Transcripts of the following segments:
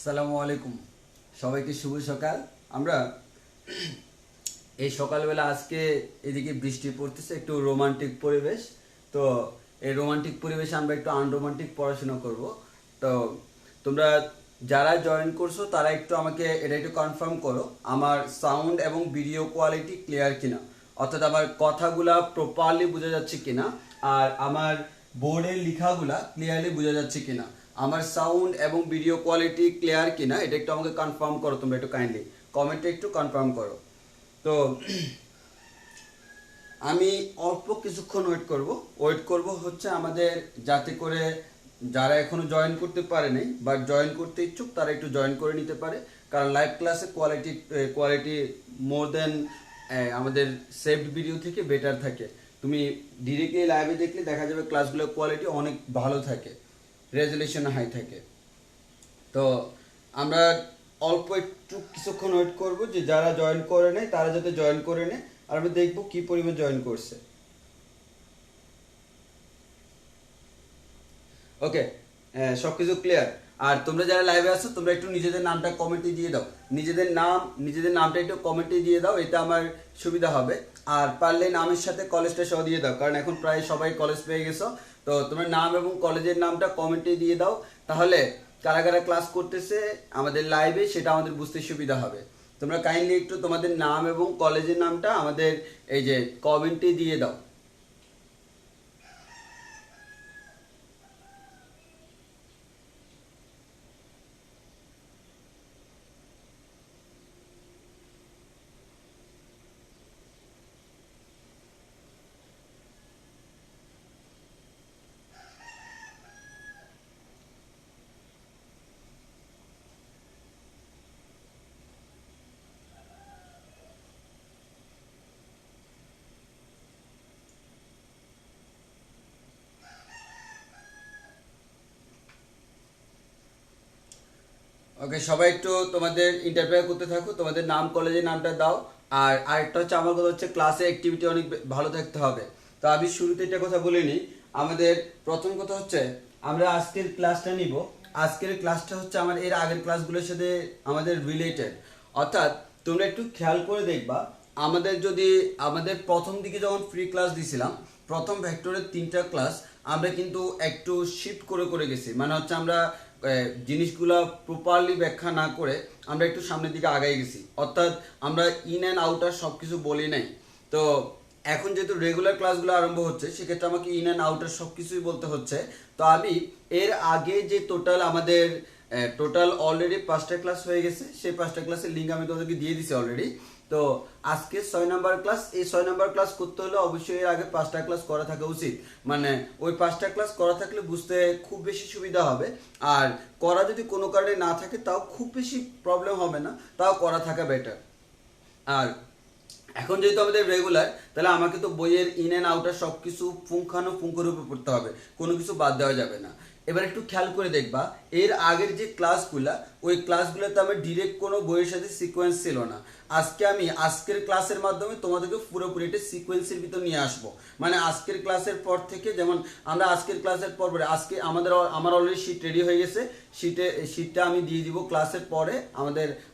আসসালামু আলাইকুম, সবাইকে শুভ সকাল। আমরা এই সকালবেলা আজকে এদিকে বৃষ্টি পড়তেছে, একটু রোমান্টিক পরিবেশ। তো এই রোমান্টিক পরিবেশে আমরা একটু আনরোমান্টিক পড়াশোনা করব। তো তোমরা যারা জয়েন করছো তারা একটু আমাকে এটা একটু কনফার্ম করো, আমার সাউন্ড এবং ভিডিও কোয়ালিটি ক্লিয়ার কিনা, অর্থাৎ আমার কথাগুলা প্রপারলি বোঝা যাচ্ছে কিনা, আর আমার বোর্ডের লেখাগুলা ক্লিয়ারলি বোঝা যাচ্ছে কিনা, আমার সাউন্ড এবং ভিডিও কোয়ালিটি ক্লিয়ার কিনা, এটা একটু আমাকে কনফার্ম করো। তোমরা একটু কাইন্ডলি কমেন্টে একটু কনফার্ম করো। তো আমি অল্প কিছুক্ষণ ওয়েট করব হচ্ছে আমাদের, যাতে করে যারা এখনো জয়েন করতে পারে নাই বা জয়েন করতে ইচ্ছুক তারা একটু জয়েন করে নিতে পারে। কারণ লাইভ ক্লাসে কোয়ালিটি মোর দেন আমাদের সেভড ভিডিও থেকে বেটার থাকে। তুমি ডিরেক্টলি লাইভে দেখলে দেখা যাবে ক্লাসগুলোর কোয়ালিটি অনেক ভালো থাকে, রেজুলেশন হাই থাকে। তো আমরা অল্প একটু কিছুক্ষণ ওয়েট করব যে যারা জয়েন করে নেয় তারা যাতে জয়েন করে নেয়, আর আমরা দেখবো কি পরিমাণ জয়েন করছে। ওকে, সবকিছু ক্লিয়ার। আর তোমরা যারা লাইভে আছো তোমরা একটু নিজেদের নামটা কমেন্টে দিয়ে দাও, নিজেদের নামটা একটু কমেন্টে দিয়ে দাও, এটা আমার সুবিধা হবে। আর পারলে নামের সাথে কলেজটা সহ দিয়ে দাও, কারণ এখন প্রায় সবাই কলেজ পেয়ে গেছো। তো তোমার নাম এবং কলেজের নামটা কমেন্টে দিয়ে দাও, তাহলে কারা কারা ক্লাস করতেছে আমাদের লাইভে সেটা আমাদের বুঝতে সুবিধা হবে। তোমরা কাইন্ডলি একটু তোমাদের নাম এবং কলেজের নামটা আমাদের এই যে কমেন্টে দিয়ে দাও। ওকে, সবাই একটু তোমাদের ইন্টারভিউ করতে থাকো, তোমাদের নাম কলেজের নামটা দাও। আর আরেকটা হচ্ছে, আমার কথা হচ্ছে ক্লাসে অ্যাক্টিভিটি অনেক ভালো থাকতে হবে। তো আমি শুরুতে একটা কথা বলে নিই। আমাদের প্রথম কথা হচ্ছে আমরা আজকের ক্লাসটা নিব। আজকের ক্লাসটা হচ্ছে আমার এর আগের ক্লাসগুলোর সাথে আমাদের রিলেটেড। অর্থাৎ তোমরা একটু খেয়াল করে দেখবা, আমাদের প্রথম দিকে যখন ফ্রি ক্লাস দিছিলাম, প্রথম ভেক্টরের 3টা ক্লাস আমরা কিন্তু একটু শিফট করে করে গেছি। মানে হচ্ছে আমরা জিনিসগুলা প্রপারলি ব্যাখ্যা না করে আমরা একটু সামনের দিকে আগাই গেছি, অর্থাৎ আমরা ইন অ্যান্ড আউটার সব কিছু বলি নাই। তো এখন যেহেতু রেগুলার ক্লাসগুলো আরম্ভ হচ্ছে, সেক্ষেত্রে আমাকে ইন অ্যান্ড আউটার সব কিছুই বলতে হচ্ছে। তো আমি এর আগে যে টোটাল অলরেডি 5টা ক্লাস হয়ে গেছে, সেই 5টা ক্লাসের লিঙ্ক আমি তোমাদেরকে দিয়ে দিছি অলরেডি। তো আজকে 6 নাম্বার ক্লাস, এই 6 নাম্বার ক্লাস করতে হলে অবশ্যই এর আগে 5টা ক্লাস করা থাকা উচিত। মানে ওই 5টা ক্লাস করা থাকলে বুঝতে খুব বেশি সুবিধা হবে। আর করা যদি কোনো কারণে না থাকে তাও খুব বেশি প্রবলেম হবে না, তাও করা থাকা বেটার। আর এখন যেহেতু আমাদের রেগুলার, তাহলে আমাকে তো বইয়ের ইন অ্যান্ড আউটার সব কিছু পুঙ্খানুপুঙ্খরূপে পড়তে হবে, কোনো কিছু বাদ দেওয়া যাবে না। এবার একটু খেয়াল করে দেখবা, এর আগের যে ক্লাসগুলা, ওই ক্লাসগুলোতে আমার ডিরেক্ট কোনো বইয়ের সাথে সিকোয়েন্স ছিল না। আমি আজকের ক্লাসের মাধ্যমে তোমাদেরকে পুরোপুরি একটা সিকোয়েন্সের ভিতর নিয়ে আসবো। মানে আজকের ক্লাসের পর থেকে, যেমন আমরা আজকের ক্লাসের পর আজকে আমার অলরেডি শিট রেডি হয়ে গেছে। শিটটা আমি দিয়ে দিব ক্লাসের পরে।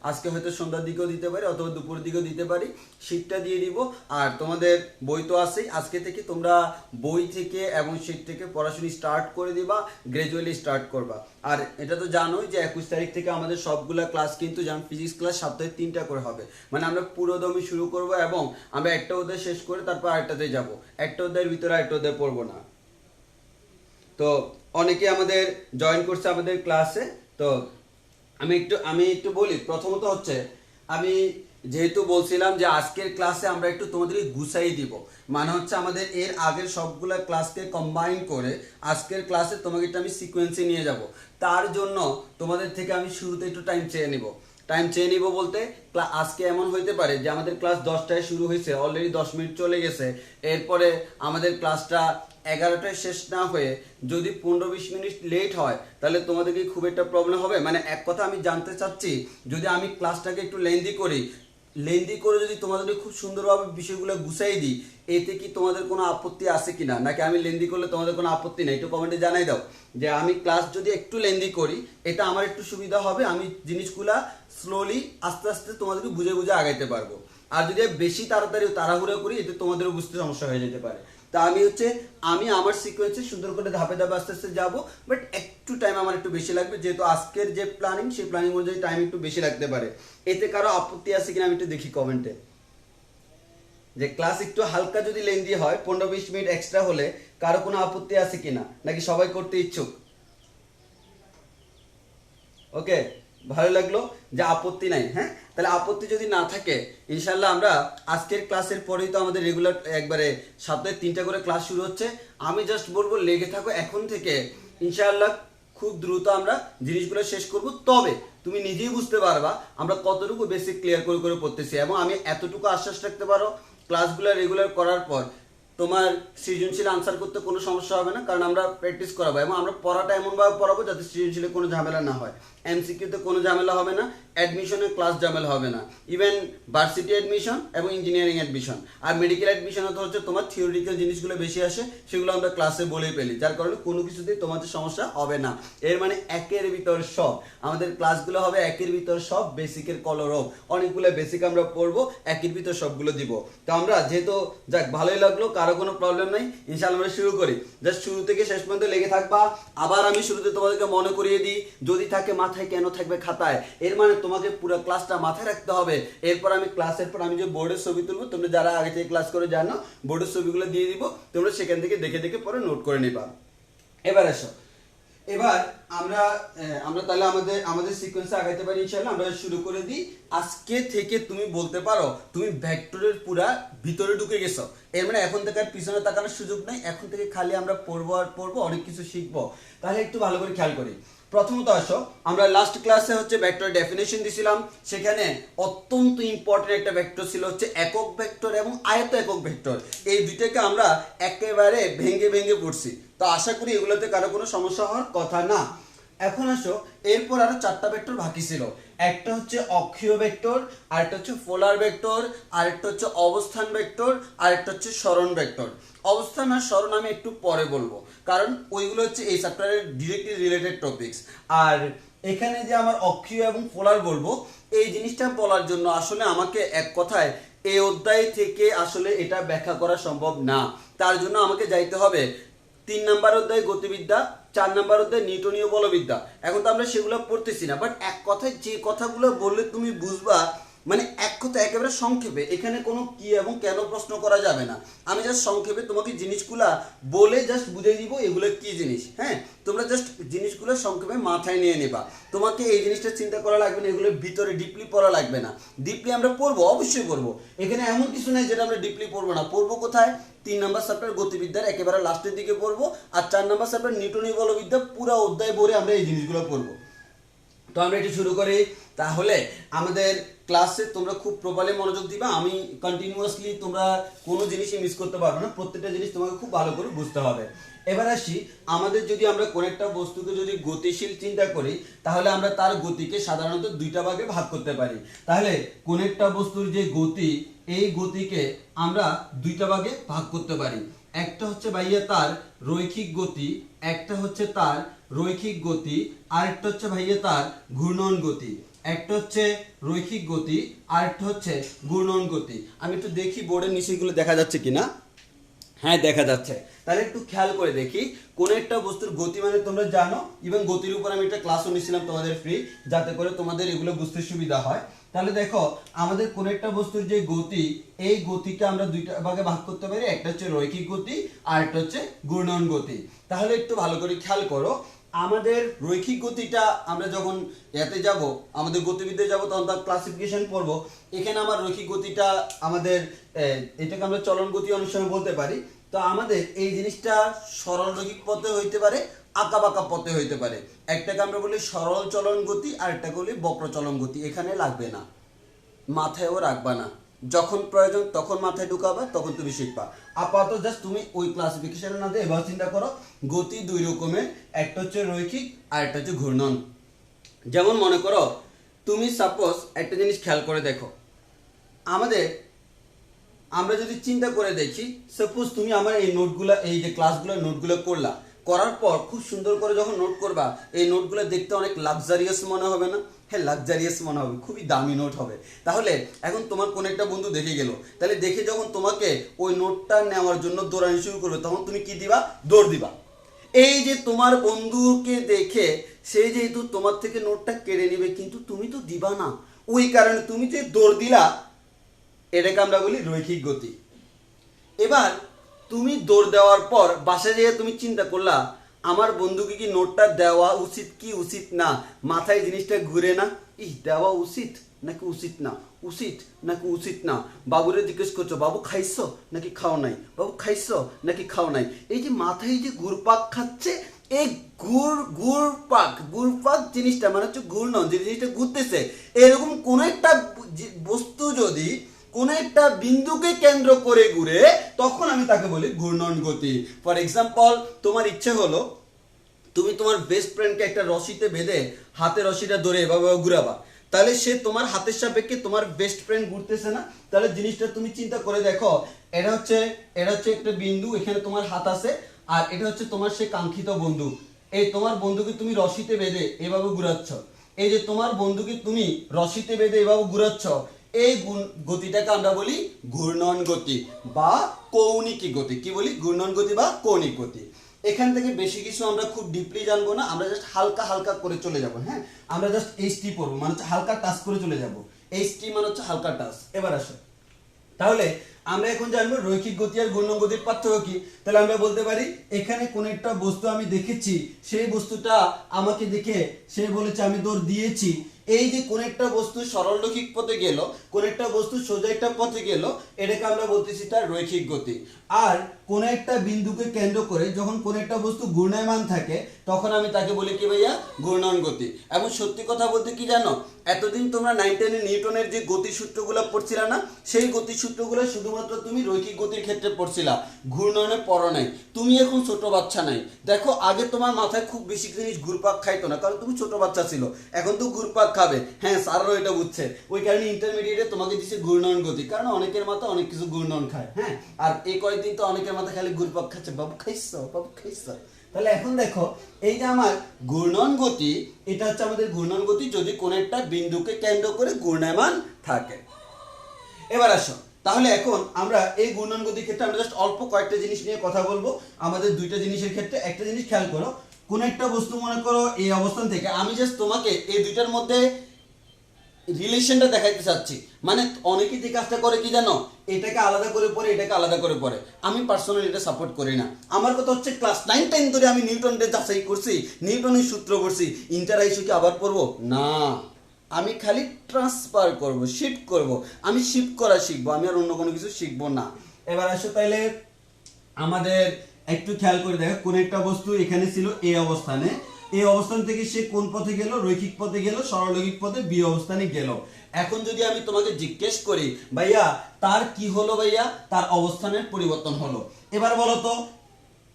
আজকে হয়তো সন্ধ্যার দিকেও দিতে পারি অথবা দুপুরের দিকেও দিতে পারি, শিটটা দিয়ে দিব। আর তোমাদের বই তো আছেই, আজকে থেকে তোমরা বই থেকে এবং শিট থেকে পড়াশোনা স্টার্ট করে দিবা, গ্রাজুয়ালি স্টার্ট করবা। আর এটা তো জানোই যে 21 তারিখ থেকে আমাদের সবগুলা ক্লাস কিন্তু, যেমন ফিজিক্স ক্লাস সপ্তাহে 3টা করে হবে। মানে আমরা পুরোদমে শুরু করব এবং আমরা একটা অধ্যায় শেষ করে তারপর আরেকটাতে যাব। একটা অধ্যায়ের ভিতরে আরেকটা অধ্যায় পড়বো না। তো অনেকে আমাদের জয়েন করছে আমাদের ক্লাসে। তো আমি একটু বলি। প্রথমত হচ্ছে, আমি যেহেতু বলছিলাম যে আজকের ক্লাসে আমরা একটু তোমাদেরকে গুছাই দিব, মানে হচ্ছে আমাদের এর আগের সবগুলা ক্লাসকে কম্বাইন করে আজকের ক্লাসে তোমাকে একটু আমি সিকোয়েন্সে নিয়ে যাব। তার জন্য তোমাদের থেকে আমি শুরুতে একটু টাইম চেয়ে নিব বলতে, আজকে এমন হইতে পারে যে আমাদের ক্লাস 10টায় শুরু হয়েছে, অলরেডি 10 মিনিট চলে গেছে। এরপরে আমাদের ক্লাসটা 11টায় শেষ না হয়ে যদি 15-20 মিনিট লেট হয়, তাহলে তোমাদের কি খুব একটা প্রবলেম হবে? মানে এক কথা আমি জানতে চাচ্ছি, যদি আমি ক্লাসটাকে একটু লেন্দি করি, লেন্দি করে যদি তোমাদের খুব সুন্দরভাবে বিষয়গুলো গুছাই দিই, এতে কি তোমাদের কোনো আপত্তি আছে কিনা, নাকি আমি লেন্দি করলে তোমাদের কোনো আপত্তি নেই? একটু কমেন্টে জানাই দাও যে আমি ক্লাস যদি একটু লেন্দি করি এটা আমার একটু সুবিধা হবে, আমি জিনিসগুলা স্লোলি আস্তে আস্তে তোমাদেরকে বুঝে বুঝে আগাইতে পারবো। আর যদি বেশি তাড়াতাড়ি তাড়াহুড়ো করি এতে তোমাদেরও বুঝতে সমস্যা হয়ে যেতে পারে। তা আমি আমার সিকোয়েন্সে সুন্দর করে ধাপে ধাপে আস্তে আস্তে যাবো, বাট একটু টাইম আমার একটু বেশি লাগবে, যেহেতু আজকের যে প্ল্যানিং সেই প্ল্যানিং অনুযায়ী টাইম একটু বেশি লাগতে পারে। এতে কারো আপত্তি আছে কিনা আমি একটু দেখি কমেন্টে, যে ক্লাস একটু হালকা যদি লেন্দি হয় 15-20 মিনিট এক্সট্রা হলে কারো কোনো আপত্তি আছে কিনা, নাকি সবাই করতে ইচ্ছুক? ওকে, ভালো লাগলো যে আপত্তি নাই। হ্যাঁ, তাহলে আপত্তি যদি না থাকে ইনশাল্লাহ আমরা আজকের ক্লাসের পরেই তো আমাদের রেগুলার একবারে সপ্তাহে 3টা করে ক্লাস শুরু হচ্ছে। আমি জাস্ট বলবো লেগে থাকো এখন থেকে, ইনশাল্লাহ খুব দ্রুত আমরা জিনিসগুলো শেষ করব। তবে তুমি নিজেই বুঝতে পারবা আমরা কতটুকু বেসিক ক্লিয়ার করে করে পড়তেছি, এবং আমি এতটুকু আশ্বাস রাখতে পারো ক্লাসগুলো রেগুলার করার পর তোমার সৃজনশীল আনসার করতে কোনো সমস্যা হবে না, কারণ আমরা প্র্যাকটিস করাবো এবং আমরা পড়াটা এমনভাবে পড়াবো যাতে সৃজনশীলে কোনো ঝামেলা না হয়, এমসিকিউতে কোনো ঝামেলা হবে না, অ্যাডমিশনে ক্লাস ঝামেলা হবে না, ইভেন ভার্সিটি অ্যাডমিশন এবং ইঞ্জিনিয়ারিং অ্যাডমিশন আর মেডিকেল অ্যাডমিশনে তো হচ্ছে তোমার থিওরিটিক্যাল জিনিসগুলো বেশি আসে, সেগুলো আমরা ক্লাসে বলেই পেলি, যার কারণে কোনো কিছুতেই তোমাদের সমস্যা হবে না। এর মানে একের ভিতর সব, আমাদের ক্লাসগুলো হবে একের ভিতর সব, বেসিকের কলরব, অনেকগুলো বেসিক আমরা পড়বো, একের ভিতর সবগুলো দিব। তো আমরা যেহেতু যাক ভালোই লাগলো, কারো কোনো প্রবলেম নাই, ইনশাআল্লাহ আমরা শুরু করি। জাস্ট শুরু থেকে শেষ পর্যন্ত লেগে থাকবা। আবার আমি শুরুতে তোমাদেরকে মনে করিয়ে দিই, যদি থাকে মাথায় কেন থাকবে খাতায়, এর মানে তোমাকে পুরো ক্লাসটা মাথায় রাখতে হবে। এরপর আমি ক্লাসের পর আমি যে বোর্ডের ছবি তুলবো, তোমরা যারা আগে থেকে ক্লাস করে জানো বোর্ডের ছবিগুলো দিয়ে দিব, তোমরা সেখান থেকে দেখে দেখে পরে নোট করে নিবা। এবার আসো, এবার আমরা তাহলে আমাদের সিকোয়েন্সে আগাইতে পারি ইনশাআল্লাহ। আমরা শুরু করে দিই। আজকে থেকে তুমি বলতে পারো তুমি ভেক্টরের পুরা ভিতরে ঢুকে গেছো, এর মানে এখন থেকে আর পিছনে তাকানোর সুযোগ নাই, এখন থেকে খালি আমরা পড়বো আর পড়বো, অনেক কিছু শিখবো। তাহলে একটু ভালো করে খেয়াল করি। প্রথমত আসো, আমরা লাস্ট ক্লাসে হচ্ছে ভেক্টর ডেফিনেশন দিছিলাম, সেখানে অত্যন্ত ইম্পর্টেন্ট একটা ভেক্টর ছিল হচ্ছে একক ভেক্টর এবং আয়ত একক ভেক্টর। এই দুইটাকে আমরা একেবারে ভেঙে ভেঙে পড়ছি, তো আশা করি এগুলোতে কারো কোনো সমস্যা হওয়ার কথা না। এখন আসো, এরপর আরো 4টা ভেক্টর বাকি ছিল। একটা হচ্ছে অক্ষীয় ভেক্টর, আরেকটা হচ্ছে পোলার ভেক্টর, আরেকটা হচ্ছে অবস্থান ভেক্টর, আরেকটা হচ্ছে সরণ ভেক্টর। অবস্থান আর সরণ আমি একটু পরে বলবো, কারণ ওইগুলো হচ্ছে এই চ্যাপ্টারের ডিরেক্টলি রিলেটেড টপিকস। আর এখানে যে আমার অক্ষীয় এবং পোলার বলবো, এই জিনিসটা বলার জন্য আসলে আমাকে এক কথায় এই অধ্যায় থেকে আসলে এটা ব্যাখ্যা করা সম্ভব না। তার জন্য আমাকে যাইতে হবে 3 নাম্বার অধ্যায় গতিবিদ্যা, 4 নাম্বার অধ্যায় নিউটনীয় বলবিদ্যা। এখন তো আমরা সেগুলো পড়তেছি না, বাট এক কথায় যে কথাগুলো বললে তুমি বুঝবা, মানে এক কথা একেবারে সংক্ষেপে, এখানে কোনো কি এবং কেন প্রশ্ন করা যাবে না। আমি জাস্ট সংক্ষেপে তোমাকে জিনিসগুলা বলে জাস্ট বুঝিয়ে দিব এগুলো কি জিনিস। হ্যাঁ, তোমরা জাস্ট জিনিসগুলো সংক্ষেপে মাথায় নিয়ে নেবা, তোমাকে এই জিনিসটা চিন্তা করা লাগবে না, এগুলোর ভিতরে ডিপলি পড়া লাগবে না। ডিপলি আমরা পড়বো, অবশ্যই পড়বো, এখানে এমন কিছু নেই যেটা আমরা ডিপলি পড়বো না। পড়বো কোথায়? 3 নাম্বার চ্যাপ্টার গতিবিদ্যার একেবারে লাস্টের দিকে পড়বো, আর 4 নাম্বার চ্যাপ্টার নিউটনীয় বলবিদ্যা পুরো অধ্যায় ভরে আমরা এই জিনিসগুলো পড়বো। তো আমরা এটি শুরু করি। তাহলে আমাদের ক্লাসে তোমরা খুব প্রপারলি মনোযোগ দিবা, আমি কন্টিনিউয়াসলি তোমরা কোনো জিনিসই মিস করতে পারবে না, প্রত্যেকটা জিনিস তোমাকে খুব ভালো করে বুঝতে হবে। এবার আসি, আমাদের যদি আমরা কোন একটা বস্তুকে যদি গতিশীল চিন্তা করি, তাহলে আমরা তার গতিকে সাধারণত 2টা ভাগে ভাগ করতে পারি। তাহলে কোন একটা বস্তুর যে গতি, এই গতিকে আমরা 2টা ভাগে ভাগ করতে পারি। একটা হচ্ছে ভাইয়া তার রৈখিক গতি, একটা হচ্ছে তার রৈখিক গতি, আরেকটা হচ্ছে ভাইয়া তার ঘূর্ণন গতি। একটা হচ্ছে রৈখিক গতি, আরেকটা হচ্ছে ঘূর্ণন গতি। আমি একটু দেখি বোর্ডের নিচেগুলো দেখা যাচ্ছে কিনা। হ্যাঁ, দেখা যাচ্ছে। তাহলে একটু খেয়াল করে দেখি, কোন একটা বস্তুর গতি মানে তোমরা জানো, এবং গতির উপর আমি একটা ক্লাসও নিয়েছিলাম তোমাদের ফ্রি, যাতে করে তোমাদের এগুলো বুঝতে সুবিধা হয়। তাহলে দেখো, আমাদের কোন একটা বস্তুর যে গতি, এই গতিকে আমরা 2টা ভাগে ভাগ করতে পারি, একটা হচ্ছে রৈখিক গতি আর একটা হচ্ছে ঘূর্ণন গতি। তাহলে একটু ভালো করে খেয়াল করো, আমাদের রৈখিক গতিটা আমরা যখন এতে যাব, আমাদের গতিবিদ্যায় যাব, তখন তার ক্লাসিফিকেশন পড়বো। এখানে আমার রৈখিক গতিটা আমাদের এটাকে আমরা চলন গতি অনেক সময় বলতে পারি। তো আমাদের এই জিনিসটা সরল রৈখিক পথে হইতে পারে, আঁকা বাঁকা পথে হইতে পারে। একটাকে আমরা বলি সরল চলন গতি, আর একটাকে বলি বক্র চলন গতি। এখানে লাগবে না, মাথায়ও রাখবা না, যখন প্রয়োজন তখন মাথায় ঢুকাবা, তখন তুমি শিখবা। আপাতত জাস্ট তুমি ওই ক্লাসিফিকেশনের না দিয়ে এবার চিন্তা করো, গতি 2 রকমের, একটা হচ্ছে রৈখিক আর একটা হচ্ছে ঘূর্ণন। যেমন মনে করো, তুমি সাপোজ একটা জিনিস খেয়াল করে দেখো, আমাদের আমরা যদি চিন্তা করে দেখি, সাপোজ তুমি আমার এই নোটগুলো, এই যে ক্লাসগুলো নোটগুলো করলা, করার পর খুব সুন্দর করে যখন নোট করবা, এই নোটগুলো দেখতে অনেক লাক্সারিয়াস মনে হবে না? হ্যাঁ, লাক্সারিয়াস মনে হবে, খুবই দামি নোট হবে। তাহলে এখন তোমার কোন একটা বন্ধু দেখে গেল, তাহলে দেখে যখন তোমাকে ওই নোটটা নেওয়ার জন্য দৌড়ানি শুরু করবে, তখন তুমি কি দিবা? দৌড় দিবা। এই যে তোমার বন্ধুকে দেখে সে যেহেতু তোমার থেকে নোটটা কেড়ে নেবে, কিন্তু তুমি তো দিবা না, ওই কারণে তুমি যে দৌড় দিলা, এটাকে আমরা বলি রৈখিক গতি। এবার তুমি দৌড় দেওয়ার পর বাসায় যেয়ে তুমি চিন্তা করলা আমার বন্ধুকে কি নোটটা দেওয়া উচিত কি উচিত না, মাথায় জিনিসটা ঘুরে না, দেওয়া উচিত নাকি উচিত না, উচিত নাকি উচিত না। বাবুরে জিজ্ঞেস করছো, বাবু খাইছো নাকি খাও নাই, বাবু খাইছো নাকি খাও নাই। এই যে মাথায় যে ঘুরপাক খাচ্ছে, এই গুড়পাক জিনিসটা মানে হচ্ছে ঘূর্ণন, যে জিনিসটা ঘুরতেছে, এরকম কোন একটা বস্তু যদি কোন একটা বিন্দুকে কেন্দ্র করে ঘুরে, তখন আমি তাকে বলি ঘূর্ণন গতি। ফর এক্সাম্পল, তোমার ইচ্ছে হলো তুমি তোমার বেস্ট ফ্রেন্ডকে একটা রশিতে বেঁধে হাতে রশিটা ধরে এভাবে ঘুরাবা, তাহলে সে তোমার হাতের সাপেক্ষে তোমার বেস্ট ফ্রেন্ড ঘুরতেছে না? তাহলে জিনিসটা তুমি চিন্তা করে দেখো, এটা হচ্ছে একটা বিন্দু, এখানে তোমার হাত আছে, আর এটা হচ্ছে তোমার সে কাঙ্ক্ষিত বন্ধু। এই তোমার বন্ধুকে তুমি রশিতে বেঁধে এভাবে ঘুরাচ্ছ, এই যে তোমার বন্ধুকে তুমি রশিতে বেঁধে এভাবে ঘুরাচ্ছ, এই গতিটাকে আমরা বলি ঘূর্ণন গতি বা কৌণিক গতি। কি বলি? ঘূর্ণন গতি বা কৌণিক গতি। এখান থেকে বেশি কিছু আমরা খুব ডিপলি জানবো না, আমরা জাস্ট হালকা হালকা করে চলে যাব। হ্যাঁ, আমরা জাস্ট এইচটি পড়বো, মানে হচ্ছে হালকা টাচ করে চলে যাব। এইচটি মানে হচ্ছে হালকা টাচ। এবার আসো, তাহলে আমরা এখন জানবো রৈখিক গতি আর ঘূর্ণন গতির পার্থক্য কি। তাহলে আমরা বলতে পারি, এখানে কোন একটা বস্তু আমি দেখেছি, সেই বস্তুটা আমাকে দেখে সে বলেছে আমি দৌড় দিয়েছি। এই যে কোন একটা বস্তু সরলরৈখিক পথে গেল, কোন একটা বস্তু সোজা একটা পথে গেল, এটাকে আমরা বলতেছি তার রৈখিক গতি। আর কোন একটা বিন্দুকে কেন্দ্র করে যখন কোন একটা বস্তু ঘূর্ণায়মান থাকে, তখন আমি তাকে বলি কি ভাইয়া? ঘূর্ণন গতি। এবং সত্যি কথা বলতে কি জানো, এতদিন তোমরা 9 10 নিউটনের যে গতি সূত্রগুলো পড়ছিলা না, সেই গতি সূত্রগুলো শুধুমাত্র তুমি রৈখিক গতির ক্ষেত্রে পড়ছিলা, ঘূর্ণনে পড়ো নাই। তুমি এখন ছোট বাচ্চা নাই। দেখো, আগে তোমার মাথায় খুব বেশি জিনিস ঘুরপাক খাইতো না, কারণ তুমি ছোট বাচ্চা ছিল। এখন তো ঘুরপাক খাবে। হ্যাঁ, স্যারও এটা বুঝছে, ওই কারণে ইন্টারমিডিয়েটে তোমাকে দিচ্ছে ঘূর্ণন গতি, কারণ অনেকের মাথা অনেক কিছু ঘূর্ণন খায়। হ্যাঁ, আর এই কয়েকদিন তো অনেকের মাথা খালি ঘুরপাক খাচ্ছে, বাবু খাইছো, বাবু খাইছো। তাহলে এখন দেখো, এই যে আমার ঘূর্ণন গতি, এটা হচ্ছে আমাদের ঘূর্ণন গতি যদি কোন একটা বিন্দুকে কেন্দ্র করে ঘূর্ণায়মান থাকে। এবার আসো, তাহলে এখন আমরা এই ঘূর্ণন গতির ক্ষেত্রে আমরা জাস্ট অল্প কয়েকটা জিনিস নিয়ে কথা বলবো। আমাদের দুইটা জিনিসের ক্ষেত্রে একটা জিনিস খেয়াল করো, কোন একটা বস্তু মনে করো এই অবস্থান থেকে, আমি জাস্ট তোমাকে এই দুইটার মধ্যে রিলেশনটা দেখাইতে চাচ্ছি। মানে অনেকেই যে কাজটা করে কি জানো, এটাকে আলাদা করে পড়ে, এটাকে আলাদা করে পড়ে। আমি পার্সোনালি এটা সাপোর্ট করি না। আমার কথা হচ্ছে, ক্লাস 9 10 ধরে আমি নিউটনের যাচাই করছি, নিউটনের সূত্র করছি, ইন্টার আইসু কি আবার পড়বো না? আমি খালি ট্রান্সফার করব, শিফট করব। আমি শিফট করা শিখবো, আমি আর অন্য কোনো কিছু শিখবো না। এবার আসো, তাইলে আমাদের একটু খেয়াল করে দেখো, কোন একটা বস্তু এখানে ছিল এই অবস্থানে, এই অবস্থান থেকে সে কোন পথে গেল? রৈখিক পথে গেল, সরলরৈখিক পথে বি অবস্থানে গেল। এখন যদি আমি তোমাকে জিজ্ঞেস করি, ভাইয়া তার কি হলো? ভাইয়া তার অবস্থানের পরিবর্তন হলো। এবার বলো তো,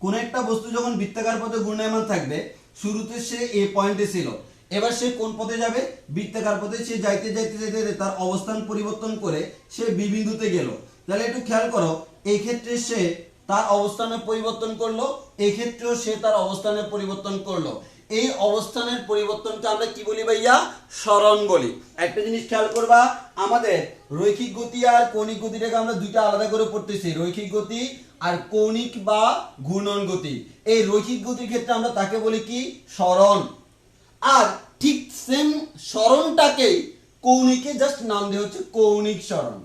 কোন একটা বস্তু যখন বৃত্তাকার পথে ঘূর্ণায়মান থাকবে, শুরুতে সে এ পয়েন্টে ছিল, এবার সে কোন পথে যাবে? বৃত্তাকার পথে। সে যাইতে যাইতে যাইতে তার অবস্থান পরিবর্তন করে সে বি বিন্দুতে গেল। তাহলে একটু খেয়াল করো, এই ক্ষেত্রে সে তার অবস্থানের পরিবর্তন করলো, এই ক্ষেত্রেও সে তার অবস্থানের পরিবর্তন করলো। এই অবস্থানের পরিবর্তনকে আমরা কি বলি ভাইয়া? সরণ বলি। একটা জিনিস খেয়াল করবা, আমাদের রৈখিক গতি আর কৌণিক গতিটাকে আমরা দুইটা আলাদা করে পড়তেছি, রৈখিক গতি আর কৌণিক বা ঘূর্ণন গতি। এই রৈখিক গতির ক্ষেত্রে আমরা তাকে বলি কি? সরণ। আর ঠিক সেম সরণটাকেই কৌণিকে জাস্ট নাম দেওয়া হচ্ছে কৌণিক সরণ।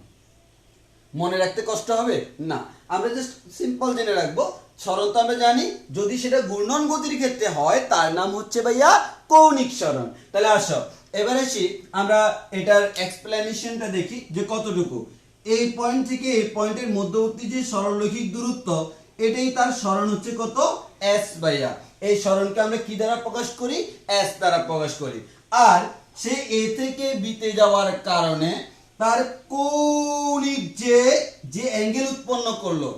মনে রাখতে কষ্ট হবে না, আমরা জাস্ট সিম্পল জেনে রাখবো। সরণ তো আমরা জানি, যদি সেটা ঘূর্ণন গতির ক্ষেত্রে হয় তার নাম হচ্ছে ভাইয়া কৌণিক সরণ। তাহলে আসো, এবার আসি আমরা এটার এক্সপ্লেনেশনটা দেখি যে কতটুকু। এই পয়েন্ট থেকে এই পয়েন্টের মধ্যবর্তী যে সরলরৈখিক দূরত্ব, এটাই তার সরণ হচ্ছে কত? এস ভাইয়া। এই সরণকে আমরা কি দ্বারা প্রকাশ করি? এস দ্বারা প্রকাশ করি। আর সে এ থেকে বিতে যাওয়ার কারণে তার কৌণিক যে অ্যাঙ্গেল উৎপন্ন করলো,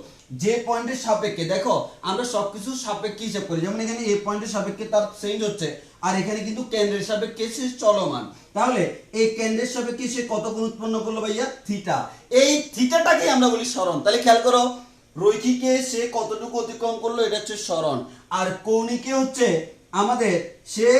যে পয়েন্টের সাপেক্ষে, দেখো আমরা সবকিছু সাপেক্ষে হিসাব করি, যেমন এখানে এই পয়েন্টের সাপেক্ষে তার চেঞ্জ হচ্ছে, আর এখানে কিন্তু কেন্দ্রের সাপেক্ষে সে চলমান। তাহলে এই কেন্দ্রের সাপেক্ষে সে কত কোণ উৎপন্ন করলো ভাইয়া? থিটা। এই থিটাটাকে আমরা বলি সরণ। তাহলে খেয়াল করো, রৈখিকে সে কতটুকু অতিক্রম করলো, এটা হচ্ছে সরণ। আর কৌণিকে হচ্ছে আমাদের সে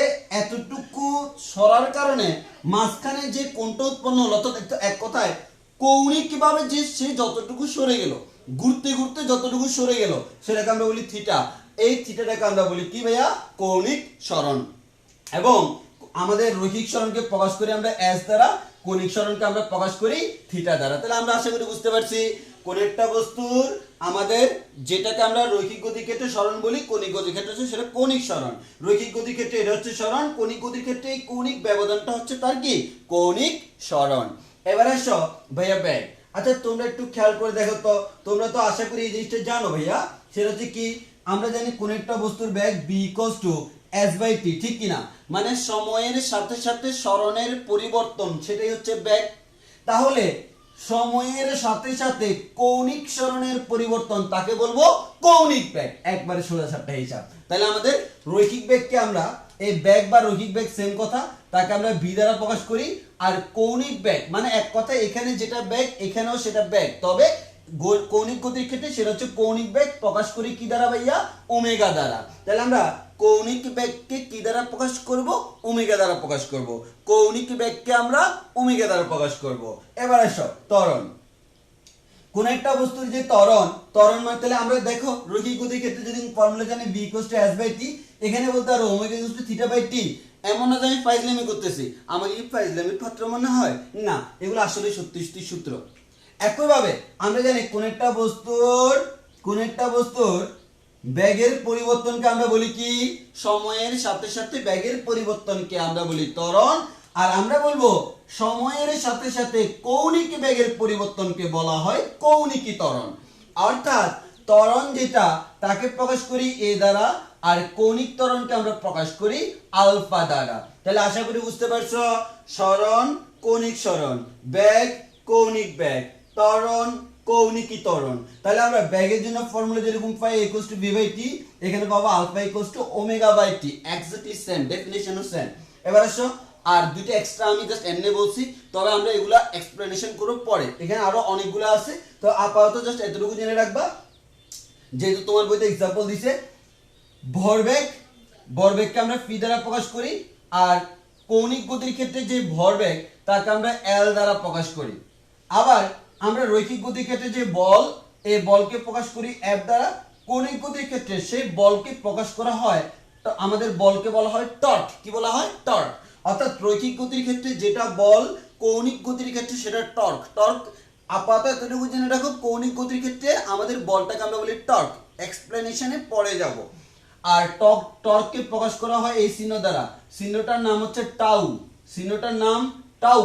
এতটুকু সরার কারণে মাঝখানে যে কোণটা উৎপন্ন হলো, তো এক কথায় কৌণিক কিভাবে যে সে যতটুকু সরে গেল, ঘুরতে ঘুরতে যতটুকু সরে গেল, সেটাকে আমরা বলি থিটা। এই থিটাটাকে আমরা বলি কি ভাইয়া? কৌণিক সরণ। এবং আমাদের রৈখিক সরণকে প্রকাশ করি আমরা এস দ্বারা, কৌণিক সরণকে আমরা প্রকাশ করি থিটা দ্বারা। তাহলে আমরা আশা করি বুঝতে পারছি কোন একটা বস্তুর আমাদের যেটাকে আমরা রৈখিক গতির ক্ষেত্রে সরণ বলি, কৌণিক গতির ক্ষেত্রে হচ্ছে সেটা কৌণিক সরণ। রৈখিক গতির ক্ষেত্রে এটা হচ্ছে সরণ, কৌণিক গতির ক্ষেত্রে এই কৌণিক ব্যবধানটা হচ্ছে তার কি? কৌণিক সরণ। এবার আসো ভাইয়া ব্যাগ। আচ্ছা তোমরা একটু খেয়াল করে দেখো তো, তোমরা তো আশা করি এই জিনিসটা জানো ভাইয়া, সেটা হচ্ছে কি? আমরা জানি কোন একটা বস্তুর ব্যাগ b s/t, ঠিক কিনা? মানে সময়ের সাথে সাথে সরণের পরিবর্তন, সেটাই হচ্ছে ব্যাগ। তাহলে সময়ের সাথে সাথে কৌণিক সরণের পরিবর্তন, তাকে বলবো কৌণিক বেগ। একবারে সোজা সাপটা হিসাব। তাহলে আমাদের রৈখিক বেগকে আমরা, এই বেগ বা রৈখিক বেগ সেম কথা, তাকে আমরা ভি দ্বারা প্রকাশ করি। আর কৌণিক বেগ মানে এক কথা এখানে যেটা বেগ এখানেও সেটা বেগ, তবে কৌণিক গতির ক্ষেত্রে সেটা হচ্ছে কৌণিক বেগ প্রকাশ করি কি দ্বারা ভাইয়া? ওমেগা দ্বারা। তাহলে আমরা কৌণিক বেগকে কি দ্বারা প্রকাশ করব? ওমেগা দ্বারা প্রকাশ করব। কৌণিক বেগকে আমরা ওমেগা দ্বারা প্রকাশ করব। এবার আসো ত্বরণ। কোন একটা বস্তুর যে ত্বরণ মানে, তাহলে আমরা দেখো রৈখিক গতির ক্ষেত্রে যদি ফর্মুলা জানি b s/t, এখানে বলতে পারো ওমেগা θ/t। এমন না যে আমি ফাইজলামি করতেছি, আমাকে কি ফাইজলামির পাত্র মনে হয়? না, এগুলো আসলে সত্যি সত্যি সূত্র। একইভাবে আমরা জানি কোন একটা বস্তুর বেগের পরিবর্তনকে আমরা বলি কি? সময়ের সাথে সাথে বেগের পরিবর্তনকে আমরা বলি ত্বরণ। আর আমরা বলবো সময়ের সাথে সাথে কৌণিক বেগের পরিবর্তনকে বলা হয় কৌণিকী ত্বরণ। অর্থাৎ ত্বরণ যেটা, তাকে প্রকাশ করি এ দ্বারা, আর কৌণিক ত্বরণকে আমরা প্রকাশ করি আলফা দ্বারা। তাহলে আশা করি বুঝতে পারছো, সরণ কৌণিক সরণ, বেগ কৌণিক বেগ, ত্বরণ কৌণিকী ত্বরণ। তাহলে আমরা বেগের জন্য ফর্মুলা যেরকম পাই v/t, এখানে পাবো আলফা ω/t, এক্স্যাক্টলি সেম, ডেফিনিশনও সেম। এবার আসো, আর দুটো এক্সট্রা আমি জাস্ট এমনি বলছি, তবে আমরা এগুলা এক্সপ্লেনেশন করব পরে, এখানে আরো অনেকগুলো আছে। তো আপাতত জাস্ট এতটুকু জেনে রাখবা, যেহেতু তোমার বইতে एग्जांपल দিয়েছে ভরবেগকে আমরা ফি দ্বারা প্রকাশ করি, আর কৌণিক গতির ক্ষেত্রে যে ভরবেগ তাকে আমরা এল দ্বারা প্রকাশ করি। আবার আমরা রৈখিক গতির ক্ষেত্রে যে বল, এই বলকে প্রকাশ করি এফ দ্বারা। কৌণিক গতির ক্ষেত্রে সেই বলকে প্রকাশ করা হয়, তো আমাদের বলকে বলা হয় টর্ক। কি বলা হয়? টর্ক। অর্থাৎ রৈখিক গতির ক্ষেত্রে যেটা বল, কৌণিক গতির ক্ষেত্রে সেটা টর্ক। আপাতত এতটুকু জেনে রাখো, কৌণিক গতির ক্ষেত্রে আমাদের বলটাকে আমরা বলি টর্ক, এক্সপ্লেনেশনে পরে যাব। আর টর্ককে প্রকাশ করা হয় এই চিহ্ন দ্বারা, চিহ্নটার নাম হচ্ছে টাউ, চিহ্নটার নাম টাউ,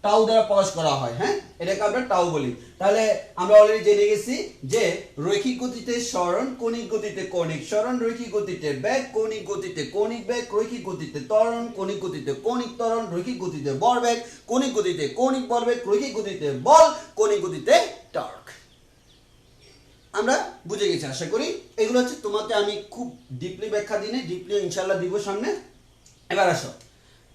টাউ দ্বারা প্রকাশ করা হয়। হ্যাঁ, এটাকে আমরা টাউ বলি। তাহলে আমরা অলরেডি জেনে গেছি যে রৈখিক গতিতে সরণ, কৌণিক গতিতে কৌণিক সরণ, রৈখিক গতিতে বেগ, কৌণিক গতিতে কৌণিক বেগ, রৈখিক গতিতে ত্বরণ, কৌণিক গতিতে কৌণিক ত্বরণ, রৈখিক গতিতে ভরবেগ, কৌণিক গতিতে কৌণিক ভরবেগ, রৈখিক গতিতে বল, কৌণিক গতিতে টর্ক। আমরা বুঝে গেছি আশা করি। এগুলো হচ্ছে তোমাকে আমি খুব ডিপলি ব্যাখ্যা দিনে, ডিপলি ইনশাআল্লাহ দিব সামনে। এবার আসো,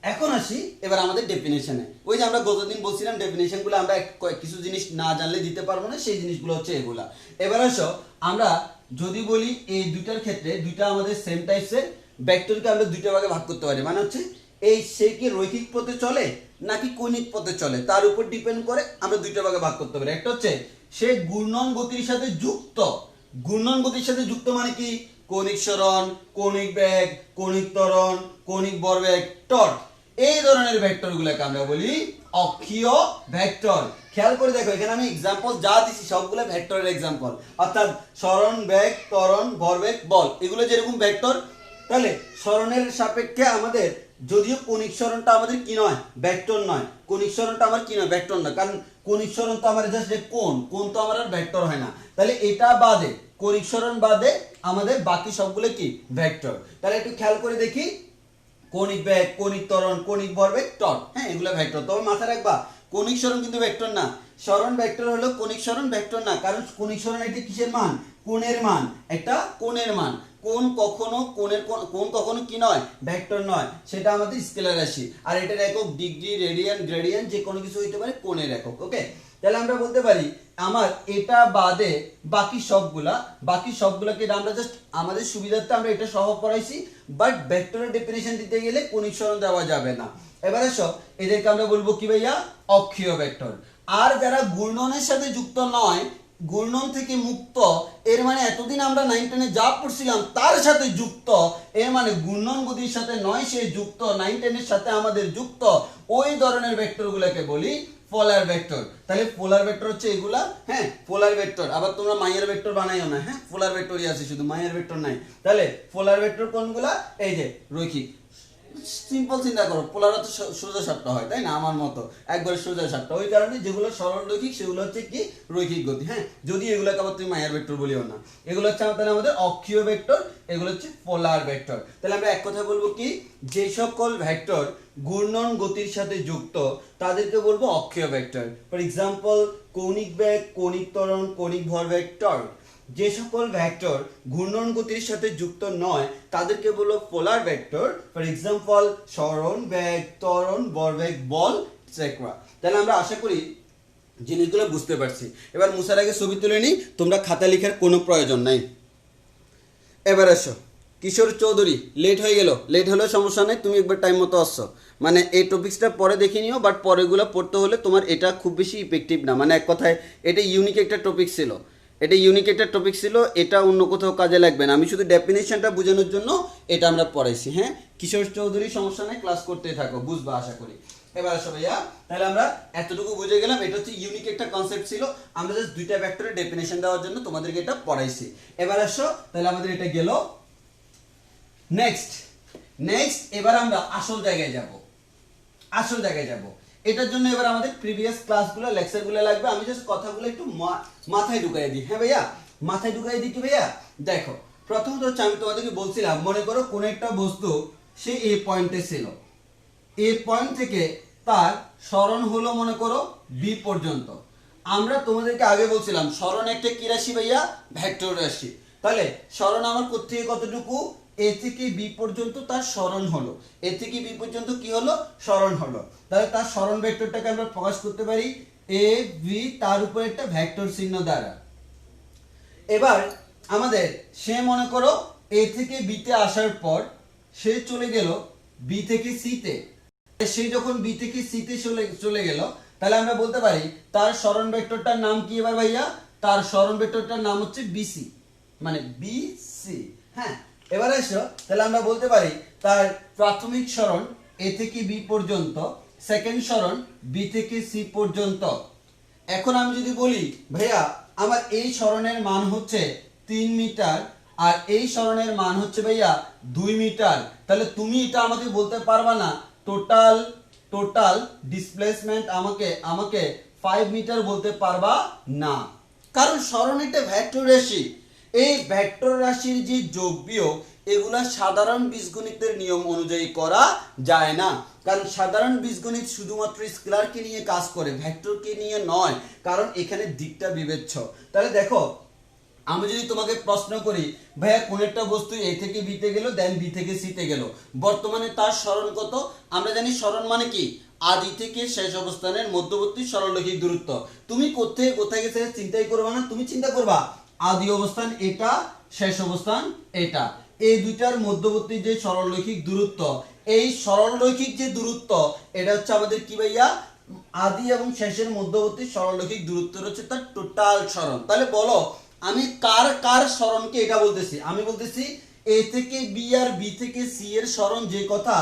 এখন আসি এবার আমাদের ডেফিনেশনে। ওই যে আমরা গতদিন বলছিলাম ডেফিনেশনগুলো আমরা কিছু জিনিস না জানলে দিতে পারবো না, সেই জিনিসগুলো হচ্ছে এগুলা। এবার আসো, আমরা যদি বলি এই দুইটার ক্ষেত্রে দুইটা আমাদের সেম টাইপসের ভেক্টরকে আমরা দুইটা ভাগে ভাগ করতে পারি, মানে হচ্ছে এই সে কি রৈখিক পথে চলে নাকি কৌণিক পথে চলে তার উপর ডিপেন্ড করে আমরা দুইটা ভাগে ভাগ করতে পারি। একটা হচ্ছে সে ঘূর্ণন গতির সাথে যুক্ত, ঘূর্ণন গতির সাথে যুক্ত মানে কি? কৌণিক সরণ, কৌণিক বেগ, কৌণিক ত্বরণ, কৌণিক ভরবেগ, টর্ক, এই ধরনের ভেক্টরগুলোকে আমরা বলি অক্ষীয় ভেক্টর। খেয়াল করে দেখো, এখানে আমি एग्जांपल যা দিছি সবগুলো ভেক্টরের एग्जांपल, অর্থাৎ সরণ, বেগ, ত্বরণ, ভরবেগ, বল, এগুলো যেরকম ভেক্টর। তাহলে সরণের সাপেক্ষে আমাদের, যদিও কৌণিক সরণটা আমাদের কি নয়? ভেক্টর নয়। কৌণিক সরণটা আমার কি নয়? ভেক্টর না, কারণ কৌণিক সরণ তো আমাদের জাস্ট কোণ তো আমার আর ভেক্টর হয় না। তাহলে এটা বাদে, কৌণিক সরণ বাদে আমাদের বাকি সবগুলো কি? ভেক্টর। তাহলে একটু খেয়াল করে দেখি, কৌণিক বেগ, কৌণিক ত্বরণ, কৌণিক ভরবেগ, টর্ক, হ্যাঁ এগুলো ভেক্টর। তবে মাথায় রাখবা কৌণিক সরণ কিন্তু ভেক্টর না, সরণ ভেক্টর হলো, কৌণিক সরণ ভেক্টর না। কারণ কৌণিক সরণ এটা কিসের মান? কোণের মান, একটা কোণের মান। কোণ কখনো কোণ কখনো কি নয়? ভেক্টর নয়, সেটা আমাদের স্কেলার রাশি। আর এটার একক ডিগ্রি, রেডিয়ান, গ্রেডিয়েন্ট, যে কোনো কিছু হইতে পারে কোণের একক। ওকে, তাহলে আমরা বলতে পারি আমার এটা বাদে বাকি সবগুলাকে আমরা জাস্ট আমাদের সুবিধার্থে আমরা এটা সহ পড়াইছি, বাট ভেক্টরের ডেফিনেশন দিতে গেলে কৌণিক সরণ দেওয়া যাবে না। এবারে সব এদেরকে আমরা বলবো কি ভাইয়া? অক্ষীয় ভেক্টর। আর যারা ঘূর্ণনের সাথে যুক্ত নয়, ঘূর্ণন থেকে মুক্ত, এর মানে এতদিন আমরা 9 10-এ যা পড়ছিলাম তার সাথে যুক্ত, এর মানে ঘূর্ণন গতির সাথে নয় সে যুক্ত, 9 10-এর সাথে আমাদের যুক্ত, ওই ধরনের ভেক্টরগুলোকে বলি পোলার ভেক্টর। তাহলে পোলার ভেক্টর হচ্ছে এগুলা, হ্যাঁ পোলার ভেক্টর। আবার তোমরা মাইয়ার ভেক্টর বানাইও না, হ্যাঁ পোলার ভেক্টরই আছে, শুধু মাইয়ার ভেক্টর নাই। তাহলে পোলার ভেক্টর কোনগুলা? এই যে রৈখিক। সিম্পল চিন্তা করো, পোলারও তো সোজা সাপটা হয়, তাই না? আমার মতো একবারে সোজা সাপটা, ওই কারণে যেগুলো সরল রৈখিক সেগুলো হচ্ছে কি? রৈখিক গতি। হ্যাঁ, যদি এগুলোকে আবার তুমি মাইয়ার ভেক্টর বলিও না, এগুলো হচ্ছে তাহলে আমাদের অক্ষীয় ভেক্টর, এগুলো হচ্ছে পোলার ভেক্টর। তাহলে আমরা এক কথা বলবো কি? যে সকল ভেক্টর ঘূর্ণন গতির সাথে যুক্ত তাদেরকে বলবো অক্ষীয় ভেক্টর। ফর এক্সাম্পল কৌণিক বেগ, কৌণিক ত্বরণ, কৌণিক ভরবেগ, টর্ক। যে সকল ভেক্টর ঘূর্ণন গতির সাথে যুক্ত নয় তাদেরকে বলবো পোলার ভেক্টর। ফর এক্সাম্পল সরণ বেগ, ত্বরণ, ভরবেগ, বল, এটসেট্রা। তাহলে আমরা আশা করি জিনিসগুলো বুঝতে পারছি। এবার মুছার আগে ছবি তুলে নিই, তোমরা খাতা লেখার কোনো প্রয়োজন নাই। এবার আসো কিশোর চৌধুরী, লেট হয়ে গেল, লেট হলেও সমস্যা নেই, তুমি একবার টাইম মতো আসছো। মানে এই টপিক্সটা পরে দেখে নিও, বাট পরেগুলো পড়তে হলে তোমার এটা খুব বেশি ইফেক্টিভ না। মানে এক কথায় এটা ইউনিক একটা টপিক ছিল, এটা অন্য কোথাও কাজে লাগবে না। আমি শুধু ডেফিনেশনটা বোঝানোর জন্য এটা আমরা পড়াইছি। হ্যাঁ কিশোর চৌধুরী, সমস্যা নেই, ক্লাস করতেই থাকো, বুঝবা আশা করি। এবার আসো ভাইয়া, তাহলে আমরা এতটুকু বুঝে গেলাম, এটা হচ্ছে ইউনিক একটা কনসেপ্ট ছিল, আমরা জাস্ট দুইটা ভেক্টরের ডেফিনেশন দেওয়ার জন্য তোমাদেরকে এটা পড়াইছি। এবার আসো, তাহলে আমাদের এটা গেল। নেক্সট এবার আমরা আসল জায়গায় যাব। এটার জন্য এবার আমাদের প্রিভিয়াস ক্লাসগুলো, লেকচারগুলো লাগবে। আমি জাস্ট কথাগুলো একটু মাথায় ঢুকাই দিই। হ্যাঁ ভাইয়া, মাথায় ঢুকাই দিই কি ভাইয়া? দেখো, প্রথমত হচ্ছে আমি তোমাদেরকে বলছিলাম, মনে করো কোন একটা বস্তু সে এ পয়েন্টে ছিল, এ পয়েন্ট থেকে তার সরণ হলো মনে করো বি পর্যন্ত। আমরা তোমাদেরকে আগে বলছিলাম সরণ একটা কি রাশি ভাইয়া? ভেক্টর রাশি। তাহলে সরণ আমার কোত্থেকে কতটুকু? এ থেকে বি পর্যন্ত তার সরণ হলো, এ থেকে বি পর্যন্ত কি হলো? সরণ হলো। তাহলে তার সরণ ভেক্টরটাকে আমরা প্রকাশ করতে পারি এ বি, তার উপর একটা ভেক্টর চিহ্ন দ্বারা। এবার আমাদের সে মনে করো এ থেকে বি তে আসার পর সে চলে গেল বি থেকে সি তে। সে যখন বি থেকে সি তে চলে গেল, তাহলে আমরা বলতে পারি তার সরণ ভেক্টরটার নাম কি? এবার ভাইয়া তার সরণ ভেক্টরটার নাম হচ্ছে বিসি, মানে বিসি। হ্যাঁ, এবার এসো, তাহলে আমরা বলতে পারি তার প্রাথমিক সরণ এ থেকে বি পর্যন্ত, সেকেন্ড সরণ বি থেকে সি পর্যন্ত। এখন আমি যদি বলি ভাইয়া আমার এই সরণের মান হচ্ছে 3 মিটার আর এই সরণের মান হচ্ছে ভাইয়া 2 মিটার, তাহলে তুমি এটা আমাকে বলতে পারবা না টোটাল ডিসপ্লেসমেন্ট আমাকে 5 মিটার বলতে পারবা না, কারণ সরণ একটা ভেক্টর রাশি। এই ভেক্টর রাশির যে যোগ বিয়োগ এগুলা সাধারণ বীজগণিতের নিয়ম অনুযায়ী করা যায় না, কারণ সাধারণ বীজগণিত শুধুমাত্র স্কেলারকে নিয়ে কাজ করে, ভেক্টরকে নিয়ে নয়, কারণ এখানে দিকটা বিবেচ্য। তাহলে দেখো, আমি যদি তোমাকে প্রশ্ন করি ভাইয়া কোন একটা বস্তু এ থেকে বি তে গেল, দেন বি থেকে সি তে গেল, বর্তমানে তার সরণ কত? আমরা জানি সরণ মানে কি? আদি থেকে শেষ অবস্থানের মধ্যবর্তী সরলরৈখিক দূরত্ব। তুমি কোথায় গেছে চিন্তাই করবা না, তুমি চিন্তা করবা আদি অবস্থান এটা, শেষ অবস্থান এটা, এই দুইটার মধ্যবর্তী যে সরলরৈখিক দূরত্ব, এই সরলরৈখিক যে দূরত্ব এটা হচ্ছে আমাদের কি ভাইয়া? আদি এবং শেষের মধ্যবর্তী সরলরৈখিক দূরত্ব হচ্ছে তার টোটাল সরণ। তাহলে বলো আমি কার সরণকে এটা বলতেছি? আমি বলতেছি এ থেকে বি আর বি থেকে সি এর সরণ যে কথা,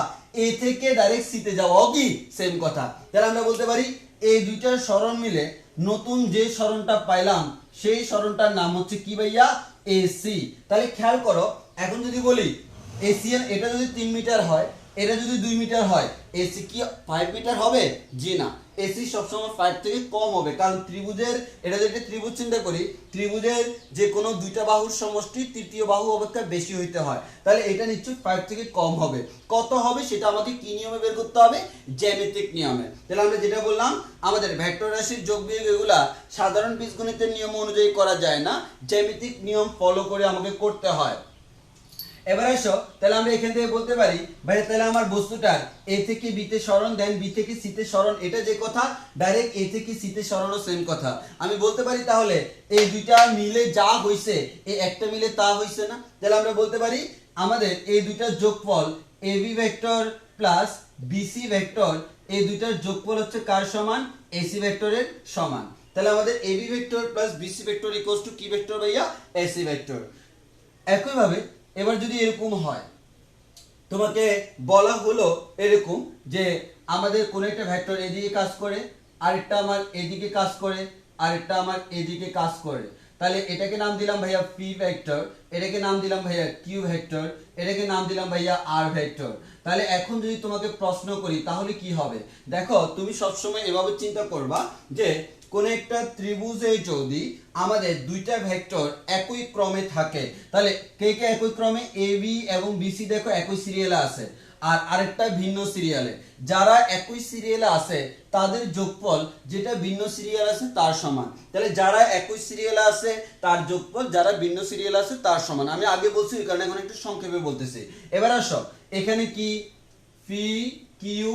এ থেকে ডাইরেক্ট সি তে যাওয়া কি সেম কথা। তাহলে আমরা বলতে পারি এই দুইটার সরণ মিলে নতুন যে সরণটা পাইলাম সেই সরণটার নাম হচ্ছে কি ভাইয়া? এসি। তাহলে খেয়াল করো, এখন যদি বলি এসি এটা যদি 3 মিটার হয়, এটা যদি 2 মিটার হয় এসি কি 5 মিটার হবে? জি না, এসি সবসময় 5 থেকে কম হবে, কারণ ত্রিভুজের, এটা যদি ত্রিভুজ চিন্তা করি, ত্রিভুজের যে কোনো দুইটা বাহুর সমষ্টি তৃতীয় বাহু অপেক্ষা বেশি হইতে হয়, তাহলে এটা নিশ্চয়ই 5 থেকে কম হবে। কত হবে সেটা আমাদের কি নিয়মে বের করতে হবে? জ্যামিতিক নিয়মে। তাহলে আমরা যেটা বললাম, আমাদের ভেক্টর রাশির যোগ বিয়োগ এগুলা সাধারণ বীজগণিতের নিয়ম অনুযায়ী করা যায় না, জ্যামিতিক নিয়ম ফলো করে আমাকে করতে হয়। এবার আসো, তাহলে আমরা এখান থেকে বলতে পারি ভাই তাহলে আমার বস্তুটার এ থেকে বি তে সরণ, দেন বি থেকে সি তে সরণ, এটা যে কথা ডাইরেক্ট এ থেকে সি তে সরণও সেম কথা। আমি বলতে পারি তাহলে এই দুইটা মিলে যা হইছে এই একটা মিলে তা হইছে না। তাহলে আমরা বলতে পারি আমাদের এই দুইটার যোগফল A B vector plus BC vector, এই দুইটার যোগফল হচ্ছে কার সমান? এসি ভেক্টরের সমান। তাহলে আমাদের A B vector plus BC vector equals to কি ভেক্টর ভাইয়া? AC vector. একইভাবে এবার যদি এরকম হয়, তোমাকে বলা হলো এরকম যে আমাদের কোন একটা ভেক্টর এদিকে কাজ করে, আরেকটা আমার এদিকে কাজ করে, আরেকটা আমার এদিকে কাজ করে, তাহলে এটাকে নাম দিলাম ভাইয়া পি ভেক্টর, এটাকে নাম দিলাম ভাইয়া কিউ ভেক্টর, এটাকে নাম দিলাম ভাইয়া আর ভেক্টর। তাহলে এখন যদি তোমাকে প্রশ্ন করি তাহলে কি হবে? দেখো, তুমি সবসময় এভাবে চিন্তা করবা যে কোন একটা ত্রিভুজে যদি আমাদের দুইটা ভেক্টর একই ক্রমে থাকে, তাহলে কে কে একই ক্রমে? এ বি এবং বিসি দেখো একই সিরিয়ালে আছে, আর আরেকটা ভিন্ন সিরিয়ালে। যারা একই সিরিয়ালে আছে তাদের যোগফল যেটা ভিন্ন সিরিয়াল আছে তার সমান। তাহলে যারা একই সিরিয়ালে আছে তার যোগফল যারা ভিন্ন সিরিয়াল আছে তার সমান। আমি আগে বলছি এই কারণে এখন একটু সংক্ষেপে বলতেছি। এবার আসো, এখানে কি পি কিউ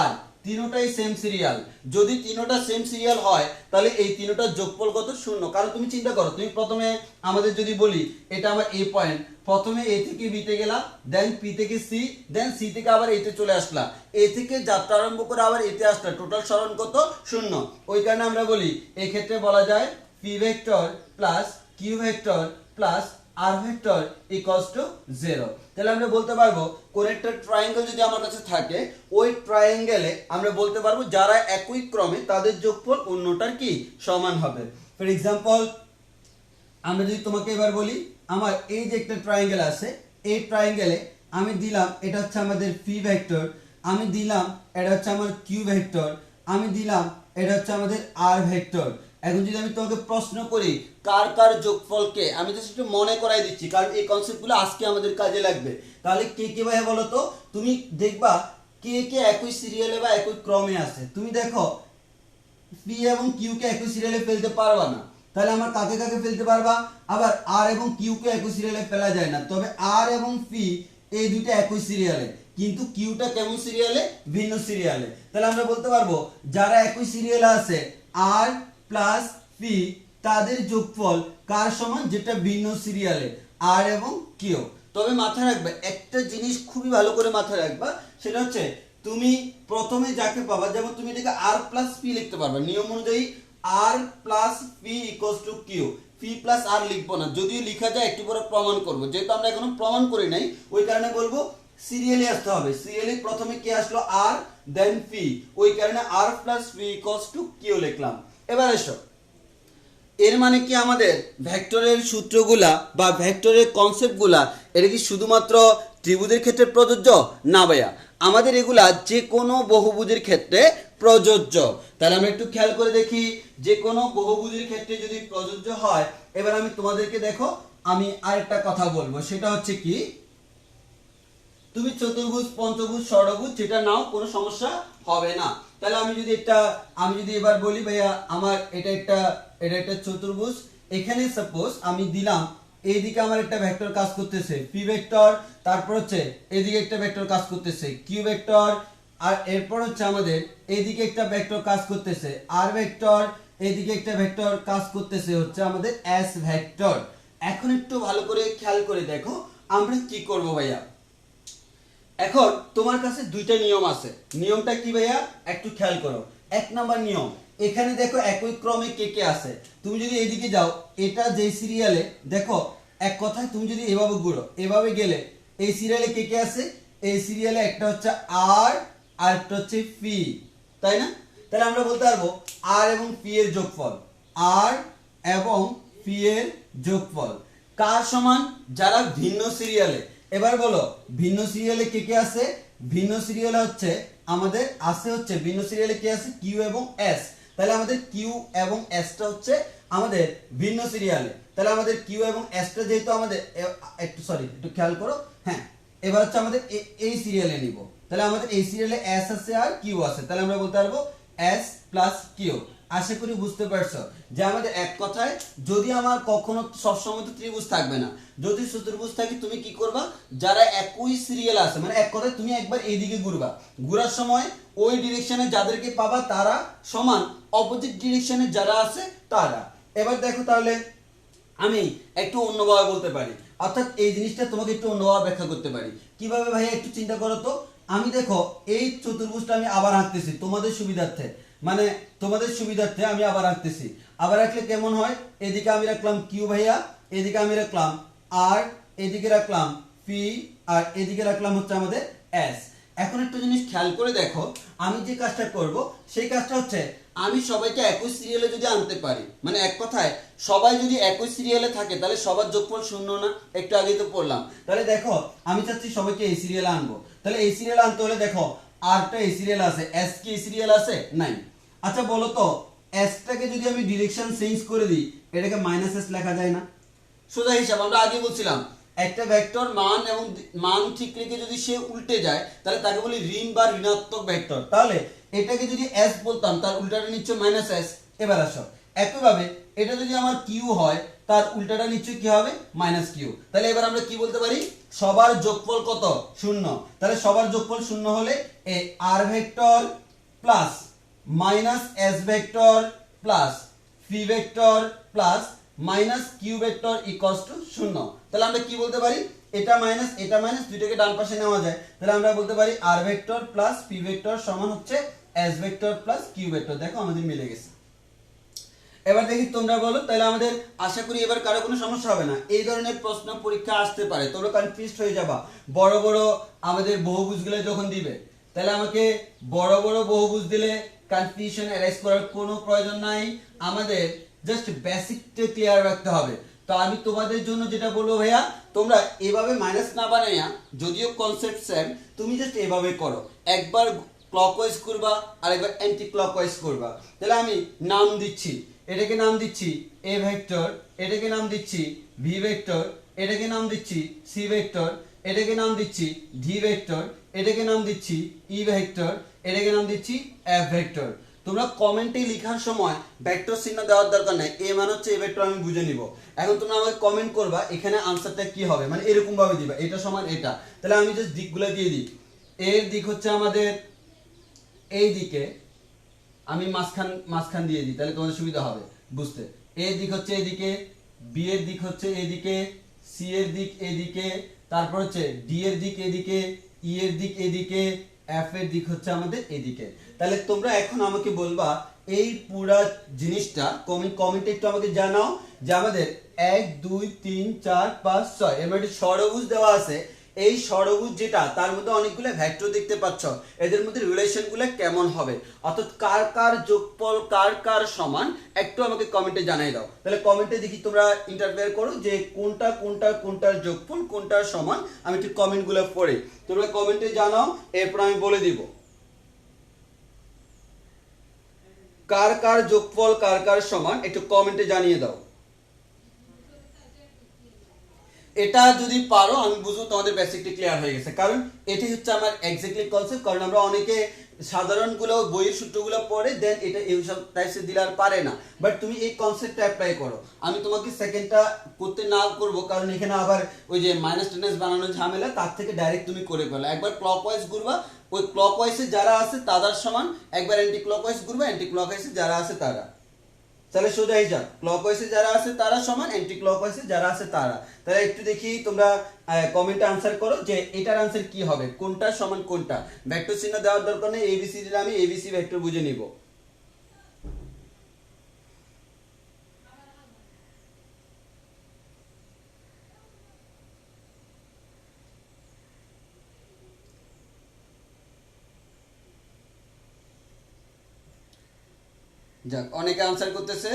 আর তিনটাই সেম সিরিয়াল। যদি তিনটা সেম সিরিয়াল হয় তাহলে এই তিনটার যোগফল কত? 0। কারণ তুমি চিন্তা করো, তুমি প্রথমে আমাদের যদি বলি এটা আমার এ পয়েন্ট, প্রথমে এ থেকে বি তে গেলা, দেন পি থেকে সি, দেন সি থেকে আবার এ তে চলে আসলা, এ থেকে যাত্রা আরম্ভ করে আবার এতে আসলা, টোটাল সরণ কত? 0। ওই কারণে আমরা বলি এই ক্ষেত্রে বলা যায় P vector plus Q vector plus R vector equals to 0। তাহলে আমরা বলতে পারবো কোন একটা ট্রায়াঙ্গেল যদি আমার কাছে থাকে, ওই ট্রায়াঙ্গেলে আমরা বলতে পারবো যারা একই ক্রমে তাদের যোগফল অন্যটার কি সমান হবে। ফর এক্সাম্পল, আমরা যদি তোমাকে এবার বলি আমার এই যে একটা ট্রায়াঙ্গেল আছে, এই ট্রায়াঙ্গেলে আমি দিলাম এটা হচ্ছে আমাদের পি ভেক্টর, আমি দিলাম এটা হচ্ছে আমার কিউ ভেক্টর, আমি দিলাম এটা হচ্ছে আমাদের আর ভেক্টর। এখন যদি আমি তোমাকে প্রশ্ন করি কার কার যোগফলকে, আমি জাস্ট একটু মনে করাই দিচ্ছি কারণ এই কনসেপ্টগুলো আজকে আমাদের কাজে লাগবে। তাহলে কে কে ভাই বলো তো? তুমি দেখবা কে কে একই সিরিয়ালে বা একই ক্রমে আছে। তুমি দেখো পি এবং কিউ কে একই সিরিয়ালে ফেলতে পারবা না, তাহলে আমার কাকে কাকে ফেলতে পারবা? আবার আর এবং কিউ কে একই সিরিয়ালে ফেলা যায় না, তবে আর এবং পি এই দুইটা একই সিরিয়ালে, কিন্তু কিউটা কেমন সিরিয়ালে? ভিন্ন সিরিয়ালে। তাহলে আমরা বলতে পারবো যারা একই সিরিয়ালে আছে আর প্লাস পি তাদের যোগফল কার সমান? যেটা ভিন্ন সিরিয়ালে, আর এবং কিউ। তবে মাথায় রাখবে একটা জিনিস খুবই ভালো করে মাথায় রাখবা, সেটা হচ্ছে তুমি প্রথমে যাকে পাবা, যেমন তুমি এটাকে আর প্লাস পি লিখতে পারবে নিয়ম অনুযায়ী, R plus P equals to Q. P plus R লিখবো না, যদিও লিখা যায় একটু পরে প্রমাণ করবো, যেহেতু আমরা এখনো প্রমাণ করি নাই ওই কারণে বলবো সিরিয়ালি আসতে হবে। সিরিয়ালি প্রথমে কি আসলো? আর, দেন পি, ওই কারণে R plus P equals to Q লিখলাম। এবার এসো, এর মানে কি আমাদের ভেক্টরের সূত্রগুলা বা ভেক্টরের কনসেপ্টগুলা এটা কি শুধুমাত্র ত্রিভুজের ক্ষেত্রে প্রযোজ্য? না ভাইয়া, আমাদের এগুলা যে কোনো বহুভুজের ক্ষেত্রে প্রযোজ্য। তাহলে আমরা একটু খেয়াল করে দেখি, যে কোনো বহুভুজের ক্ষেত্রে যদি প্রযোজ্য হয়। এবার আমি তোমাদেরকে দেখো, আমি আরেকটা কথা বলবো, সেটা হচ্ছে কি তুমি চতুর্ভুজ, পঞ্চভুজ, ষড়ভুজ যেটা নাও কোনো সমস্যা হবে না। তাহলে আমি যদি এবার বলি ভাইয়া আমার এটা একটা চতুর্ভুজ, এখানে সাপোজ আমি দিলাম এইদিকে আমার একটা ভেক্টর কাজ করতেছে পি ভেক্টর, তারপর হচ্ছে এদিকে একটা ভেক্টর কাজ করতেছে কিউ ভেক্টর, আর এরপর হচ্ছে আমাদের এইদিকে একটা ভেক্টর কাজ করতেছে আর ভেক্টর, এইদিকে একটা ভেক্টর কাজ করতেছে হচ্ছে আমাদের এস ভেক্টর। এখন একটু ভালো করে খেয়াল করে দেখো আমরা কি করব ভাইয়া। এখন তোমার কাছে দুইটা নিয়ম আছে, নিয়মটা কি ভাইয়া একটু খেয়াল করো। এক নাম্বার নিয়ম, এখানে দেখো একই ক্রমে কে কে আছে, তুমি যদি এইদিকে যাও এটা যে সিরিয়ালে, দেখো এক কথায় তুমি যদি এভাবে ঘুরো, এভাবে গেলে এই সিরিয়ালে কে কে আছে? এই সিরিয়ালে একটা হচ্ছে আর আর একটা হচ্ছে পি, তাই না? তাহলে আমরা বলতে পারবো আর এবং পি এর যোগফল, আর এবং পি এর যোগফল কার সমান? যারা ভিন্ন সিরিয়ালে। এবার বলো ভিন্ন সিরিয়ালে কে কে আছে? ভিন্ন সিরিয়ালে হচ্ছে আমাদের আছে হচ্ছে ভিন্ন সিরিয়ালে কি আছে কিউ এবং এস, তাহলে আমাদের কিউ এবং এসটা হচ্ছে আমাদের ভিন্ন সিরিয়ালে, তাহলে আমাদের কিউ এবং এসটা যেহেতু আমাদের একটু সরি একটু খেয়াল করো, হ্যাঁ এবার হচ্ছে আমাদের এই সিরিয়ালে নিব, তাহলে আমাদের এই সিরিয়ালে এস আছে আর কিউ আছে, তাহলে আমরা বলতে পারবো এস প্লাস কিউ। আশা করি বুঝতে পারছো যে আমাদের এক কথায় যদি আমার কখনো সবসময় তো ত্রিভুজ থাকবে না, যদি চতুর্ভুজ থাকে তুমি কি করবা, যারা একই সিরিয়াল আছে মানে এক কথায় তুমি একবার এইদিকে ঘুরবা, ঘোরার সময় ওই ডিরেকশনে যাদেরকে পাবা তারা সমান অপোজিট ডিরেকশনে যারা আছে তারা। এবার দেখো তাহলে আমি একটু অন্যভাবে বলতে পারি, অর্থাৎ এই জিনিসটা তোমাকে একটু অন্যভাবে ব্যাখ্যা করতে পারি। কিভাবে ভাই একটু চিন্তা করো তো, আমি দেখো এই চতুর্ভুজটা আমি আবার আঁকতেছি তোমাদের সুবিধার্থে, মানে তোমাদের সুবিধার্থে আমি আবার আঁকতেছি, আবার আঁকলে কেমন হয়, এদিকে আমি রাখলাম কিউ ভাইয়া, এদিকে আমি রাখলাম আর, এদিকে রাখলাম পি, আর এদিকে রাখলাম হচ্ছে আমাদের এস। এখন একটা জিনিস খেয়াল করে দেখো, আমি যে কাজটা করব সেই কাজটা হচ্ছে আমি সবাইকে একই সিরিয়ালে যদি আনতে পারি, মানে এক কথায় সবাই যদি একই সিরিয়ালে থাকে তাহলে সবার যোগফল শূন্য না, একটু আগেই তো পড়লাম। তাহলে দেখো আমি চাচ্ছি সবাইকে এই সিরিয়ালে আনবো, তাহলে এই সিরিয়ালে আনতে হলে দেখো আরটা এই সিরিয়াল আছে, এস কি এই সিরিয়াল আছে নাই। আচ্ছা বলো তো এসটাকে যদি আমি ডিরেকশন চেঞ্জ করে দিই এটাকে মাইনাস এস লেখা যায় না? সোজা হিসাব, আমরা আগে বলছিলাম একটা ভেক্টর মান এবং মান ঠিক রেখে যদি সে উল্টে যায় তাহলে তাকে বলি ঋণ বা ঋণাত্মক ভেক্টর, তাহলে এটাকে যদি এস বলতাম তার উল্টাটা নিশ্চয় মাইনাস এস। এবার আসো একইভাবে এটা যদি আমার কিউ হয় তার উল্টাটা নিশ্চয় কি হবে, মাইনাস কিউ। তাহলে এবার আমরা কি বলতে পারি, সবার যোগফল কত, শূন্য। তাহলে সবার যোগফল শূন্য হলে এই R vector plus minus S vector plus P vector plus minus Q vector equals to শূন্য। তাহলে আমরা কি বলতে পারি, এটা মাইনাস দুইটাকে ডান পাশে নেওয়া যায়, তাহলে আমরা বলতে পারি R vector plus P vector সমান হচ্ছে S vector plus Q vector. দেখো আমাদের মিলে গেছে। এবার দেখি তোমরা বলো, তাহলে আমাদের আশা করি এবার কারো কোনো সমস্যা হবে না। এই ধরনের প্রশ্ন পরীক্ষা আসতে পারে, তোমরা কনফিউজড হয়ে যাবা বড় বড় আমাদের বহুভুজগুলো যখন দিবে, তাহলে আমাকে বড় বড় বহুভুজ দিলে কনফিউশন এরাইজ করার কোনো প্রয়োজন নাই, আমাদের জাস্ট বেসিকটা ক্লিয়ার রাখতে হবে। তো আমি তোমাদের জন্য যেটা বলবো ভাইয়া, তোমরা এভাবে মাইনাস না বানাইয়া, যদিও কনসেপ্ট সেম, তুমি জাস্ট এভাবে করো, একবার ক্লকওয়াইজ করবা আর একবার অ্যান্টি ক্লকওয়াইজ করবা। তাহলে আমি নাম দিচ্ছি, এটাকে নাম দিচ্ছি এ ভেক্টর, এটাকে নাম দিচ্ছি ভি ভেক্টর, এটাকে নাম দিচ্ছি সি ভেক্টর, এটাকে নাম দিচ্ছি ডি ভেক্টর, এটাকে নাম দিচ্ছি ই ভেক্টর, এটাকে নাম দিচ্ছি এফ ভেক্টর। তোমরা কমেন্টে লেখার সময় ভেক্টর চিহ্ন দেওয়ার দরকার নাই, এ মানে হচ্ছে এ ভেক্টর, আমি বুঝে নিব। এখন তোমরা আমাকে কমেন্ট করবা এখানে আনসারটা কি হবে, মানে এরকম ভাবে দিবা এটা সমান এটা। তাহলে আমি জাস্ট দিকগুলো দিয়ে দিই, এর দিক হচ্ছে আমাদের এই দিকে, আমি মাঝখান দিয়ে দিই তাহলে তোমাদের সুবিধা হবে বুঝতে। এ দিক হচ্ছে এদিকে, বি এর দিক হচ্ছে এদিকে, সি এর দিক এদিকে, তারপর হচ্ছে ডি এর দিক এদিকে, ই এর দিক এদিকে, এফ এর দিক হচ্ছে আমাদের এদিকে। তাহলে তোমরা এখন আমাকে বলবা এই পুরা জিনিসটা কমেন্টে একটু আমাকে জানাও যে আমাদের 1 2 3 4 5 6 এর মধ্যে ষড়ভুজ দেওয়া আছে, এই ষড়ভুজ যেটা তার মধ্যে অনেকগুলো ভেক্টর দেখতে পাচ্ছ, এদের মধ্যে রিলেশনগুলো কেমন হবে, অর্থাৎ কার কার যোগফল কার কার সমান, একটু আমাকে কমেন্টে জানাই দাও। তাহলে কমেন্টে দেখি তোমরা ইন্টারফেয়ার করো যে কোনটার যোগফল কোনটার সমান, আমি একটু কমেন্টগুলো পড়ে তোমরা কমেন্টে জানাও, এরপর আমি বলে দিব কার কার যোগফল কার কার সমান, একটু কমেন্টে জানিয়ে দাও। এটা যদি পারো আমি বুঝবো তোমাদের বেসিকটি ক্লিয়ার হয়ে গেছে, কারণ এটাই হচ্ছে আমার এক্স্যাক্টলি কনসেপ্ট। কারণ আমরা অনেকে সাধারণ গুলো বইয়ের সূত্রগুলো পড়ে দেন এটা এইসব টাইপসের দিলে আর পারে না, বাট তুমি এই কনসেপ্টটা অ্যাপ্লাই করো। আমি তোমাকে সেকেন্ডটা করতে না করবো, কারণ এখানে আবার ওই যে মাইনাস টেনাস বানানোর ঝামেলা, তার থেকে ডাইরেক্ট তুমি করে ফেলো, একবার ক্লকওয়াইজ ঘুরবা, ওই ক্লকওয়াইজে যারা আছে তাদের সমান, একবার অ্যান্টি ক্লকওয়াইজ ঘুরবা, অ্যান্টি ক্লকওয়াইজে যারা আছে তারা। তাহলে সোজা হিসাব, ক্লকওয়াইজে যারা আছে তারা সমান, অ্যান্টি ক্লকওয়াইজে যারা আছে তারা। তাহলে একটু দেখি তোমরা কমেন্টে আনসার করো যে এটার আনসার কি হবে, কোনটা সমান কোনটা। ভেক্টর চিহ্ন দেওয়ার দরকার নেই, এবিসি দিলে আমি এবিসি ভেক্টর বুঝে নিব। যাক, অনেকে আনসার করতেছে,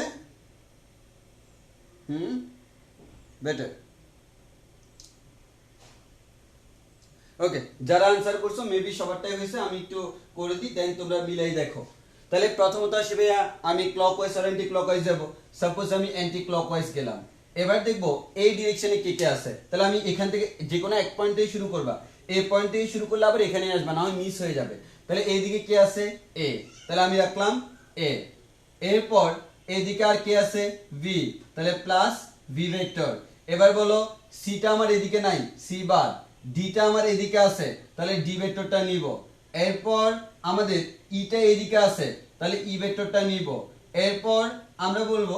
বেটার। ওকে, যারা আনসার করছো মেবি সবারটাই হয়েছে, আমি একটু করে দিই, দেন তোমরা মিলাই দেখো। তাহলে প্রথমত আসে ভাইয়া আমি ক্লকওয়াইজ আর অ্যান্টি ক্লকওয়াইজ যাব। সাপোজ আমি অ্যান্টি ক্লকওয়াইজ গেলাম, এবার দেখবো এই ডিরেকশনে কে কে আছে। তাহলে আমি এখান থেকে যে কোনো এক পয়েন্ট থেকে শুরু করবা, এই পয়েন্ট থেকে শুরু করলে আবার এখানে আসবা, না হয় মিস হয়ে যাবে। তাহলে এইদিকে কে আছে? এ, তাহলে আমি রাখলাম এ। এরপর এইদিকে আর কে আছে? ভি, তাহলে প্লাস ভি ভেক্টর। এবার বলো সিটা আমার এদিকে নাই, সি বাদ, ডিটা আমার এদিকে আছে, তাহলে ডি ভেক্টরটা নিব। এরপর আমাদের ইটা এদিকে আছে, তাহলে ই ভেক্টরটা নিব। এরপর আমরা বলবো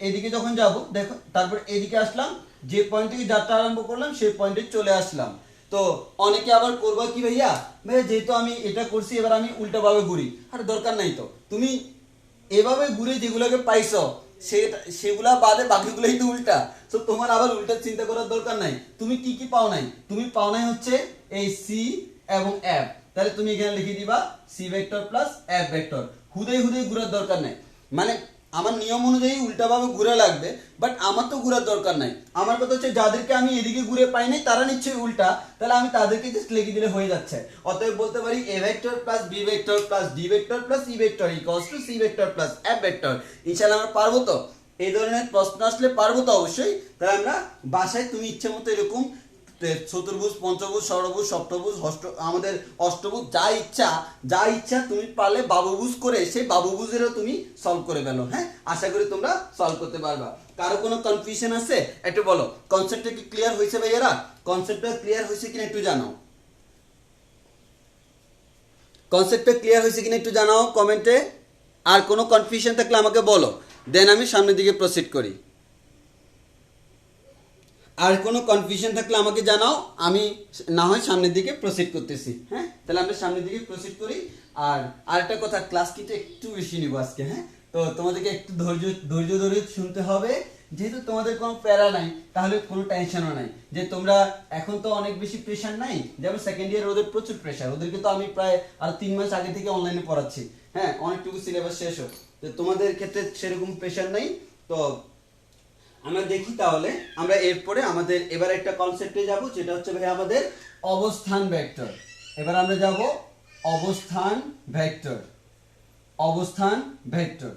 এদিকে যখন যাব দেখো, তারপর এদিকে আসলাম, যে পয়েন্ট থেকে যাত্রা আরম্ভ করলাম সেই পয়েন্টে চলে আসলাম। তো অনেকে আবার করবা কি ভাইয়া, ভাইয়া যেহেতু আমি এটা করছি এবার আমি উল্টাভাবে ঘুরি। আর দরকার নাই তো, তুমি এভাবে ঘুরে যেগুলোকে পাইছো সেগুলা বাদে বাকিগুলোই তো উল্টা। তো তোমার আবার উল্টা চিন্তা করার দরকার নাই। তুমি কি কি পাও নাই? তুমি পাও নাই হচ্ছে এই সি এবং এফ, তাহলে তুমি এখানে লিখে দিবা C vector plus F vector. হুদেই হুদেই ঘুরার দরকার নাই, মানে আমার নিয়ম অনুযায়ী উল্টাভাবে ঘুরে লাগবে, বাট আমার তো ঘুরার দরকার নাই। আমার কথা হচ্ছে যাদেরকে আমি এদিকে ঘুরে পাই নাই তারা নিশ্চয়ই উল্টা, তাহলে আমি তাদেরকে জাস্ট লিখে দিলে হয়ে যাচ্ছে। অতএব বলতে পারি A vector plus B vector plus D vector plus E vector equals to C vector plus F vector. ইনশাআল্লাহ আমরা পারবো তো? এই ধরনের প্রশ্ন আসলে পারবো তো অবশ্যই। তাহলে আমরা বাসায় তুমি ইচ্ছে মতো এরকম চতুর্ভুজ, পঞ্চভুজ, ষড়ভুজ, সপ্তভুজ, আমাদের অষ্টভুজ, যা ইচ্ছা তুমি পারলে বাবুভুজ করে সেই বাবুভুজেরও তুমি সলভ করে ফেলো। হ্যাঁ, আশা করি তোমরা সলভ করতে পারবা। কারো কোনো কনফিউশন আছে একটু বলো। কনসেপ্টটা কি ক্লিয়ার হয়েছে ভাইয়ারা? কনসেপ্টটা ক্লিয়ার হয়েছে কিনা একটু জানাও। কনসেপ্টটা ক্লিয়ার হয়েছে কিনা একটু জানাও কমেন্টে। আর কোনো কনফিউশন থাকলে আমাকে বলো, দেন আমি সামনের দিকে প্রসিড করি। আর কোনো কনফিউশন থাকলে আমাকে জানাও, আমি না হয় সামনের দিকে প্রসিড করতেছি। হ্যাঁ, তাহলে আমরা সামনের দিকে প্রসিড করি। আর আরেকটা কথা, ক্লাস কিন্তু একটু বেশি নিব আজকে। হ্যাঁ, তো তোমাদেরকে একটু ধৈর্য ধরে শুনতে হবে। যেহেতু তোমাদের কোনো প্যারা নাই, তাহলে কোনো টেনশনও নাই। যে তোমরা এখন তো অনেক বেশি প্রেশার নাই, যেমন সেকেন্ড ইয়ার ওদের প্রচুর প্রেশার, ওদেরকে তো আমি প্রায় আর 3 মাস আগে থেকে অনলাইনে পড়াচ্ছি। হ্যাঁ, অনেকটুকু সিলেবাস শেষ হোক, তো তোমাদের ক্ষেত্রে সেরকম প্রেশার নাই। তো আমরা দেখি তাহলে আমরা এরপরে আমাদের এবার একটা কনসেপ্টে যাব, যেটা হচ্ছে ভাই আমাদের অবস্থান ভেক্টর। এবার আমরা যাব অবস্থান ভেক্টর। অবস্থান ভেক্টর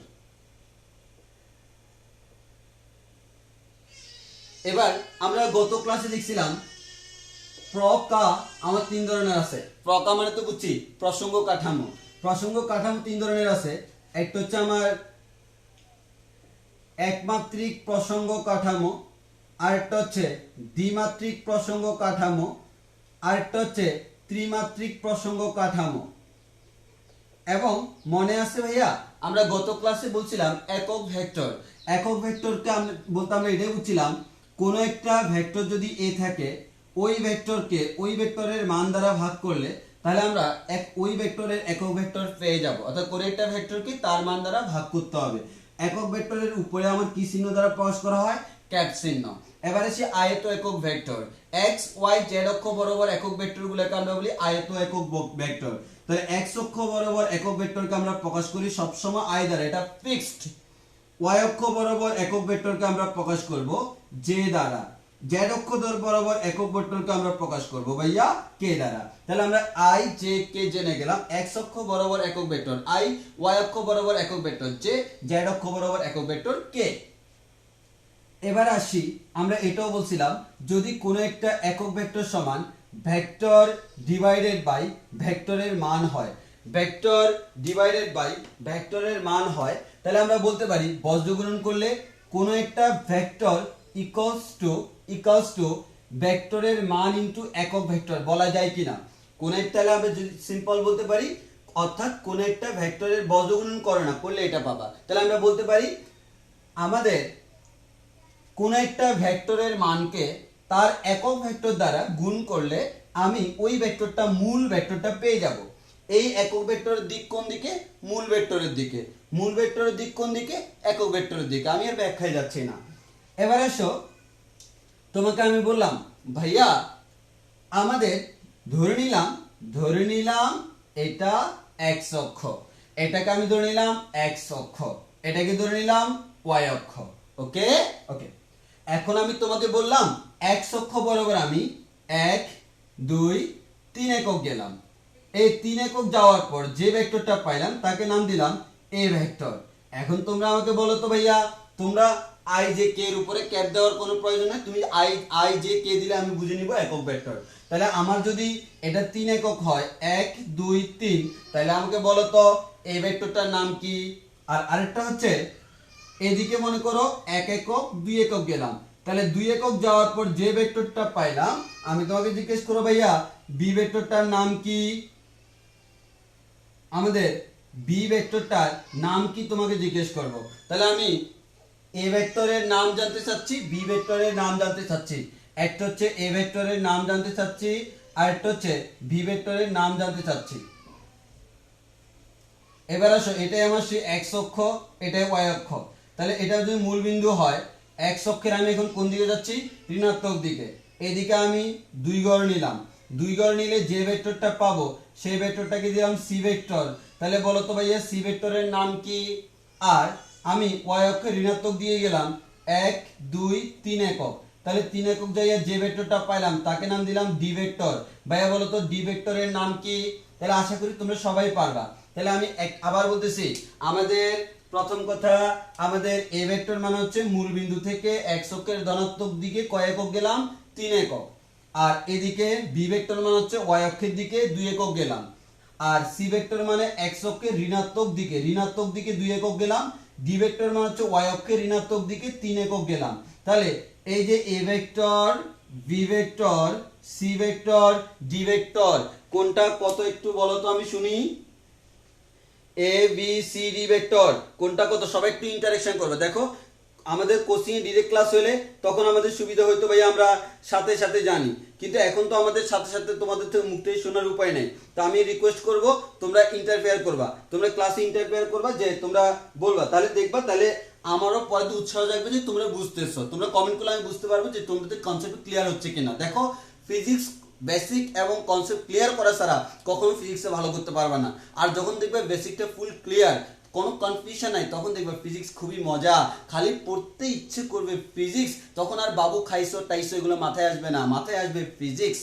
এবার আমরা গত ক্লাসে দেখছিলাম প্রকা আমার 3 ধরনের আছে। প্রকা মানে তো বুঝছি প্রসঙ্গ কাঠামো। প্রসঙ্গ কাঠামো 3 ধরনের আছে। একটা হচ্ছে আমার একমাত্রিক প্রসঙ্গ কাঠামো, আরেকটা হচ্ছে দ্বিমাত্রিক প্রসঙ্গ কাঠামো, আরেকটা হচ্ছে ত্রিমাত্রিক প্রসঙ্গ কাঠামো। এবং মনে আছে ভাইয়া, আমরা গত ক্লাসে বলছিলাম একক ভেক্টর। একক ভেক্টরকে আমরা বলতে আমরা এটাই বুঝছিলাম, কোন একটা ভেক্টর যদি এ থাকে, ওই ভেক্টরকে ওই ভেক্টরের মান দ্বারা ভাগ করলে তাহলে আমরা ওই ভেক্টরের একক ভেক্টর পেয়ে যাব। অর্থাৎ কোন একটা ভেক্টরকে তার মান দ্বারা ভাগ করতে হবে। একক ভেক্টরের উপরে আমার কি চিহ্ন দ্বারা প্রকাশ করা হয়? ক্যাপ চিহ্ন। এবার আসি আয়ত একক ভেক্টর। এক্স ওয়াই জেড অক্ষ বরাবর একক ভেক্টরগুলোকে আমরা বলি আয়ত একক ভেক্টর। তাহলে এক্স অক্ষ বরাবর একক ভেক্টরকে আমরা প্রকাশ করি সবসময় আই দ্বারা, এটা ফিক্সড। ওয়াই অক্ষ বরাবর একক ভেক্টরকে আমরা প্রকাশ করব জে দ্বারা। জেড অক্ষ বরাবর একক ভেক্টরকে আমরা প্রকাশ করব ভাইয়া কে দ্বারা। তাহলে আমরা আই জে কে জেনে গেলাম। এক্স অক্ষ বরাবর একক ভেক্টর আই, ওয়াই অক্ষ বরাবর একক ভেক্টর জে, জেড অক্ষ বরাবর একক ভেক্টর কে। এবার আসি, আমরা এটাও বলছিলাম যদি কোনো একটা একক ভেক্টর সমান ভেক্টর ডিভাইডেড বাই ভেক্টরের মান হয়, ভেক্টর ডিভাইডেড বাই ভেক্টরের মান হয়, তাহলে আমরা বলতে পারি বজ্রগুণন করলে কোনো একটা ভেক্টর ইকুয়ালস টু ভেক্টরের মান ইনটু একক ভেক্টর বলা যায় কিনা। কোন একটা, তাহলে আমরা যদি সিম্পল বলতে পারি, অর্থাৎ কোন একটা ভেক্টরের বজ্রগুণন করো না করলে এটা পাবা। তাহলে আমরা বলতে পারি আমাদের কোন একটা ভেক্টরের মানকে তার একক ভেক্টর দ্বারা গুণ করলে আমি ওই ভেক্টরটা মূল ভেক্টরটা পেয়ে যাব। এই একক ভেক্টরের দিক কোন দিকে? মূল ভেক্টরের দিকে। মূল ভেক্টরের দিক কোন দিকে? একক ভেক্টরের দিকে। আমি আর ব্যাখ্যায় যাচ্ছি না। এবার আসো, তোমাকে আমি বললাম ভাইয়া আমাদের ধরে নিলাম এটা এক্স অক্ষ, এটাকে আমি ধরে নিলাম এক্স অক্ষ, এটাকে ধরে নিলাম ওয়াই অক্ষ। ওকে ওকে, এখন আমি তোমাকে বললাম এক্স অক্ষ বরাবর আমি 1 2 3 একক গেলাম। এই 3 একক যাওয়ার পর যে ভেক্টরটা পাইলাম তাকে নাম দিলাম এ ভেক্টর। এখন তোমরা আমাকে বলো তো ভাইয়া, তোমরা আই জে কে এর উপরে ক্যাপ দেওয়ার কোনো প্রয়োজন নাই, তুমি আই জে কে দিলে আমি বুঝে নিব একক ভেক্টর। তাহলে আমার যদি এটা 3 একক হয় 1 2 3, তাহলে আমাকে বলো তো এই ভেক্টরটার নাম কি। আর আরেকটা হচ্ছে এদিকে মনে করো 1 একক 2 একক গেলাম, তাহলে 2 একক যাওয়ার পর যে ভেক্টরটা পাইলাম আমি তোমাকে জিজ্ঞেস করো ভাইয়া বি ভেক্টরটার নাম কি। আমাদের বি ভেক্টরটার নাম কি তোমাকে জিজ্ঞেস করব। তাহলে আমি এ ভেক্টরের নাম জানতে চাচ্ছি, বি ভেক্টরের নাম জানতে চাচ্ছি। একটা হচ্ছে এ ভেক্টরের নাম জানতে চাচ্ছি, আর একটা হচ্ছে বি ভেক্টরের নাম জানতে চাচ্ছি। এবার আসো, এটাই আমার সেই এক্স অক্ষ, এটাই ওয়াই অক্ষ। তাহলে এটা যদি মূল বিন্দু হয়, এক্স অক্ষের আমি এখন কোন দিকে যাচ্ছি, ঋণাত্মক দিকে। এদিকে আমি 2 গড় নিলাম, 2 গড় নিলে যে ভেক্টরটা পাবো সেই ভেক্টরটাকে দিলাম সি ভেক্টর। তাহলে বলো তো ভাইয়া সি ভেক্টরের নাম কি। আর আমি ওয়াই অক্ষের ঋণাত্মক দিয়ে গেলাম 1 2 3 একক। তাহলে 3 একক যাইয়া যে ভেক্টরটা পাইলাম তাকে নাম দিলাম ডি ভেক্টর। ভাইয়া বলো তো ডি ভেক্টরের নাম কি। তাহলে আশা করি তোমরা সবাই পারবা। তাহলে আমি আবার বলতেছি, আমাদের প্রথম কথা, আমাদের এ ভেক্টর মানে হচ্ছে মূল বিন্দু থেকে এক্স অক্ষের ধনাত্মক দিকে কয় একক গেলাম, 3 একক। আর এদিকে বি ভেক্টর মানে হচ্ছে ওয়াই অক্ষের দিকে 2 একক গেলাম। আর সি ভেক্টর মানে এক্স অক্ষের ঋণাত্মক দিকে 2 একক গেলাম। ডি ভেক্টর মানে হচ্ছে ওয়াই অক্ষের ঋণাত্মক দিকে 3 একক গেলাম। তাহলে এই যে A vector, B vector, C vector, D vector কোনটা কত একটু বলো তো আমি শুনি। A B C D vector কোনটা কত, সবাই একটু ইন্টারেকশন করবে। দেখো আমাদের কোচিং এ ডিরেক্ট ক্লাস হলে তখন আমাদের সুবিধা হইতো ভাই, আমরা সাথে সাথে জানি, কিন্তু এখন তো আমাদের সাথে সাথে তোমাদের থেকে মুখ থেকে শোনার উপায় নেই। তো আমি রিকোয়েস্ট করব তোমরা ইন্টারফেয়ার করবা, তোমরা ক্লাসে ইন্টারফেয়ার করবা, যে তোমরা বলবা, তাহলে দেখবা, তাহলে আমারও পরে উৎসাহ জাগবে যে তোমরা বুঝতেছো। তোমরা কমেন্ট করলে আমি বুঝতে পারবো যে তোমাদের কনসেপ্ট ক্লিয়ার হচ্ছে কিনা। দেখো ফিজিক্স বেসিক এবং কনসেপ্ট ক্লিয়ার করা ছাড়া কখনো ফিজিক্সে ভালো করতে পারবে না। আর যখন দেখবে বেসিকটা ফুল ক্লিয়ার, কোনো কনফিউশন নাই, তখন দেখবে ফিজিক্স খুবই মজা, খালি পড়তে ইচ্ছে করবে ফিজিক্স। তখন আর বাবু খাইছো টাইসো এগুলো মাথায় আসবে না, মাথায় আসবে ফিজিক্স।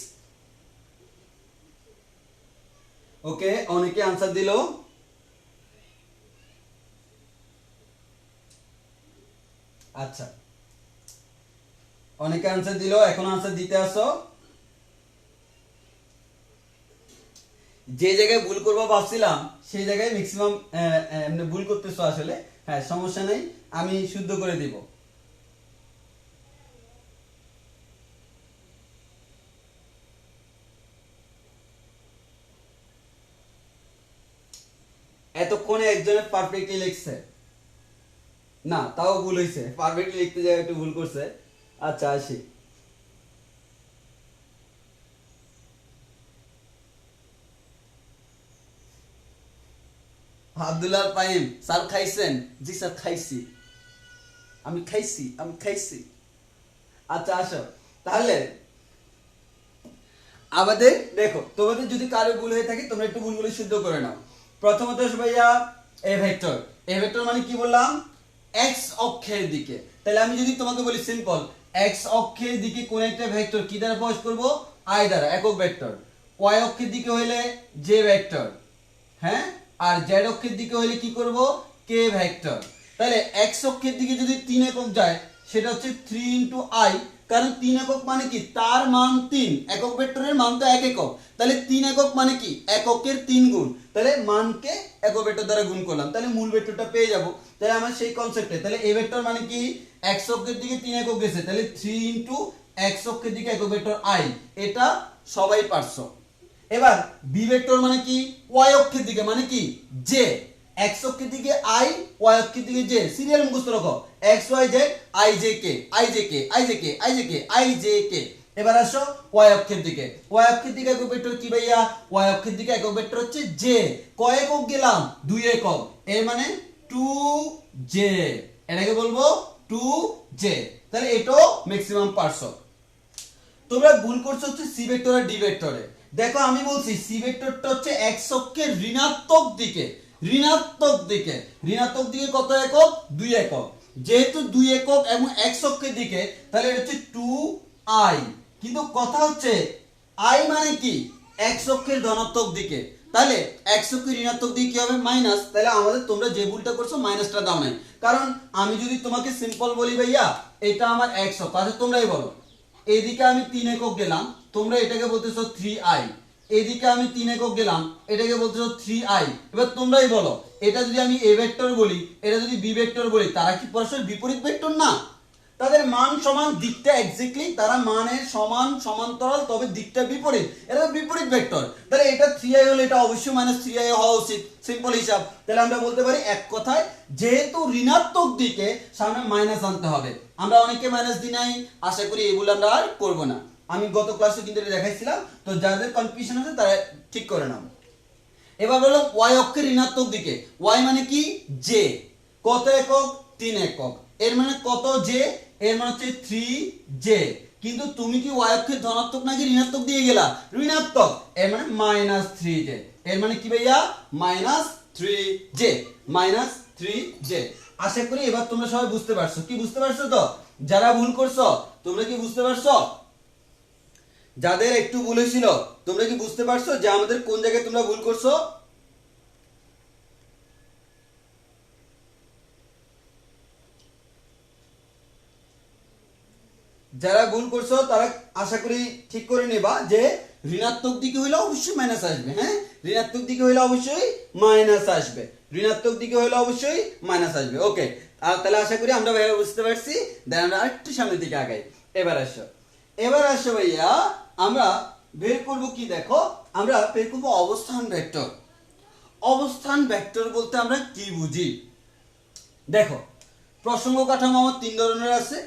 ওকে, অনেকে আনসার দিল। আচ্ছা, অনেকে আনসার দিল, এখন আনসার দিতে আসো। যে জায়গায় ভুল করবো ভাবছিলাম সেই জায়গায় ম্যাক্সিমাম ভুল করতেছো আসলে। হ্যাঁ, সমস্যা নেই, আমি শুদ্ধ করে দিব। এতক্ষণে একজনে পারফেক্টলি লিখছে, না তাও ভুল হয়েছে, পারফেক্টলি লিখতে যায় একটু ভুল করছে। আচ্ছা আসি। আব্দুল্লাহ পাইম স্যার খাইছেন? জি স্যার খাইছি, আমি খাইছি। আচ্ছা আসো, তাহলে আমাদের দেখো, তোমাদের যদি কারো ভুল হয়ে থাকে তোমরা একটু ভুলগুলো শুদ্ধ করে নাও। প্রথমত ভাইয়া এ ভেক্টর মানে কি বললাম, এক্স অক্ষের দিকে। তাহলে আমি যদি তোমাকে বলি সিম্পল, এক্স অক্ষের দিকে কোন একটা ভেক্টর কি দ্বারা প্রকাশ করব, আই দ্বারা, একক ভেক্টর। ওয়াই অক্ষের দিকে হইলে জে ভেক্টর, হ্যাঁ, আর জেড অক্ষের দিকে হইলে কি করব, কে ভেক্টর। তাহলে এক্স অক্ষের দিকে যদি 3 একক যায় সেটা হচ্ছে 3 ইনটু আই, কারণ 3 একক মানে কি, তার মান 3, একক ভেক্টরের মান তো 1 একক, তাহলে 3 একক মানে কি এককের 3 গুণ, তাহলে মানকে একক ভেক্টর দ্বারা গুণ করলাম, তাহলে মূল ভেক্টরটা পেয়ে যাব। তাহলে আমার সেই কনসেপ্টে, তাহলে এ ভেক্টর মানে কি, এক্স অক্ষের দিকে 3 একক গেছে, তাহলে 3 ইনটু এক্স অক্ষের দিকে একক ভেক্টর আই, এটা সবাই পারছো। এবার বি ভেক্টর মানে কি, ওয়াই অক্ষের দিকে মানে কি জে, এক্স অক্ষের দিকে আই, ওয়াই অক্ষের দিকে জে, সিরিয়াল মুখস্থ রাখো, X Y Z I J K I J K I J K I J K I J K. এবার আসো ওয়াই অক্ষের দিকে, ওয়াই অক্ষের দিকে একক ভেক্টর কি ভাইয়া, ওয়াই অক্ষের দিকে একক ভেক্টর হচ্ছে জে। কয় একক গেলাম, 2 একক, এর মানে 2 জে, এটাকে বলবো 2 জে। তাহলে এটাও ম্যাক্সিমাম পারছো। তোমরা ভুল করছো হচ্ছে সি ভেক্টর আর ডি ভেক্টরে। দেখো আমি বলছি সি ভেক্টরটা হচ্ছে এক্স অক্ষের ঋণাত্মক দিকে, ঋণাত্মক দিকে কত একক, 2 একক। যেহেতু 2 একক এবং এক্স অক্ষের দিকে, তাহলে এটা হচ্ছে 2 আই। কিন্তু কথা হচ্ছে আই মানে কি, x অক্ষের ধনাত্মক দিকে, তাহলে x অক্ষের ঋণাত্মক দিকে কি হবে মাইনাস, তাহলে আমাদের তোমরা যে ভুলটা করছো মাইনাসটা দাও নাই, কারণ আমি যদি তোমাকে সিম্পল বলি ভাইয়া এটা আমার x অক্ষ, তাহলে তোমরাই বলো এইদিকে আমি 3 একক গেলাম, তোমরা এটাকে বলতেছো 3i, এইদিকে আমি 3 একক গেলাম, এটাকে বলতেছো 3i। এবার তোমরাই বলো এটা যদি আমি a ভেক্টর বলি, এটা যদি b ভেক্টর বলি, তারা কি পরস্পর বিপরীত ভেক্টর না? তাদের মান সমান, দিকটা এক্স্যাক্টলি তারা মানের সমান সমান্তরাল, তবে দিকটা বিপরীত, এটা বিপরীত ভেক্টর। তাহলে এটা 3i হলে এটা অবশ্যই -3i হওয়া উচিত, সিম্পল হিসাব। তাহলে আমরা বলতে পারি এক কথায় যেহেতু ঋণাত্মক দিকে সামনে মাইনাস আনতে হবে। আমরা অনেকে মাইনাস দিই নাই, আশা করি এগুলো আমরা আর করব না। আমি গত ক্লাসে কিন্তু এটা দেখাইছিলাম, তো যাদের কনফিউশন আছে তারা ঠিক করে নাও। এবার বললাম y অক্ষের ঋণাত্মক দিকে, y মানে কি j, কত একক 3 একক, এর মানে কত j, এর মানে হচ্ছে 3j, কিন্তু তুমি কি y অক্ষের ধনাত্মক নাকি ঋণাত্মক দিয়ে গেলা? ঋণাত্মক, এর মানে -3j, এর মানে কি ভাইয়া -3j, -3j। আশা করি এবার তোমরা সবাই বুঝতে পারছো। কি বুঝতে পারছো? তো যারা ভুল করছো তোমরা কি বুঝতে পারছো? যাদের একটু ভুল হয়েছিল তোমরা কি বুঝতে পারছো যে আমাদের কোন জায়গায় তোমরা ভুল করছো? যারা ভুল করছো তারা আশা করি ঠিক করে নেবা যে ঋণাত্মক দিকে হইলে অবশ্যই মাইনাস আসবে। হ্যাঁ, ঋণাত্মক দিকে হইলে অবশ্যই মাইনাস আসবে, ঋণাত্মক দিকে হইলে অবশ্যই মাইনাস আসবে। ওকে, তাহলে আশা করি আমরা ভাইয়া বুঝতে পারছি। দেন আমরা আরেকটু সামনের দিকে আগাই। এবার আসো ভাইয়া, আমরা বের করব কি, দেখো আমরা বের করব অবস্থান ভেক্টর। অবস্থান ভেক্টর বলতে আমরা কি বুঝি? দেখো প্রসঙ্গ কাঠামো আমার 3 ধরনের আছে,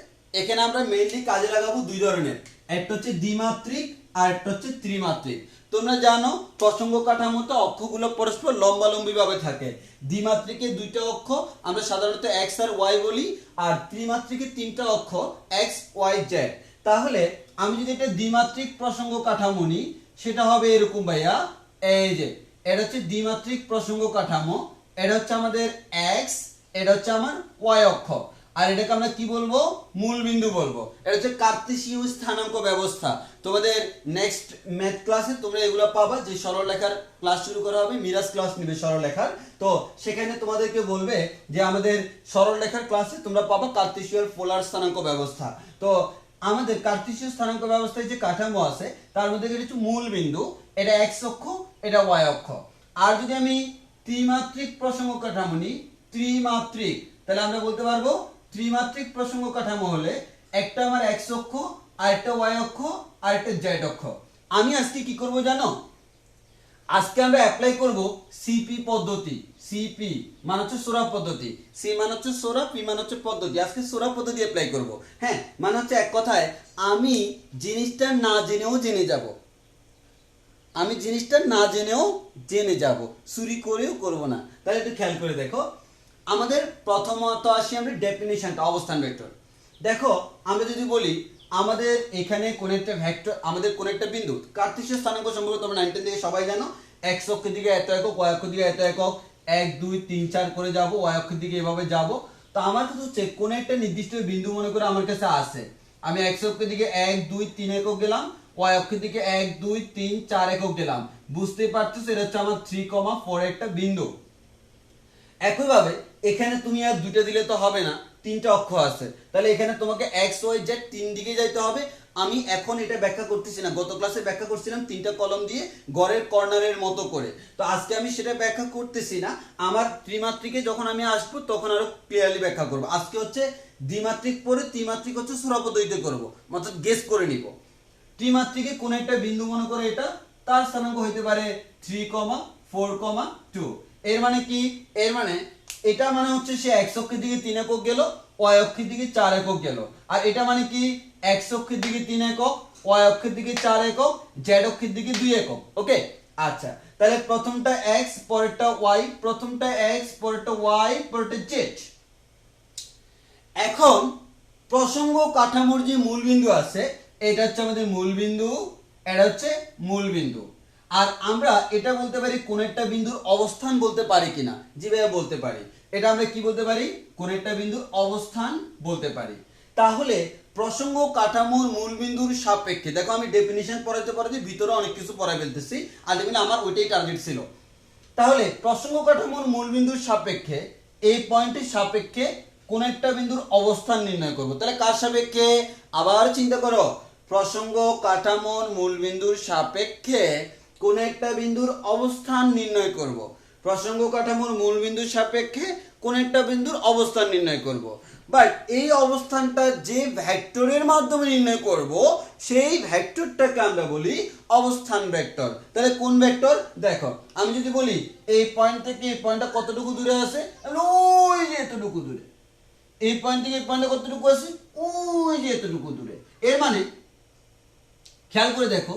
এখানে আমরা মেইনলি কাজে লাগাবো 2 ধরনের, একটা হচ্ছে দ্বিমাত্রিক আর একটা হচ্ছে ত্রিমাত্রিক। তোমরা জানো প্রসঙ্গ কাঠামোতে অক্ষগুলো পরস্পর লম্বালম্বি ভাবে থাকে। দ্বিমাত্রিকে 2টা অক্ষ আমরা সাধারণত x আর y বলি, আর ত্রিমাত্রিকে 3টা অক্ষ x y z। তাহলে আমি যদি এটা দ্বিমাত্রিক প্রসঙ্গ কাঠামো নিই, সেটা হবে এরকম ভাইয়া, এই যে এটা হচ্ছে দ্বিমাত্রিক প্রসঙ্গ কাঠামো, এটা হচ্ছে আমাদের x, এটা হচ্ছে আমার y অক্ষ, আর এটাকে আমরা কি বলবো? মূল বিন্দু বলবো। এটা হচ্ছে কার্তেশীয় স্থানাঙ্ক ব্যবস্থা। তোমাদের নেক্সট ম্যাথ ক্লাসে তোমরা এগুলো পাবা, যে সরলরেখার ক্লাস শুরু করা হবে, মিরাজ ক্লাস নিবে সরলরেখার, তো সেখানে তোমাদেরকে বলবে যে আমাদের সরলরেখার ক্লাসে তোমরা পাবা কার্তেশীয় পোলার স্থানাঙ্ক ব্যবস্থা। তো আমাদের কার্তেশীয় স্থানাঙ্ক ব্যবস্থায় যে কাঠামো আছে তার মধ্যে এটা হচ্ছে মূল বিন্দু, এটা x অক্ষ, এটা y অক্ষ। আর যদি আমি ত্রিমাত্রিক প্রসঙ্গ কাঠামো নিই, ত্রিমাত্রিক, তাহলে আমরা বলতে পারবো ত্রিমাত্রিক প্রসঙ্গ কাঠামো হলে একটা আমার x অক্ষ, আর একটা y অক্ষ, আর একটা z অক্ষ। আমি আজকে কি করব জানো? আজকে আমরা অ্যাপ্লাই করব সিপি পদ্ধতি। সিপি মানে হচ্ছে সোরা পদ্ধতি, সি মানে হচ্ছে সোরা, পি মানে হচ্ছে পদ্ধতি। আজকে সোরা পদ্ধতি অ্যাপ্লাই করব। হ্যাঁ, মানে হচ্ছে এক কথায় আমি জিনিসটা না জেনেও জেনে যাব, আমি জিনিসটা না জেনেও জেনে যাব, চুরি করেও করব না। তাহলে একটু খেয়াল করে দেখো, আমাদের প্রথমত আসি আমরা ডেফিনিশনটা অবস্থান ভেক্টর। দেখো আমরা যদি বলি আমাদের এখানে কোন একটা ভেক্টর, আমাদের কোন একটা বিন্দু, কার্তেশীয় স্থানাঙ্ক সম্পর্কে তোমরা 9 থেকে সবাই জানো, x অক্ষের দিকে এত একক, y অক্ষের দিকে এত একক, 1 2 3 4 করে যাব, y অক্ষের দিকে এভাবে যাব। তো আমার কাছে হচ্ছে কোন একটা নির্দিষ্ট বিন্দু মনে করে আমার কাছে আছে, আমি x অক্ষের দিকে 1 2 3 একক গেলাম, y অক্ষের দিকে 1 2 3 4 একক গেলাম। বুঝতেই পারছো এটা হচ্ছে আমার 3,4 একটা বিন্দু। একইভাবে এখানে তুমি আর দুইটা দিলে তো হবে না, 3টা অক্ষ আছে, তাহলে এখানে তোমাকে x y z 3 দিকে যাইতে হবে। আমি এখন এটা ব্যাখ্যা করতেছি না, গত ক্লাসে ব্যাখ্যা করছিলাম 3টা কলম দিয়ে গড়ের কর্নারের মতো করে, তো আজকে আমি সেটা ব্যাখ্যা করতেছি না। আমার ত্রিমাত্রিকে যখন আমি আসবো তখন আরো ক্লিয়ারলি ব্যাখ্যা করব। আজকে হচ্ছে দ্বিমাত্রিক পরে ত্রিমাত্রিক হচ্ছে সূরা পদ্ধতিতে করব, অর্থাৎ গেস করে নিব। ত্রিমাত্রিকে কোন একটা বিন্দু মনে করে এটা, তার স্থানাঙ্ক হইতে পারে 3,4,2। এর মানে কি? এর মানে এটা মানে হচ্ছে সে x অক্ষের দিকে 3 একক গেল, y অক্ষের দিকে 4 একক গেল। আর এটা মানে কি? x অক্ষের দিকে 3 একক, y অক্ষের দিকে 4 একক, z অক্ষের দিকে 2 একক। ওকে, আচ্ছা, তাহলে প্রথমটা x, পরেরটা y, প্রথমটা x, পরেরটা y, পরেরটা z। এখন প্রসঙ্গ কাঠামোর যে মূল বিন্দু আছে, এটা হচ্ছে আমাদের মূল বিন্দু, এটা হচ্ছে মূল বিন্দু। আর আমরা এটা বলতে পারি কোন একটা বিন্দুর অবস্থান বলতে পারি কিনা, যেভাবে বলতে পারি, এটা আমরা কি বলতে পারি? কোন একটা বিন্দুর অবস্থান বলতে পারি। তাহলে প্রসঙ্গ কাঠামোর মূলবিন্দুর সাপেক্ষে, দেখো আমি ডেফিনিশন পড়াতে পড়াতে ভিতরে অনেক কিছু পড়াই ফেলতেছি, আলটিমেটলি আমার ওইটাই টার্গেট ছিল। তাহলে প্রসঙ্গ কাঠামোর মূলবিন্দুর সাপেক্ষে এই পয়েন্টের সাপেক্ষে কোন একটা বিন্দুর অবস্থান নির্ণয় করব। তাহলে কার সাপেক্ষে, আবার চিন্তা করো, প্রসঙ্গ কাঠামোর মূলবিন্দুর সাপেক্ষে কোন একটা বিন্দুর অবস্থান নির্ণয় করব। প্রসঙ্গ কাঠামোর মূলবিন্দুর সাপেক্ষে কোন একটা বিন্দুর অবস্থান নির্ণয় করব। বাট এই অবস্থানটা যে ভেক্টরের মাধ্যমে নির্ণয় করব সেই ভেক্টরটাকে আমরা বলি অবস্থান ভেক্টর। তাহলে কোন ভেক্টর, দেখো আমি যদি বলি এই পয়েন্ট থেকে এই পয়েন্টটা কতটুকু দূরে আছে, ওই যে এতটুকু দূরে, এই পয়েন্ট থেকে এই পয়েন্টটা কতটুকু আছে, ওই যে এতটুকু দূরে। এর মানে খেয়াল করে দেখো,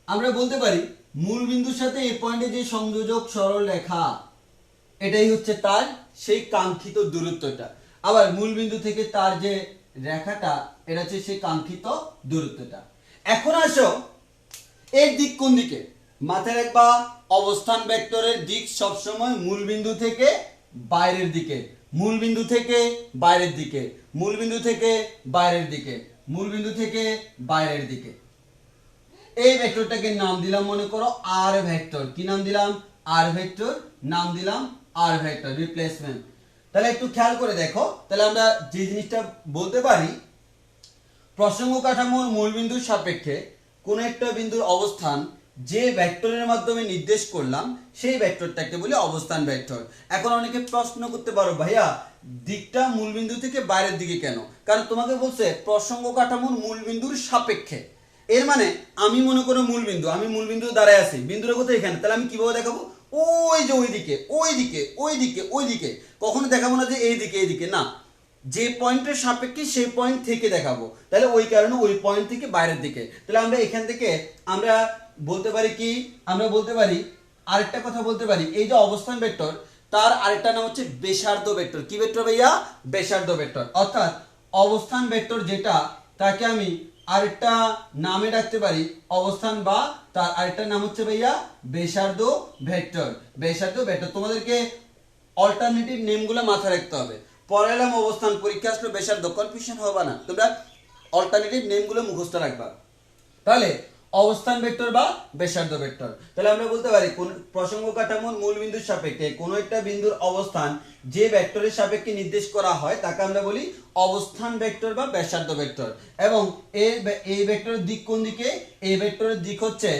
আমরা বলতে পারি মূল বিন্দুর সাথে এই পয়েন্টে যে সংযোজক সরল রেখা, এটাই হচ্ছে তার সেই কাঙ্ক্ষিত দূরত্বটা। আবার মূল বিন্দু থেকে তার যে রেখাটা, এটা হচ্ছে সেই কাঙ্ক্ষিত দূরত্বটা। এখন আসো এর দিক কোন দিকে, মাথায় রাখবা অবস্থান ভেক্টরের দিক সবসময় মূল বিন্দু থেকে বাইরের দিকে, মূল বিন্দু থেকে বাইরের দিকে, মূল বিন্দু থেকে বাইরের দিকে, মূল বিন্দু থেকে বাইরের দিকে। এই ভেক্টরটাকে নাম দিলাম মনে করো আর ভেক্টর। কি নাম দিলাম, আর ভেক্টর, নাম দিলাম আর ভেক্টর, রিপ্লেসমেন্ট। তাহলে একটু খেয়াল করে দেখো, তাহলে আমরা যে জিনিসটা বলতে পারি, প্রসঙ্গ কাঠামোর মূলবিন্দুর সাপেক্ষে কোন একটা বিন্দুর অবস্থান যে ভেক্টরের মাধ্যমে নির্দেশ করলাম সেই ভেক্টরটাকে বলি অবস্থান ভেক্টর। এখন অনেকে প্রশ্ন করতে পারো, ভাইয়া দিকটা মূলবিন্দু থেকে বাইরের দিকে কেন? কারণ তোমাকে বলছে প্রসঙ্গ কাঠামোর মূলবিন্দুর সাপেক্ষে। এর মানে আমি মনে করো মূলবিন্দু, আমি মূলবিন্দু দাঁড়ায় আছি, বিন্দুটা কোথায় এখানে, তাহলে আমি কিভাবে দেখাবো, ওই যে ওইদিকে ওইদিকে ওইদিকে ওইদিকে, কখনো দেখাবো না যে এইদিকে এইদিকে, না, যে পয়েন্টের সাপেক্ষে সেই পয়েন্ট থেকে দেখাবো। তাহলে ওই কারণে ওই পয়েন্ট থেকে বাইরের দিকে। তাহলে আমরা এখান থেকে আমরা বলতে পারি কি, আমরা বলতে পারি আরেকটা কথা বলতে পারি, এই যে অবস্থান ভেক্টর তার আরেকটা নাম হচ্ছে ব্যাসার্ধ ভেক্টর। কি ভেক্টর ভাইয়া, ব্যাসার্ধ ভেক্টর। অর্থাৎ অবস্থান ভেক্টর যেটা, তাকে আমি আরেকটা নামে ডাকতে পারি অবস্থান, বা তার আরেকটা নাম হচ্ছে ভাইয়া ব্যাসার্ধ ভেক্টর। ব্যাসার্ধ ভেক্টর তোমাদেরকে অল্টারনেটিভ নেমগুলো মাথায় রাখতে হবে। পড়াইলাম অবস্থান, পরীক্ষা আসলে ব্যাসার্ধ, কনফিউশন হবে না, তোমরা অল্টারনেটিভ নেমগুলো মুখস্থ রাখবা। তাহলে অবস্থান ভেক্টর বা ব্যাসার্ধ ভেক্টর। তাহলে আমরা বলতে পারি কোন প্রসঙ্গ কাঠামোর মূল বিন্দুর সাপেক্ষে কোন একটা বিন্দুর অবস্থান যে ভেক্টরের সাপেক্ষে নির্দেশ করা হয় তাকে আমরা বলি অবস্থান ভেক্টর বা ব্যাসার্ধ ভেক্টর। এবং এই ভেক্টরের দিক কোন দিকে, এই ভেক্টরের দিক হচ্ছে,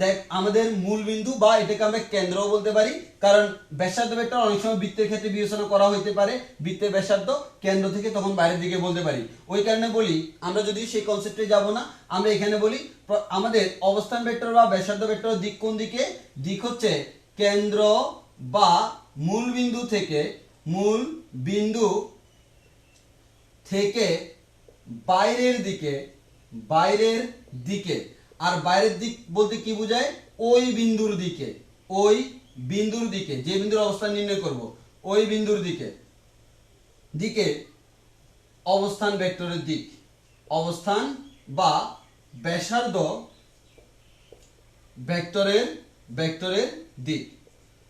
দেখ আমাদের মূল বিন্দু বা এটাকে আমরা কেন্দ্রও বলতে পারি, কারণ ব্যাসার্ধ ভেক্টর অনেক সময় বৃত্তের ক্ষেত্রে বিবেচনা করা হতে পারে, বৃত্তের ব্যাসার্ধ কেন্দ্র থেকে তখন বাইরের দিকে বলতে পারি। ওই কারণে বলি আমরা যদি সেই কনসেপ্টে যাব না, আমরা এখানে বলি আমাদের অবস্থান ভেক্টর বা ব্যাসার্ধ ভেক্টরের দিক কোন দিকে, দিক হচ্ছে কেন্দ্র বা মূল বিন্দু থেকে, মূল বিন্দু থেকে বাইরের দিকে, বাইরের দিকে। আর বাইরের দিক বলতে কি বোঝায়, ওই বিন্দুর দিকে, ওই বিন্দুর দিকে, যে বিন্দুর অবস্থান নির্ণয় করব ওই বিন্দুর দিকে, দিকে অবস্থান ভেক্টরের দিক, অবস্থান বা ব্যাসার্ধ ভেক্টরের ভেক্টরের দিক।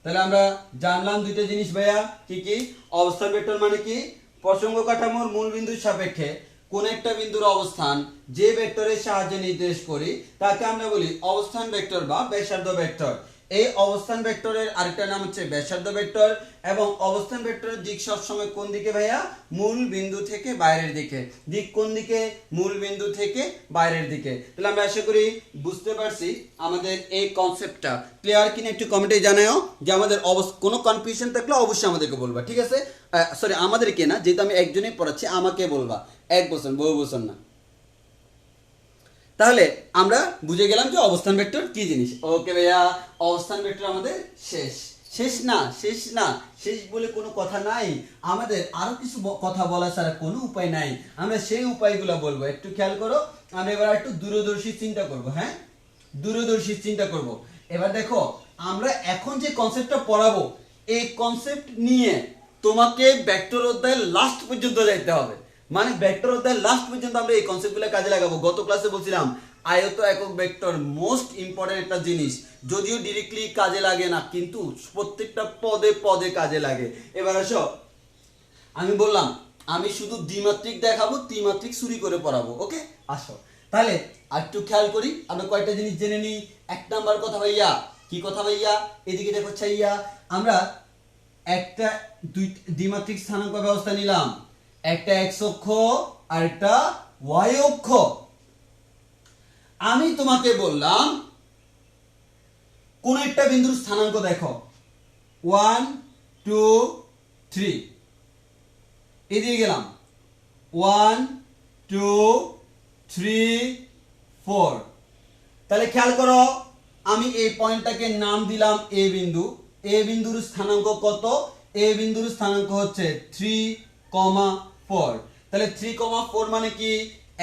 তাহলে আমরা জানলাম দুইটা জিনিস ভাইয়া, কি কি, অবস্থান ভেক্টর মানে কি, প্রসঙ্গ কাঠামোর মূল বিন্দুর সাপেক্ষে কোন একটা বিন্দুর অবস্থান যে ভেক্টরের সাহায্যে নির্দেশ করি তাকে আমরা বলি অবস্থান ভেক্টর বা ব্যাসার্ধ ভেক্টর। এই অবস্থান ভেক্টরের আরেকটা নাম হচ্ছে ব্যাসার্ধ ভেক্টর। এবং অবস্থান ভেক্টরের দিক সবসময় কোন দিকে ভাইয়া, মূল বিন্দু থেকে বাইরের দিকে। দিক কোন দিকে, মূল বিন্দু থেকে বাইরের দিকে। তাহলে আমরা আশা করি বুঝতে পারছি আমাদের এই কনসেপ্টটা ক্লিয়ার কিনা, একটু কমেন্টে জানাও যে আমাদের কোনো কনফিউশন থাকলে অবশ্যই আমাদেরকে বলবা, ঠিক আছে? সরি আমাদেরকে না, যেহেতু আমি একজনই পড়াচ্ছি আমাকে বলবা, এক বছর বহু বছর না। তাহলে আমরা বুঝে গেলাম যে অবস্থান ভেক্টর কি জিনিস। ওকে ভাইয়া, অবস্থান ভেক্টর আমাদের শেষ। শেষ না, শেষ না, শেষ বলে কোনো কথা নাই, আমাদের আরো কিছু কথা বলা ছাড়া কোনো উপায় নাই, আমরা সেই উপায়গুলো বলবো। একটু খেয়াল করো, আমরা এবার একটু দূরদর্শী চিন্তা করব। হ্যাঁ, দূরদর্শী চিন্তা করব। এবার দেখো আমরা এখন যে কনসেপ্টটা পড়াবো এই কনসেপ্ট নিয়ে তোমাকে ভেক্টর অধ্যায়ের লাস্ট পর্যন্ত যাইতে হবে। মানে ভেক্টর অধ্যায়ের লাস্ট পর্যন্ত আমরা এই কনসেপ্টগুলো কাজে লাগাবো। গত ক্লাসে বলছিলাম আয়ত একক ভেক্টর মোস্ট ইম্পর্টেন্ট একটা জিনিস, যদিও ডিরেক্টলি কাজে লাগে না কিন্তু প্রত্যেকটা পদে পদে কাজে লাগে। এবার আসো, আমি বললাম আমি শুধু দ্বিমাত্রিক দেখাবো, ত্রিমাত্রিক চুরি করে পড়াবো। ওকে, আসো তাহলে আর একটু খেয়াল করি, আমরা কয়টা জিনিস জেনে নিই। এক নাম্বার কথা ভাইয়া, কি কথা ভাইয়া, এদিকে দেখো ছাইয়া, আমরা একটা দ্বিমাত্রিক স্থানাঙ্ক ব্যবস্থা নিলাম, একটা এক্স অক্ষ আর একটা ওয়াই অক্ষ। আমি তোমাকে বললাম কোন একটা বিন্দুর স্থানাঙ্ক দেখো, 1 2 3, এদিকে গেলাম 1 2 3 4। তাহলে খেয়াল করো, আমি এই পয়েন্টটাকে নাম দিলাম এ বিন্দু। এ বিন্দুর স্থানাঙ্ক কত? এ বিন্দুর স্থানাঙ্ক হচ্ছে 3,4। তাহলে 3,4 মানে কি?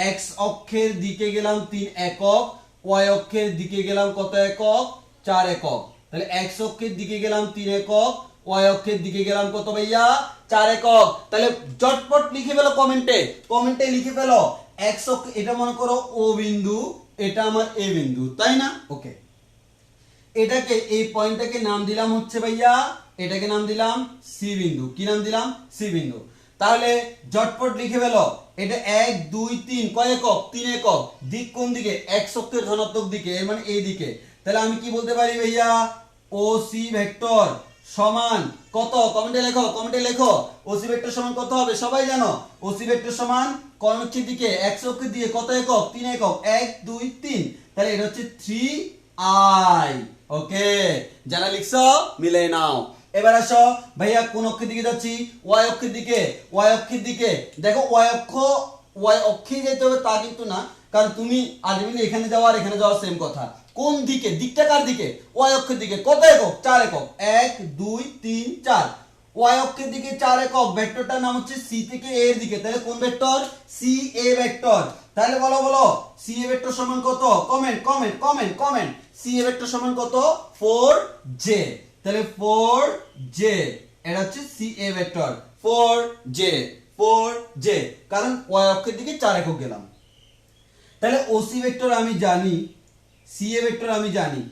এক্স অক্ষের দিকে গেলাম 3 একক, ওয়াই অক্ষের দিকে গেলাম কত একক? 4 একক। তাহলে এক্স অক্ষের দিকে গেলাম 3 একক, ওয়াই অক্ষের দিকে গেলাম কত ভাইয়া? 4 একক। তাহলে চটপট লিখে ফেলো কমেন্টে, কমেন্টে লিখে ফেলো এক্স অক্ষ, এটা মনে করো ও বিন্দু, এটা আমার এ বিন্দু, তাই না? ওকে, এটাকে এই পয়েন্টটাকে নাম দিলাম হচ্ছে ভাইয়া, এটাকে নাম দিলাম সি বিন্দু। কি নাম দিলাম? সি বিন্দু। তাহলে ঝটপট লিখে ফেলো, এটা 1 2 3 কয় একক? 3 একক। দিক কোন দিকে? এক্স অক্ষের ধনাত্মক দিকে, এর মানে এই দিকে। তাহলে আমি কি বলতে পারি ভাইয়া? ও সি ভেক্টর সমান কত? কমেন্টে লেখো, কমেন্টে লেখো। ওসি ভেক্টর সমান কত হবে? সবাই জানো ওসি ভেক্টর সমান কোন অক্ষের দিকে? এক্স অক্ষের দিকে কত একক? 3 একক। 1 2 3, তাহলে এটা হচ্ছে 3i। ওকে, যারা লিখছো মিলে নাও। এবার আসো ভাইয়া কোন অক্ষের দিকে যাচ্ছি? ওয়াই অক্ষের দিকে। ওয়াই অক্ষের দিকে দেখো, ওয়াই অক্ষে যেতে হবে তা কিন্তু না, কারণ তুমি আলটিমেটলি এখানে যাওয়া আর এখানে যাওয়া সেম কথা। কোন দিকে? দিকটা কার দিকে? ওয়াই অক্ষের দিকে। কত একক? 4 একক। 1 2 3 4। ওয়াই অক্ষের দিকে 4 একক, ভেক্টরটার নাম হচ্ছে সি থেকে এ এর দিকে। তাহলে কোন ভেক্টর? C A vector. তাহলে বলো বলো সি এ ভেক্টর সমান কত? Comment comment comment comment. C A vector সমান কত? 4j। তাহলে 4j, এটা হচ্ছে C A vector 4j। 4j, কারণ ওয়াই অক্ষের দিকে 4 একক গেলাম। তাহলে ওসি ভেক্টর আমি জানি, সি এ ভেক্টর আমি জানি।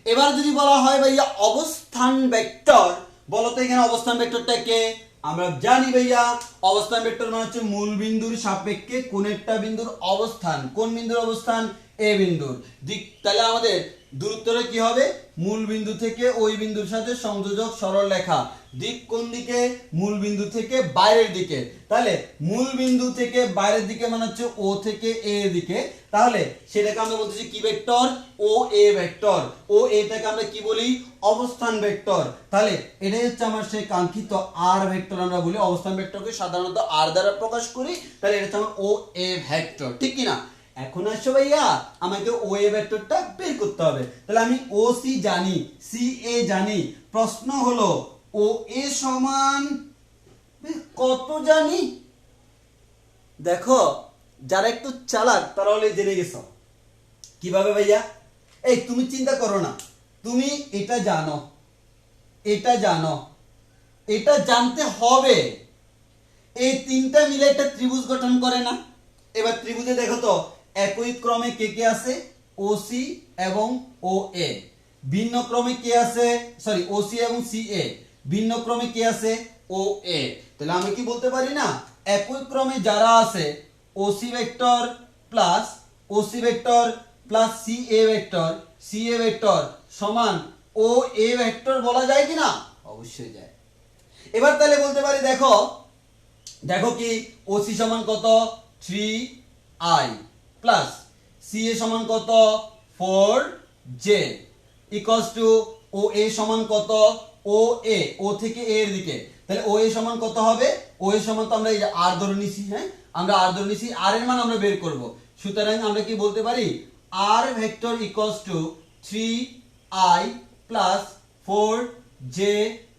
এবার যদি বলা হয় ভাইয়া অবস্থান ভেক্টর, বলো তো এখানে অবস্থান ভেক্টরটা কে? আমরা জানি ভাইয়া অবস্থান ভেক্টর মানে হচ্ছে মূল বিন্দুর সাপেক্ষে কোন একটা বিন্দুর অবস্থান। কোন বিন্দুর অবস্থান? এ বিন্দুর দিক। তাহলে আমাদের দূরত্বটা কি হবে? মূল বিন্দু থেকে ওই বিন্দুর সাথে সংযোজক সরল রেখা। দিক কোন দিকে? মূল বিন্দু থেকে বাইরের দিকে। তাহলে মূল বিন্দু থেকে বাইরের দিকে মানে হচ্ছে ও থেকে এ এর দিকে। তাহলে সেটাকে আমরা বলতেছি কি ভেক্টর? ও এ ভেক্টর। ও এটাকে আমরা কি বলি? অবস্থান ভেক্টর। তাহলে এটাই হচ্ছে আমার সেই কাঙ্ক্ষিত আর ভেক্টর। আমরা বলি অবস্থান ভেক্টরকে সাধারণত আর দ্বারা প্রকাশ করি। তাহলে এটা হচ্ছে আমার ও এ ভেক্টর, ঠিক কি না? এখন আসো ভাইয়া আমাকে ও এ ভেক্টরটা বের করতে হবে। তাহলে আমি ও সি জানি, সি এ জানি। প্রশ্ন হলো ও এ সমান কত জানি? দেখো যারা একটু চালাক তারা হলে জেনে গেছো। কিভাবে ভাইয়া? এই তুমি চিন্তা করো না, তুমি এটা জানো, এটা জানো, এটা জানতে হবে। এই তিনটা মিলে একটা ত্রিভুজ গঠন করে না? এবার ত্রিভুজে দেখো তো একই ক্রমে কে কে আছে? ওসি এবং ও এ। ভিন্ন ক্রমে কে আছে? সরি, ওসি এবং সি এ। ভিন্ন ক্রমে কে আছে? ও এ। তাহলে আমি কি বলতে পারি না একই ক্রমে যারা আছে OC vector plus OC vector plus C A vector, C A vector সমান ও এ ভেক্টর বলা যায় কি না? অবশ্যই যায়। এবার তাহলে বলতে পারি দেখো, দেখো কি ওসি সমান কত? 3i প্লাস সি এ সমান কত? 4j ইকুয়ালস টু ও এ সমান কত? ও এ, ও থেকে এ এর দিকে। তাহলে ও এ সমান কত হবে? ও এ সমান তো আমরা এই যে আর ধরে নিছি, হ্যাঁ আমরা আর ধরে নিছি, আর এর মান আমরা বের করব। সুতরাং আমরা কি বলতে পারি? R vector equals to 3i plus 4j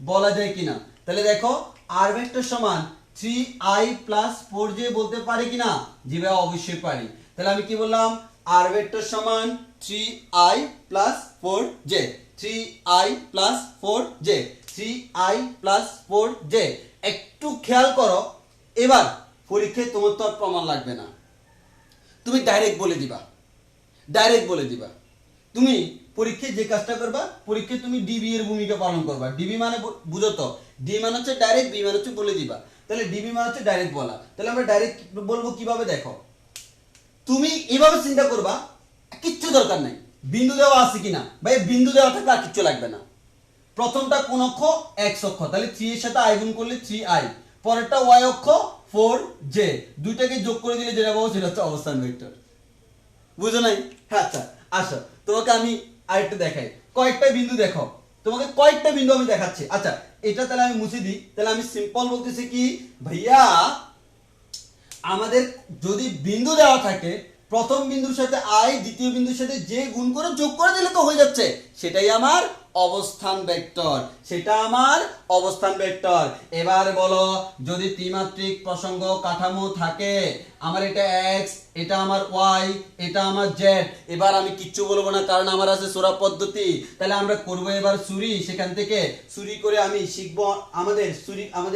বলা যায় কিনা? তাহলে দেখো আর ভেক্টর সমান 3i প্লাস 4j বলতে পারি কিনা? জি ভাই অবশ্যই পারি। তাহলে আমি কি বললাম? আর ভেক্টর সমান 3i plus 4j, 3i plus 4j, 3i plus 4j। একটু খেয়াল করো, এবার পরীক্ষায় তোমার তো আর প্রমাণ লাগবে না, তুমি ডাইরেক্ট বলে দিবা, ডাইরেক্ট বলে দিবা। তুমি পরীক্ষায় যে কাজটা করবা, পরীক্ষায় তুমি ডিবি এর ভূমিকা পালন করবা। ডিবি মানে বুঝো তো, ডি মানে হচ্ছে ডাইরেক্ট, বি মানে হচ্ছে বলে দিবা। তাহলে ডিবি মানে হচ্ছে ডাইরেক্ট বলা। তাহলে আমরা ডাইরেক্ট বলবো কিভাবে, দেখো তুমি এভাবে চিন্তা করবা, কিচ্ছু দরকার নাই বিন্দু দেওয়া আছে কিনা, ভাই বিন্দু দেওয়া থাকলে আর কিচ্ছু লাগবে না। প্রথমটা কোন অক্ষ, এক্স অক্ষ, তাহলে 3 এর সাথে আই গুণ করলে 3i, পরেরটা ওয়াই অক্ষ 4j, দুইটাকে যোগ করে দিলে যেটা পাবো সেটা হচ্ছে অবস্থান ভেক্টর। বুঝো নাই? আচ্ছা আসো তোমাকে আমি আরেকটা দেখাই, কয়েকটা বিন্দু দেখো, তোমাকে কয়েকটা বিন্দু আমি দেখাচ্ছি। আচ্ছা এটা তাহলে আমি মুছে দিই, তাহলে আমি সিম্পল বলতেছি কি ভাইয়া, আমাদের যদি বিন্দু দেওয়া থাকে, প্রথম বিন্দুর সাথে আই, দ্বিতীয় বিন্দুর সাথে যে গুণ করে যোগ করে দিলে তো হয়ে যাচ্ছে, সেটাই আমার অবস্থান ভেক্টর, সেটা আমার অবস্থান ভেক্টর। এবার বলো, যদি ত্রিমাত্রিক প্রসঙ্গ কাঠামো থাকে, আমার এটা এক্স, এটা আমার ওয়াই, এটা আমার জেড, এবার আমি কিচ্ছু বলবো না কারণ আমার আছে সোরা পদ্ধতি। তাহলে আমরা করব এবার চুরি, সেখান থেকে চুরি করে আমি শিখবো, আমাদের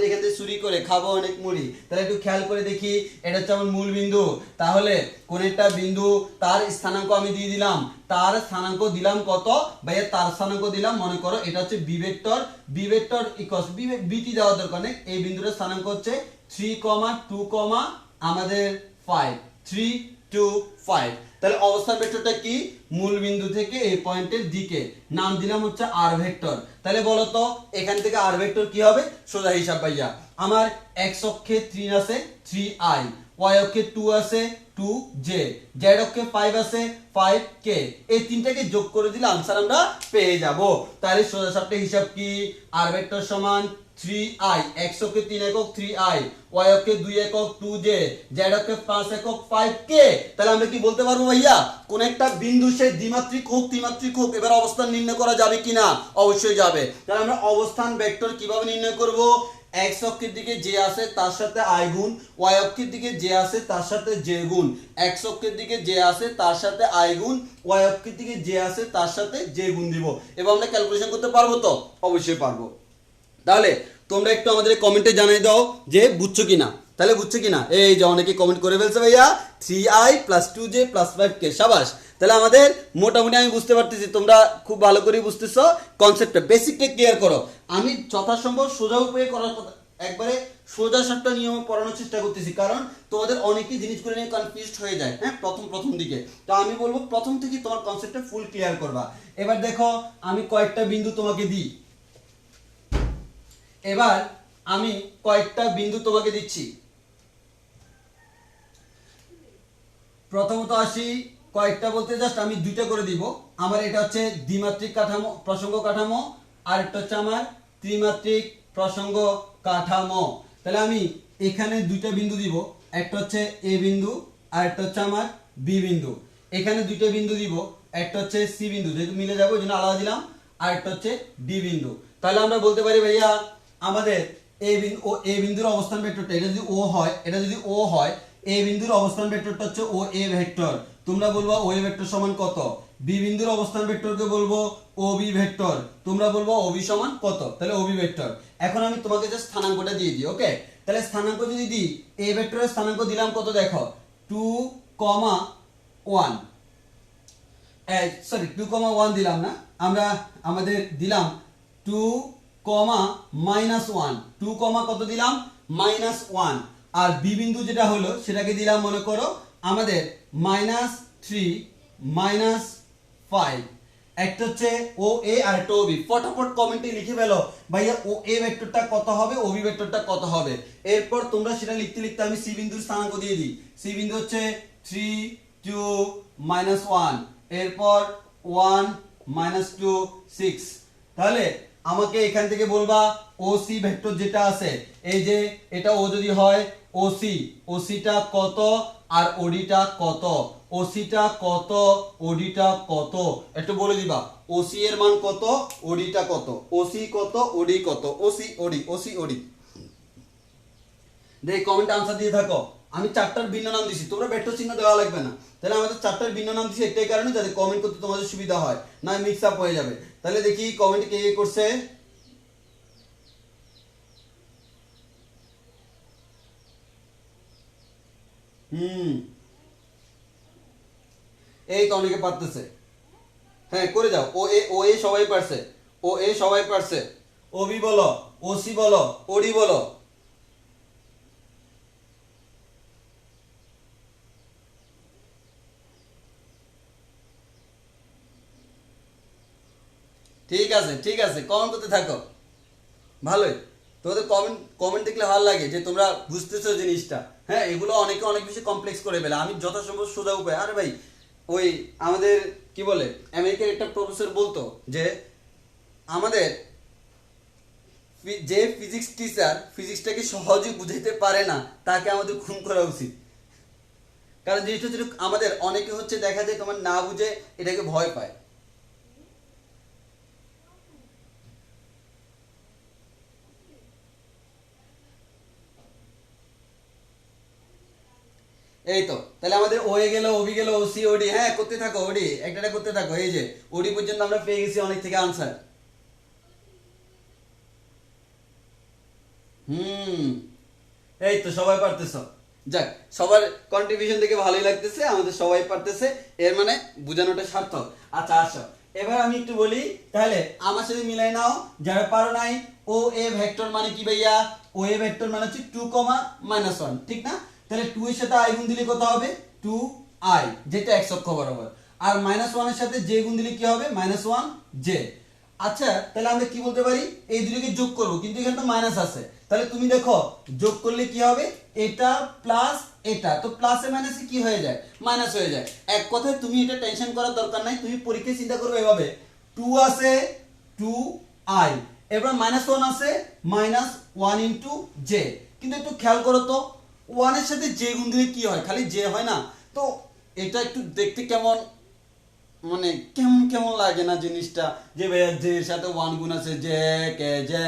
এখান থেকে চুরি করে খাবো অনেক মুড়ি। তাহলে একটু খেয়াল করে দেখি, এটা হচ্ছে আমার মূল বিন্দু, তাহলে কোন একটা বিন্দু তার স্থানাঙ্ক আমি দিয়ে দিলাম, তার স্থানাঙ্ক দিলাম কত ভাইয়া, তার স্থানাঙ্ক দিলাম মনে করো এটা হচ্ছে B vector, B vector equals বিটি দেওয়ার দরকার নেই, এই বিন্দুটার স্থানাঙ্ক হচ্ছে 3, 2, আমাদের 5, 3, 2, 5। তাহলে অবস্থান ভেক্টরটা কি, মূল বিন্দু থেকে এই পয়েন্টের দিকে, নাম দিলাম হচ্ছে আর ভেক্টর। তাহলে বলো তো এখান থেকে আর ভেক্টর কি হবে, সোজা হিসাব ভাইয়া, আমার এক্স অক্ষে 3 আছে 3i, ওয়াই অক্ষে 2 আছে 2j, জেড অক্ষে 5 আছে 5k, এই তিনটাকে যোগ করে দিলে आंसर আমরা পেয়ে যাব। তাহলে সোজা সাপটা হিসাব কি, আর ভেক্টর সমান 3i, x অক্ষে 3 একক 3i, y অক্ষে 2 একক 2j, z অক্ষে 5 একক 5k। তাহলে আমরা কি বলতে পারবো ভাইয়া, কোন একটা বিন্দু সে দ্বিমাত্রিক হোক ত্রিমাত্রিক হোক, এবার অবস্থান নির্ণয় করা যাবে কিনা, অবশ্যই যাবে। তাহলে আমরা অবস্থান ভেক্টর কিভাবে নির্ণয় করব, x অক্ষের দিকে যে আছে তার সাথে i গুণ, y অক্ষের দিকে যে আছে তার সাথে j গুণ, x অক্ষের দিকে যে আছে তার সাথে i গুণ, y অক্ষের দিকে যে আছে তার সাথে j গুণ দিব। এবং আমরা ক্যালকুলেশন করতে পারবো তো, অবশ্যই পারবো। তাহলে তোমরা একটু আমাদের কমেন্টে জানিয়ে দাও যে বুঝছো কিনা, তাহলে বুঝছো কিনা, এই যে অনেকে কমেন্ট করে ফেলছে ভাইয়া 3i + 2j + 5k, শাবাশ। তাহলে আমাদের মোটামুটি আমি বুঝতে পারতেছি, তোমরা খুব ভালো করে বুঝতেছো, কনসেপ্টটা বেসিকটা ক্লিয়ার করো। আমি যথাসম্ভব সোজা উপায়ে করার কথা, একবারে সোজা সাপটা নিয়ম পড়ানোর চেষ্টা করতেছি, কারণ তোমাদের অনেকেই জিনিসগুলো নিয়ে কনফিউজড হয়ে যায়, হ্যাঁ প্রথম দিকে। তো আমি বলবো প্রথম থেকে তোমার কনসেপ্টটা ফুল ক্লিয়ার করবা। এবার দেখো আমি কয়েকটা বিন্দু তোমাকে দিই, এবার আমি কয়েকটা বিন্দু তোমাকে দিচ্ছি। প্রথমত আসি, কয়েকটা বলতে জাস্ট আমি দুইটা করে দিব। আমার এটা হচ্ছে দ্বিমাত্রিক কাঠামো, প্রসঙ্গ কাঠামো, আর একটা হচ্ছে আমার ত্রিমাত্রিক প্রসঙ্গ কাঠামো। তাহলে আমি এখানে দুইটা বিন্দু দিব, একটা হচ্ছে এ বিন্দু আর একটা হচ্ছে আমার বি বিন্দু। এখানে দুইটা বিন্দু দিব, একটা হচ্ছে সি বিন্দু, যেহেতু মিলে যাবে ওই জন্য আলাদা দিলাম, আর একটা হচ্ছে ডি বিন্দু। তাহলে আমরা বলতে পারি ভাইয়া, আমাদের এ বিন্দুর অবস্থান ভেক্টরটা, এটা যদি ও হয়, এটা যদি ও হয়, এ বিন্দুর অবস্থান ভেক্টরটা হচ্ছে ও এ ভেক্টর, তোমরা বলবো ও এ ভেক্টর সমান কত। বি বিন্দুর অবস্থান ভেক্টরকে বলবো ও বি ভেক্টর, তোমরা বলবো ও বি সমান কত, তাহলে ও বি ভেক্টর। এখন আমি তোমাকে জাস্ট স্থানাঙ্কটা দিয়ে দিই, ওকে। তাহলে স্থানাঙ্ক যদি দিই, এ ভেক্টরের স্থানাঙ্ক দিলাম কত দেখো, 2,1, সরি 2,1 দিলাম না, আমরা আমাদের দিলাম 2,-1, 2, কত দিলাম -1। আর বি বিন্দু যেটা হলো সেটাকে দিলাম মনে করো আমাদের -3, -5। একটা হচ্ছে ও এ আর একটা ও বি। ফটাফট কমেন্টে লিখে ফেলো ভাইয়া ও এ ভেক্টরটা কত হবে, ও বি ভেক্টরটা কত হবে। এরপর তোমরা সেটা লিখতে লিখতে আমি সি বিন্দুর স্থানাঙ্ক দিয়ে দিই। সি বিন্দু হচ্ছে 3, 2, -1, এরপর 1, -2, 6। তাহলে আমাকে এখান থেকে বলবা ও সি ভেক্টর যেটা আছে, এই যে এটা ও যদি হয়, ও সিটা কত আর ওডিটা কত, ও সিটা কত, ওডিটা কত, একটু বলে দিবা ও সি এর মান কত, ওডিটা কত, ও সি কত, ওডি কত, ও সি ওডি। দেখি কমেন্ট আনসার দিয়ে থাকো। আমি চারটার ভিন্ন নাম দিছি, তোমরা ভেক্টর চিহ্ন দেওয়া লাগবে না। তাহলে আমাদের চারটার ভিন্ন নাম দিছি একটাই কারণে, যাতে কমেন্ট করতে তোমাদের সুবিধা হয়, না মিক্স আপ হয়ে যাবে। তাহলে দেখি কমেন্ট কে করছে। এই তো অনেকে পারতেছে, হ্যাঁ করে যাও। ও এ সবাই পারছে, ও এ সবাই পারছে। ও বি বলো, ও সি বলো, ও ডি বলো। ঠিক আছে ঠিক আছে, কমেন্ট করতে থাকো। ভালোই, তোমাদের কমেন্ট কমেন্ট দেখলে ভালো লাগে যে তোমরা বুঝতেছো জিনিসটা। হ্যাঁ, এগুলো অনেকে অনেক বেশি কমপ্লেক্স করে ফেলে, আমি যথাসম্ভব সোজা উপায়। আরে ভাই, ওই আমাদের কি বলে আমেরিকার একটা প্রফেসর বলতো যে আমাদের যে ফিজিক্স টিচার ফিজিক্সটাকে সহজে বুঝাইতে পারে না তাকে আমাদের খুন করা উচিত। কারণ জিনিসটা হচ্ছে আমাদের অনেকে হচ্ছে দেখা যায় তোমার না বুঝে এটাকে ভয় পায়। এই তো, তাহলে আমাদের ও এ গেল, ওবি গেল, ওসি, ওডি। হ্যাঁ করতে থাকো, ওডি একটা করতে থাকো। এই যে ওডি পর্যন্ত আমরা পেয়ে গেছি অনেক থেকে আনসার। হুম, এই তো সবাই পারতেছ। যাক, সবার কন্ট্রিবিউশন দেখে ভালোই লাগতেছে, আমাদের সবাই পারতেছে, এর মানে বোঝানোটা সার্থক। আচ্ছা আসো, এবার আমি একটু বলি, তাহলে আমার সাথে মিলাই নাও যারা পারো নাই। ও এ ভেক্টর মানে কি ভাইয়া? ও এ ভেক্টর মানে হচ্ছে 2, -1, ঠিক না? তাহলে 2 এর সাথে আই গুণ দিলে কত হবে? 2i, যেটা x অক্ষ বরাবর। আর -1 এর সাথে জে গুণ দিলে কি হবে? -1j। আচ্ছা, তাহলে আমরা কি বলতে পারি? এই দুটোকে যোগ করব, কিন্তু এখানে তো মাইনাস আছে। তাহলে তুমি দেখো যোগ করলে কি হবে? এটা প্লাস এটা, তো প্লাসে মাইনাসে কি হয়ে যায়? মাইনাস হয়ে যায়। এক কথায় তুমি এটা টেনশন করার দরকার নাই, তুমি পরীক্ষায় চিন্তা করবে এভাবে, 2 আছে 2i, এবার -1 আছে -1 j। কিন্তু একটু খেয়াল করো তো, 1 এর সাথে j গুণ দিলে কি হয়? খালি j হয় না? তো এটা একটু দেখতে কেমন, মানে কেমন কেমন লাগে না জিনিসটা, যে ভাইয়া জে এর সাথে 1 গুণ আছে, জে কে জে,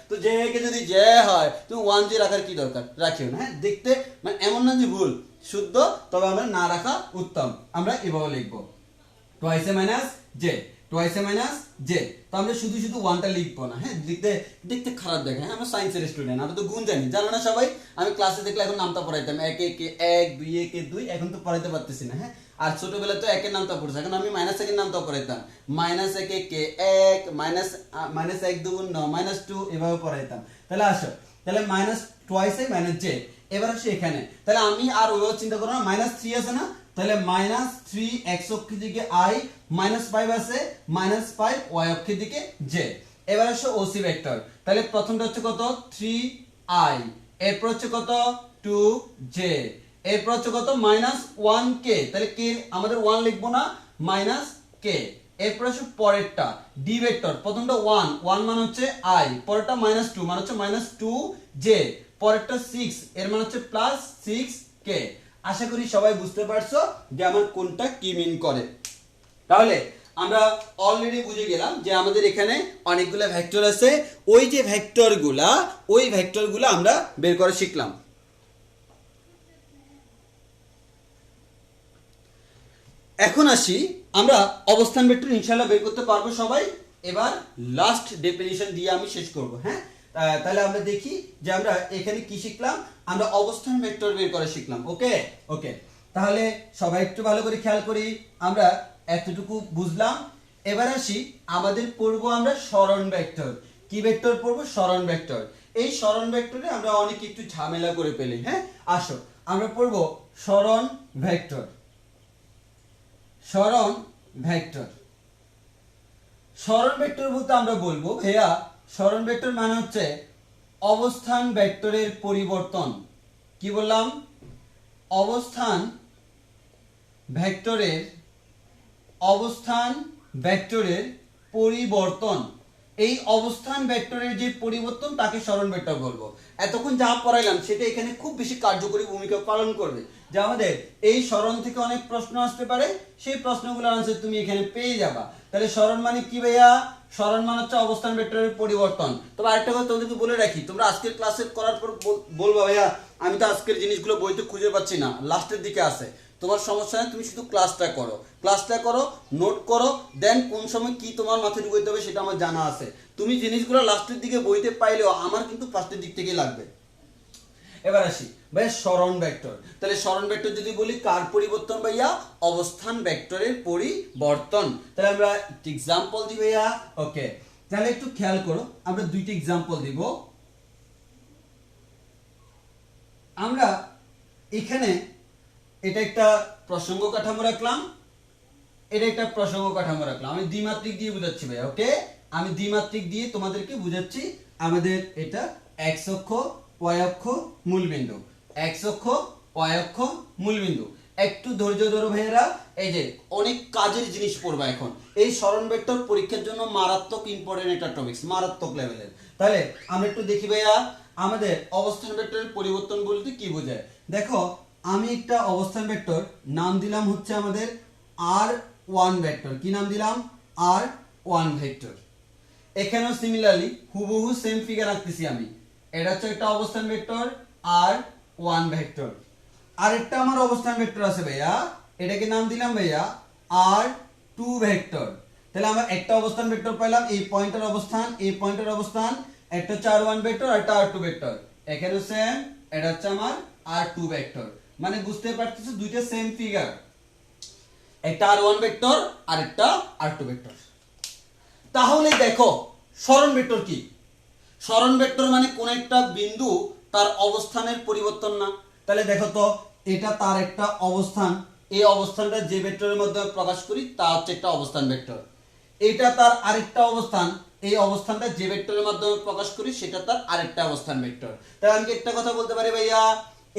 তো জে কে যদি জে হয় তুমি 1 জে রাখার কি দরকার? রাখিও না। হ্যাঁ, দেখতে মানে এমন না যে ভুল, শুদ্ধ, তবে আমরা না রাখা উত্তম। আমরা এভাবে লিখবো, টোয়াইস এ মাইনাস জে, টোয়াইস এ মাইনাস জে। তো আমরা শুধু শুধু ওয়ানটা লিখবো না। হ্যাঁ, দেখতে দেখতে খারাপ দেখে। হ্যাঁ, আমরা সায়েন্সের স্টুডেন্ট, আমরা তো গুণ জানি, জানো না সবাই? আমি ক্লাসে দেখলে এখন নামটা পড়াইতাম, এক একে এক, দুই একে দুই, এখন তো পড়াইতে পারতেছি না। হ্যাঁ, আর ছোটবেলায় তো একের নামটা পড়ছে, এখন আমি মাইনাস একের নামটা পড়াইতাম, -1 কে এক, -1 * 2 -2, এভাবে পড়াইতাম। তাহলে আসো, তাহলে মাইনাস টোয়াইস এ মাইনাস জে। এবার আসি এখানে, তাহলে আমি আর ওইভাবে চিন্তা করবো না, -3 আছে না, তাহলে -3 x অক্ষের দিকে i, -5 আছে, -5 y অক্ষের দিকে j। এবার আসো ওসি ভেক্টর, তাহলে প্রথমটা হচ্ছে কত? 3i, এরপর হচ্ছে কত? 2j, এরপর হচ্ছে কত? -1k, তাহলে k আমাদের 1 লিখবো না, -k। এরপর আসো পরেরটা ডি ভেক্টর, প্রথমটা 1, 1 মানে হচ্ছে i, পরেরটা -2 মানে হচ্ছে -2j, পরেরটা 6, এর মানে হচ্ছে +6k। আশা করি সবাই বুঝতে পারছো যে আমার কোনটা কি মিন করে। তাহলে আমরা অলরেডি বুঝে গেলাম যে আমাদের এখানে অনেকগুলো ভেক্টর আছে, ওই যে ভেক্টরগুলো আমরা বের করে শিখলাম। এখন আসি, আমরা অবস্থান ভেক্টর ইনশাআল্লাহ বের করতে পারবো সবাই। এবার লাস্ট ডেফিনিশন দিয়ে আমি শেষ করব। হ্যাঁ, তাহলে আমরা দেখি যে আমরা এখানে কি শিখলাম। আমরা অবস্থান ভেক্টর বের করা শিখলাম। ওকে ওকে, তাহলে সবাই একটু ভালো করে খেয়াল করি, আমরা এতটুকু বুঝলাম। এবার আসি, আমাদের পড়বো আমরা সরণ ভেক্টর। কি ভেক্টর পড়বো? সরণ ভেক্টর। এই সরণ ভেক্টরে আমরা অনেক একটু ঝামেলা করে ফেলি। হ্যাঁ, আসো আমরা পড়বো সরণ ভেক্টর। সরণ ভেক্টর, সরণ ভেক্টর বলতে আমরা বলবো ভাইয়া, সরণ ভেক্টর মানে হচ্ছে অবস্থান ভেক্টরের পরিবর্তন। কি বললাম? অবস্থান ভেক্টরের পরিবর্তন। এই অবস্থান ভেক্টরের যে পরিবর্তন তাকে সরণ ভেক্টর বলবো। এতক্ষণ যা পড়াইলাম সেটা এখানে খুব বেশি কার্যকরী ভূমিকা পালন করবে, যে আমাদের এই সরণ থেকে অনেক প্রশ্ন আসতে পারে, সেই প্রশ্নগুলোর আনসার তুমি এখানে পেয়ে যাবা। তাহলে সরণ মানে কি ভাইয়া? সরণ মানে হচ্ছে অবস্থান ভেক্টরের পরিবর্তন। তবে আরেকটা কথা তোমাদেরকে বলে রাখি, তোমরা আজকের ক্লাসে করার পর বলবা ভাইয়া আমি তো আজকের জিনিসগুলো বইতে খুঁজে পাচ্ছি না, লাস্টের দিকে আছে। তোমার সমস্যা নেই, তুমি শুধু ক্লাসটা করো, নোট করো, দেন কোন সময় কি তোমার মাথায় ঢুকাইতে হবে সেটা আমার জানা আছে। তুমি জিনিসগুলো লাস্টের দিকে বইতে পাইলেও আমার কিন্তু ফার্স্টের দিক থেকে লাগবে। এবার আসি, ভাইয়া সরণ ভেক্টর। তাহলে সরণ ভেক্টর যদি বলি কার পরিবর্তন ভাইয়া? অবস্থান ভেক্টরের পরিবর্তন। তাহলে আমরা এক্সাম্পল দিই ভাইয়া। ওকে, তাহলে একটু খেয়াল করো, আমরা দুইটা এক্সাম্পল দিব। আমরা এখানে এটা একটা প্রসঙ্গ কাঠামো রাখলাম, এটা একটা প্রসঙ্গ কাঠামো রাখলাম। আমি দ্বিমাত্রিক দিয়ে বুঝাচ্ছি ভাই। ওকে, আমি দ্বিমাত্রিক দিয়ে তোমাদেরকে বুঝাচ্ছি। আমাদের এটা x অক্ষ, y অক্ষ, মূলবিন্দু, x অক্ষ, y অক্ষ, মূলবিন্দু। একটু ধৈর্য ধরো ভাইয়েরা, এই যে অনেক কাজের জিনিস পড়বা এখন। এই সরণ ভেক্টর পরীক্ষার জন্য মারাত্মক ইম্পর্টেন্ট একটা টপিকস, মারাত্মক লেভেলের। তাহলে আমরা একটু দেখি ভাইয়া, আমাদের অবস্থান ভেক্টরের পরিবর্তন বলতে কি বোঝায়। দেখো, আমি একটা অবস্থান ভেক্টর নাম দিলাম হচ্ছে আমাদের r1 ভেক্টর। কি নাম দিলাম? r1 vector. এখানেও সিমিলারলি হুবহু সেম ফিগার রাখতেছি আমি। এটা হচ্ছে একটা অবস্থান ভেক্টর r1 ভেক্টর। আর একটা আমার অবস্থান ভেক্টর আছে ভাইয়া, এটাকে নাম দিলাম ভাইয়া r2 ভেক্টর। তাহলে আমরা একটা অবস্থান ভেক্টর পেলাম, এই পয়েন্টের অবস্থান, এই পয়েন্টের অবস্থান। একটা হচ্ছে r1 ভেক্টর আর একটা r2 ভেক্টর। এখানেও সেম, এটা হচ্ছে আমার r2 ভেক্টর। মানে বুঝতে পারতেছো দুইটা সেম ফিগার, একটা r1 ভেক্টর আর একটা r2 ভেক্টর। তাহলে দেখো সরণ ভেক্টর কি? সরণ ভেক্টর মানে কোন একটা বিন্দু তার অবস্থানের পরিবর্তন না। তাহলে দেখো তো, এটা তার একটা অবস্থান, এই অবস্থানটা যে ভেক্টরের মধ্যে প্রকাশ করি তা হচ্ছে একটা অবস্থান ভেক্টর। এটা তার আরেকটা অবস্থান, এই অবস্থানটা যে ভেক্টরের মাধ্যমে প্রকাশ করি সেটা তার আরেকটা অবস্থান ভেক্টর। তাহলে আমি একটা কথা বলতে পারি ভাইয়া,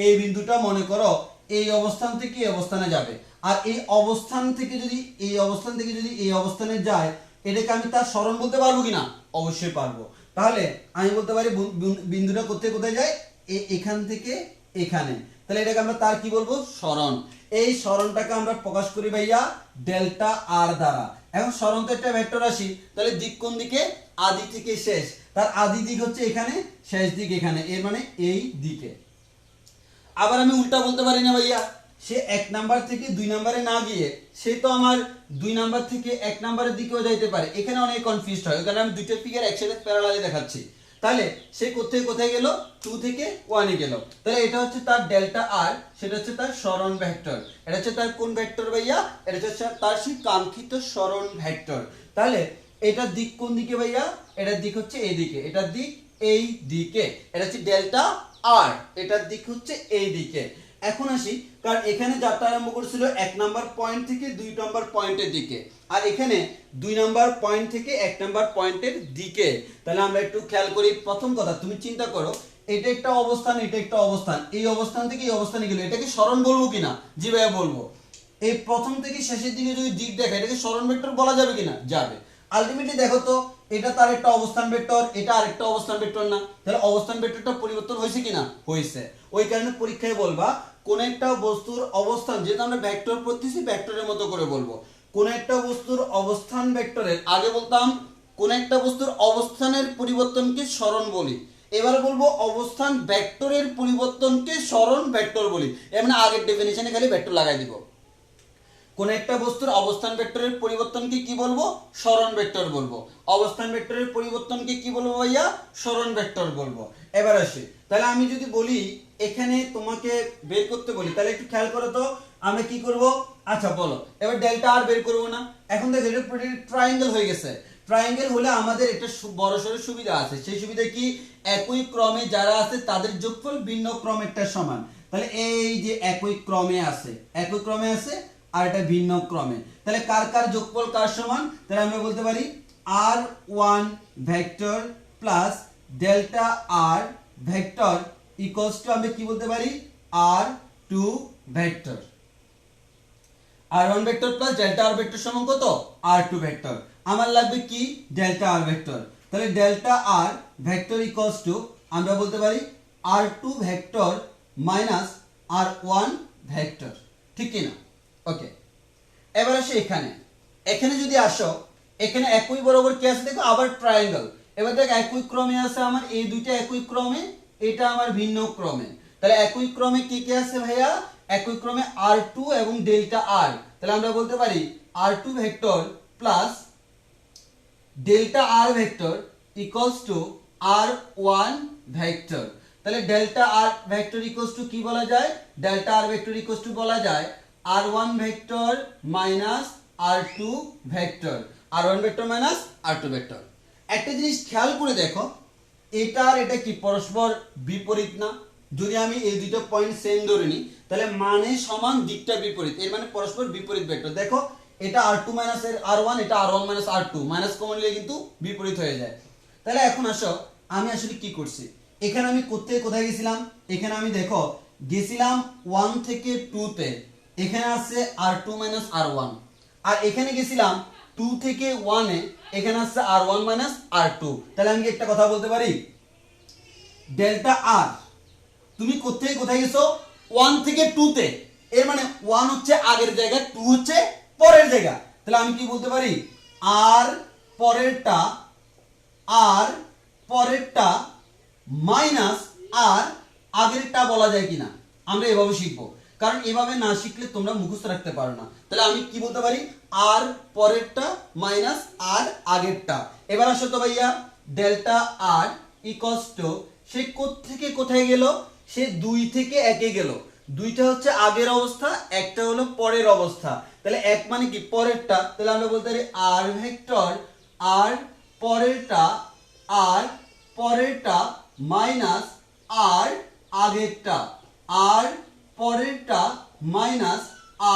এই বিন্দুটা মনে করো এই অবস্থান থেকে এই অবস্থানে যাবে, আর এই অবস্থান থেকে যদি এই অবস্থান থেকে যদি এই অবস্থানে যায়, এটাকে আমি তার সরণ বলতে পারবো কিনা? অবশ্যই পারবো। তাহলে আমি বলতে পারি বিন্দুটা কোথায় কোথায় যায়? এখান থেকে এখানে। তাহলে এটাকে আমরা তার কি বলবো? সরণ। এই সরণটাকে আমরা প্রকাশ করি ভাইয়া ডেল্টা আর দ্বারা। এখন সরণ তো একটা ভেক্টর রাশি, তাহলে দিক কোন দিকে? আদি থেকে শেষ। তার আদি দিক হচ্ছে এখানে, শেষ দিক এখানে, এর মানে এই দিকে। আবার আমি উল্টা বলতে পারি না ভাইয়া, সে 1 নাম্বার থেকে 2 নাম্বারে না গিয়ে সে তো আমার 2 নাম্বার থেকে 1 নাম্বারের দিকেও যাইতে পারে। এখানে অনেক কনফিউজড হয়, কারণ আমি দুইটা ফিগার একসাথে প্যারালালে দেখাচ্ছি। তাহলে সে কোথায় কোথায় গেল? 2 থেকে 1 এ গেল। তাহলে এটা হচ্ছে তার ডেল্টা আর, সেটা হচ্ছে তার সরণ ভেক্টর। এটা হচ্ছে তার কোন ভেক্টর ভাইয়া? এটা হচ্ছে তার সেই কাঙ্ক্ষিত সরণ ভেক্টর। তাহলে এটার দিক কোন দিকে ভাইয়া? এটার দিক হচ্ছে এই দিকে, এটার দিক এই দিকে। এটা হচ্ছে ডেল্টা আর, এটার দিক হচ্ছে এই দিকে। এখন আসি, কারণ এখানে যাত্রা আরম্ভ করেছিল 1 নাম্বার পয়েন্ট থেকে 2 নাম্বার পয়েন্টের দিকে, আর এখানে 2 নাম্বার পয়েন্ট থেকে 1 নাম্বার পয়েন্টের দিকে। তাহলে আমরা একটু খেয়াল করি। প্রথম কথা, তুমি চিন্তা করো, এটা একটা অবস্থান, এটা একটা অবস্থান, এই অবস্থান থেকে এই অবস্থানে গেল, এটাকে সরণ বলবো কিনা? জি ভাইয়া বলবো। এই প্রথম থেকে শেষের দিকে যদি দিক দেখে, এটাকে সরণ ভেক্টর বলা যাবে কিনা? যাবে। আলটিমেটলি দেখো তো, এটা তার একটা অবস্থান ভেক্টর, এটা আরেকটা অবস্থান ভেক্টর না? তাহলে অবস্থান ভেক্টরটা পরিবর্তন হয়েছে কিনা? হয়েছে। ওই কারণে পরীক্ষায় বলবা কোন একটা বস্তুর অবস্থান, যেহেতু আমরা ভেক্টর পড়তেছি ভেক্টরের মতো করে বলবো। কোন একটা বস্তুর অবস্থান ভেক্টরের আগে বলতাম কোন একটা বস্তুর অবস্থানের পরিবর্তনকে সরণ বলি, এবার বলবো অবস্থান ভেক্টরের পরিবর্তনকে সরণ ভেক্টর বলি। এমন আগের ডেফিনিশনে খালি ভেক্টর লাগাই দিব। কোন একটা বস্তুর অবস্থান ভেক্টরের পরিবর্তনকে কি বলবো? সরণ ভেক্টর বলবো। অবস্থান ভেক্টরের পরিবর্তনকে কি বলবো ভাইয়া? সরণ ভেক্টর বলবো। এবার আসি, তাহলে আমি যদি বলি এখানে তোমাকে বের করতে বলি, তাহলে একটু খেয়াল করো তো আমরা কি করব। আচ্ছা বলো, এবার ডেল্টা আর বের করবো না? এখন দেখো এটা ট্রায়াঙ্গেল হয়ে গেছে। ট্রায়াঙ্গেল হলে আমাদের একটা বড়সড় সুবিধা আছে। সেই সুবিধা কি? একই ক্রমে যারা আছে তাদের যোগফল ভিন্ন ক্রমেরটার সমান। তাহলে এই যে একই ক্রমে আছে, একই ক্রমে আছে, আর এটা ভিন্ন ক্রমে, তাহলে কার কার যোগফল কার সমান? তাহলে আমরা বলতে পারি r1 vector plus delta R vector equals to, আমরা কি বলতে পারি? r2 vector. r1 vector plus delta R vector সমান কত? r2 vector. আমার লাগবে কি? Delta R vector. তাহলে delta R vector equals to, আমরা বলতে পারি r2 vector minus r1 vector. ঠিক কি না? ওকে, এবার আসি এখানে। এখানে যদি আসো, এখানে একই বরাবর কি আছে দেখো, আবার ট্রায়াঙ্গেল। এবার দেখ একই ক্রমে আছে আমার, এই দুইটা একই ক্রমে, এটা আমার ভিন্ন ক্রমে। তাহলে একই ক্রমে কি কি আছে ভাইয়া? একই ক্রমে r2 এবং ডেল্টা আর। তাহলে আমরা বলতে পারি r2 vector plus delta R vector equals to r1 vector. তাহলে delta R vector equals to কি বলা যায়, delta R vector equals to বলা যায় r1 vector minus r2 vector, r1 vector minus r2 vector. একটা জিনিস খেয়াল করে দেখো, এটা আর এটা কি পরস্পর বিপরীত না? যদি আমি এই দুটো পয়েন্ট সেম ধরে নিই তাহলে মানে সমান, দিকটা বিপরীত, এর মানে পরস্পর বিপরীত ভেক্টর। দেখো এটা r2 মাইনাস r1, এটা r1 minus r2, minus common নিলে কিন্তু বিপরীত হয়ে যায়। তাহলে এখন আসো আমি আসলে কি করছি, এখানে আমি কোথায় গেছিলাম, এখানে আমি দেখো গেছিলাম 1 থেকে 2 তে, এখানে আছে r2 মাইনাস r1, আর এখানে গেছিলাম 2 থেকে 1 এ, এখানে আছে r1 মাইনাস r2। তাহলে আমি কি একটা কথা বলতে পারি, ডেল্টা আর তুমি কোথায় গেছো, 1 থেকে 2 তে, এর মানে 1 হচ্ছে আগের জায়গা, 2 হচ্ছে পরের জায়গা। তাহলে আমি কি বলতে পারি, আর পরেরটা মাইনাস আর আগেরটা বলা যায় কিনা, আমরা এভাবে শিখবো, কারণ এভাবে না শিখলে তোমরা মুখস্থ রাখতে পারো না। তাহলে আমি কি বলতে পারি, আর পরেরটা মাইনাস আর আগেরটা। এবার আসো তো ভাইয়া, ডেল্টা আর ইকুয়ালস টু, সে থেকে কোথায় গেল, সে 2 থেকে 1 এ গেল। দুইটা হচ্ছে আগের অবস্থা, একটা হলো পরের অবস্থা। তাহলে এক মানে কি পরেরটা, তাহলে আমরা বলতে পারি আর ভেক্টর আর পরেরটা মাইনাস আর আগেরটা, আর পরেরটা মাইনাস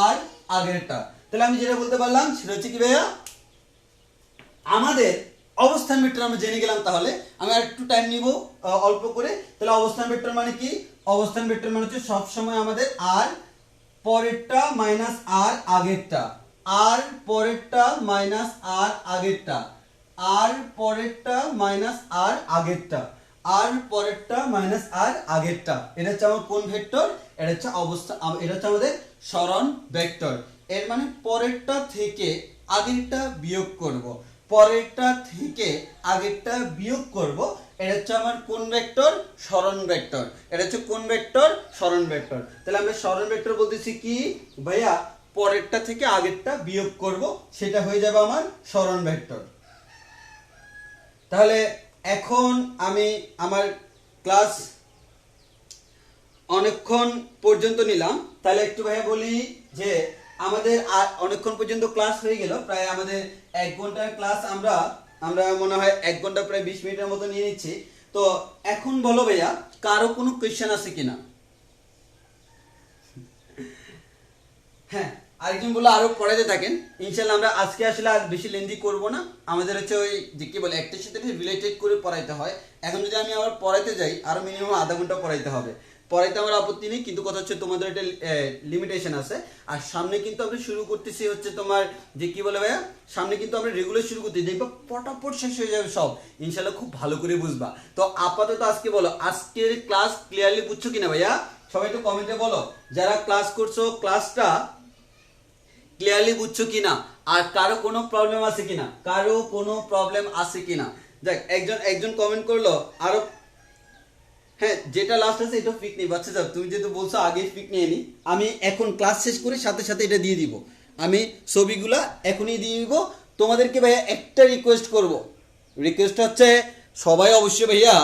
আর আগেরটা। তাহলে আমি যেটা বলতে পারলাম সেটা হচ্ছে কি ভাইয়া, আমাদের অবস্থান ভেক্টর আমরা জেনে গেলাম। তাহলে আমি আর একটু টাইম নিব অল্প করে। তাহলে অবস্থান ভেক্টর মানে কি, অবস্থান ভেক্টর মানে হচ্ছে সব সময় আমাদের আর পরেরটা মাইনাস আর আগেরটা, আর পরেরটা মাইনাস আর আগেরটা, আর পরেরটা মাইনাস আর আগেরটা, আর পরেরটা মাইনাস আর আগেরটা। এটা হচ্ছে আমার কোন ভেক্টর, এটা হচ্ছে অবস্থা, এটা হচ্ছে আমাদের সরণ ভেক্টর। এর মানে পরেরটা থেকে আগেরটা বিয়োগ করব, পরেরটা থেকে আগেরটা বিয়োগ করব, এটা হচ্ছে আমার কোন ভেক্টর, সরণ ভেক্টর। এটা হচ্ছে কোন ভেক্টর, সরণ ভেক্টর। তাহলে আমরা সরণ ভেক্টর বলতেছি কি ভাইয়া, পরেরটা থেকে আগেরটা বিয়োগ করব, সেটা হয়ে যাবে আমার সরণ ভেক্টর। তাহলে এখন আমি আমার ক্লাস অনেকক্ষণ পর্যন্ত নিলাম, তাহলে একটু ভাইয়া বলি যে আমাদের অনেকক্ষণ পর্যন্ত ক্লাস হয়ে গেল, প্রায় আমাদের 1 ঘন্টার ক্লাস, আমরা মনে হয় 1 ঘন্টা প্রায় 20 মিনিটের মতো নিয়ে নিচ্ছি। তো এখন বলো ভাইয়া, কারো কোনো কোয়েশ্চেন আছে কিনা? হ্যাঁ, আরেকজন বললো আরো পড়াইতে থাকেন, ইনশাল্লাহ আমরা আজকে আসলে আর বেশি লেন্দি করব না। আমাদের হচ্ছে ওই যে কি বলে একটার সাথে রিলেটেড করে পড়াইতে হয়। এখন যদি আমি আবার পড়াইতে যাই আরো মিনিমাম আধা ঘন্টা পড়াইতে হবে। পড়াইতে আমার আপত্তি নেই, কিন্তু কথা হচ্ছে তোমাদের একটা লিমিটেশন আছে। আর সামনে কিন্তু আমরা শুরু করতেছি হচ্ছে তোমার যে কি বলে ভাইয়া, সামনে কিন্তু আমরা রেগুলার শুরু করতেছি, দেখবা পটাপট শেষ হয়ে যাবে সব, ইনশাল্লাহ খুব ভালো করে বুঝবা। তো আপাতত আজকে বলো, আজকের ক্লাস ক্লিয়ারলি বুঝছো কিনা ভাইয়া? সবাই একটু কমেন্টে বলো যারা ক্লাস করছো, ক্লাসটা ক্লিয়ারলি বুঝছো কিনা, আর কারো কোনো প্রবলেম আছে কিনা, কারো কোনো প্রবলেম আছে কিনা। দেখ একজন কমেন্ট করলো আরো, হ্যাঁ যেটা লাস্ট আছে এটা পিক নেই, বাচ্চা যাও, তুমি যেহেতু বলছো আগে পিক নিয়ে নি, আমি এখন ক্লাস শেষ করে সাথে সাথে এটা দিয়ে দিব, আমি ছবিগুলা এখনই দিয়ে দিব। তোমাদেরকে ভাইয়া একটা রিকোয়েস্ট করব, রিকোয়েস্ট হচ্ছে সবাই অবশ্যই ভাইয়া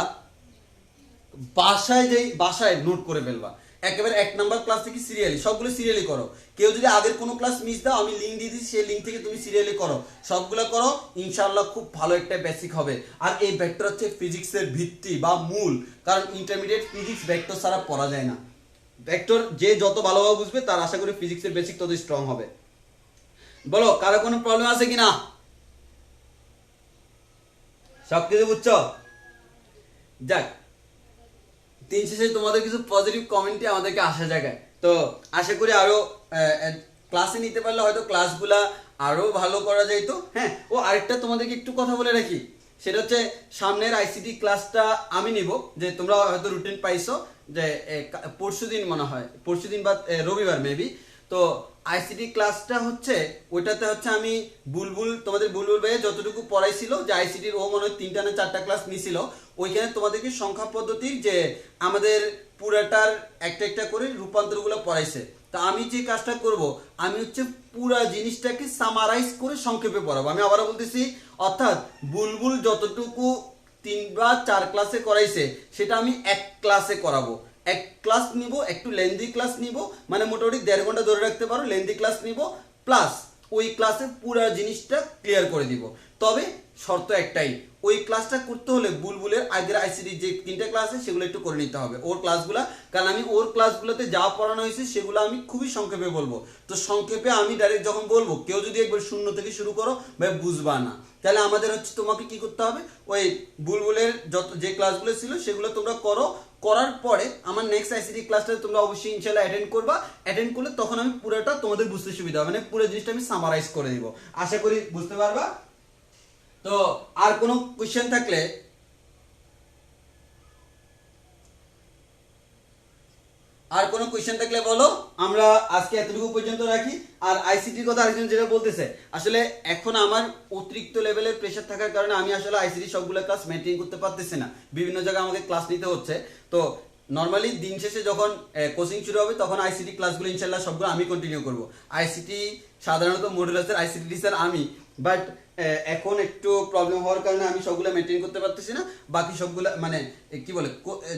বাসায় নোট করে ফেলবা, একেবারে 1 নাম্বার ক্লাস থেকে সিরিয়ালি সবগুলো সিরিয়ালি করো। কেউ যদি আগের কোনো ক্লাস মিস দাও, আমি লিঙ্ক দিয়ে দিচ্ছি, সেই লিঙ্ক থেকে তুমি সিরিয়ালি করো, সবগুলো করো, ইনশাআল্লাহ খুব ভালো একটা বেসিক হবে। আর এই ভেক্টর হচ্ছে ফিজিক্সের ভিত্তি বা মূল, কারণ ইন্টারমিডিয়েট ফিজিক্স ভেক্টর ছাড়া পড়া যায় না। ভেক্টর যে যত ভালোভাবে বুঝবে তার আশা করি ফিজিক্সের বেসিক তত স্ট্রং হবে। বলো কারো কোনো প্রবলেম আছে কিনা? সবকিছু বুঝছো? যাক, দিন শেষে তোমাদের কিছু পজিটিভ কমেন্টে আমাদেরকে আসা জায়গায়, তো আশা করি আরো ক্লাসে নিতে পারলে হয়তো ক্লাসগুলা আরো ভালো করা যাইতো। হ্যাঁ, ও আরেকটা তোমাদেরকে একটু কথা বলে রাখি, সেটা হচ্ছে সামনের আইসিটি ক্লাসটা আমি নিব, যে তোমরা হয়তো রুটিন পাইছো যে পরশুদিন মনে হয়, পরশুদিন বা রবিবার মেবি। তো আইসিটি ক্লাসটা হচ্ছে ওইটাতে হচ্ছে আমি তোমাদের বুলবুল ভাইয়া যতটুকু পড়াইছিল, যে আইসিটির ও মনে হয় 3টা না 4টা ক্লাস নিছিল, ওইখানে তোমাদেরকে সংখ্যা পদ্ধতির যে আমাদের পুরাটার একটা একটা করে রূপান্তরগুলো পড়াইছে। তা আমি যে কাজটা করব, আমি হচ্ছে পুরা জিনিসটাকে সামারাইজ করে সংক্ষেপে পড়াবো। আমি আবারও বলতেছি, অর্থাৎ বুলবুল যতটুকু 3 বা 4 ক্লাসে করাইছে সেটা আমি এক ক্লাসে করাবো। এক ক্লাস নিব, একটু লেন্দি ক্লাস নিব, মানে মোটামুটি 1.5 ঘন্টা ধরে রাখতে পারো, লেন্দি ক্লাস নিব, প্লাস ওই ক্লাসে পুরো জিনিসটা ক্লিয়ার করে দিব। তবে শর্ত একটাই, ওই ক্লাসটা করতে হলে বুলবুলের আগের আইসিটি যে 3টা ক্লাস আছে সেগুলো একটু করে নিতে হবে, ওর ক্লাসগুলো। কারণ আমি ওর ক্লাসগুলোতে যা পড়ানো হয়েছে সেগুলো আমি খুবই সংক্ষেপে বলবো। তো সংক্ষেপে আমি ডাইরেক্ট যখন বলবো, কেউ যদি একবার শূন্য থেকে শুরু করো ভাই বুঝবা না, তাহলে আমাদের হচ্ছে তোমাকে কি করতে হবে, ওই বুলবুলের যত যে ক্লাসগুলো ছিল সেগুলো তোমরা করো। করার পরে আমার নেক্সট আইসিটি ক্লাসটা তোমরা অবশ্যই ইনশাআল্লাহ অ্যাটেন্ড করবা। অ্যাটেন্ড করলে তখন আমি পুরোটা তোমাদের বুঝতে সুবিধা হবে, মানে পুরো জিনিসটা আমি সামারাইজ করে দিব। আশা করি বুঝতে পারবা। তো আর কোনো কোশ্চেন থাকলে, আর কোনো কোশ্চেন থাকলে বলো। আমরা আজকে এতটুকু পর্যন্ত রাখি। আর আইসিটির কথা আরেকজন যেটা বলতেছে, আসলে এখন আমার অতিরিক্ত লেভেলের প্রেশার থাকার কারণে আমি আসলে আইসিটি সবগুলো ক্লাস মেনটেন করতে পারতেছি না, বিভিন্ন জায়গায় আমাকে ক্লাস নিতে হচ্ছে। তো নর্মালি দিন শেষে যখন কোচিং শুরু হবে তখন আইসিটি ক্লাসগুলো ইনশাল্লাহ সবগুলো আমি কন্টিনিউ করব। আইসিটি সাধারণত মডুলাসের আইসিটি টিচার আমি, বাট এখন একটু প্রবলেম হওয়ার কারণে আমি সবগুলো মেনটেন করতে পারতেছি না। বাকি সবগুলো মানে কি বলে,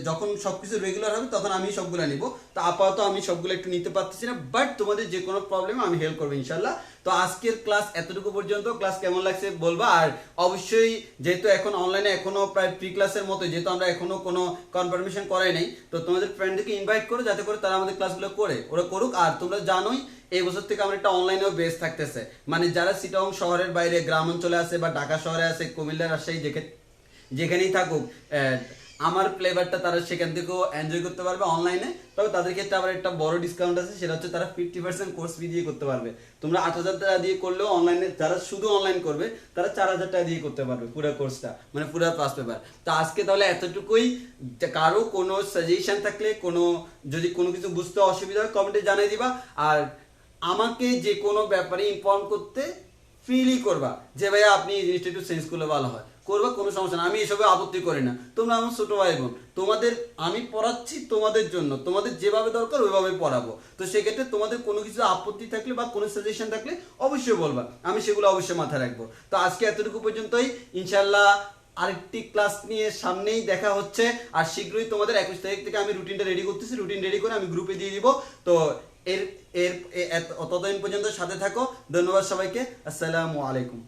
যখন সবকিছু রেগুলার হবে তখন আমি সবগুলো নিব। তো আপাতত আমি সবগুলো একটু নিতে পারতেছি না, বাট তোমাদের যে কোনো প্রবলেম আমি হেল্প করবো ইনশাল্লাহ। তো আজকের ক্লাস এতটুকু পর্যন্ত। ক্লাস কেমন লাগছে বলবা। আর অবশ্যই যেহেতু এখন অনলাইনে এখনো প্রায় প্রি ক্লাসের মতো, যেহেতু আমরা এখনো কোনো কনফার্মেশন করাই নাই, তো তোমাদের ফ্রেন্ডদেরকে ইনভাইট করো যাতে করে তারা আমাদের ক্লাসগুলো করে ওরা করুক। আর তোমরা জানোই এই বছর থেকে আমরা একটা অনলাইনেও বেস থাকতেছে, মানে যারা চিটাগং শহরের বাইরে গ্রাম অঞ্চলে আছে বা ঢাকা শহরে আছে, কুমিল্লা রাজশাহী যেখানেই থাকুক, আমার ফ্লেভারটা তারা সেখান থেকেও এনজয় করতে পারবে অনলাইনে। তবে তাদের ক্ষেত্রে আবার একটা বড় ডিসকাউন্ট আছে, সেটা হচ্ছে তারা 50% কোর্স ফি দিয়ে করতে পারবে। তোমরা 8,000 টাকা দিয়ে করলেও অনলাইনে, যারা শুধু অনলাইন করবে তারা 4,000 টাকা দিয়ে করতে পারবে পুরো কোর্সটা, মানে পুরো পাস পেপার। তো আজকে তাহলে এতটুকুই। কারো কোনো সাজেশন থাকলে, যদি কোনো কিছু বুঝতে অসুবিধা হয় কমেন্টে জানিয়ে দিবা। আর আমাকে যে কোনো ব্যাপারে ইনফর্ম করতে ফ্রিলি করবা, যে ভাইয়া আপনি এই জিনিসটা একটু চেঞ্জ করলে ভালো হয়, করবা, কোনো সমস্যা না। আমি এসবে আপত্তি করি না, তোমরা আমার ছোট ভাই বোন, তোমাদের আমি পড়াচ্ছি তোমাদের জন্য, তোমাদের যেভাবে দরকার ওইভাবে পড়াবো। তো সেক্ষেত্রে তোমাদের কোনো কিছু আপত্তি থাকলে বা কোনো সাজেশন থাকলে অবশ্যই বলবা, আমি সেগুলো অবশ্যই মাথায় রাখবো। তো আজকে এতটুকু পর্যন্তই। ইনশাল্লাহ আরেকটি ক্লাস নিয়ে সামনেই দেখা হচ্ছে। আর শীঘ্রই তোমাদের 21 তারিখ থেকে আমি রুটিনটা রেডি করতেছি, রুটিন রেডি করে আমি গ্রুপে দিয়ে দিব। তো এর এর ততদিন পর্যন্ত সাথে থাকো। ধন্যবাদ সবাইকে। আসসালামু আলাইকুম।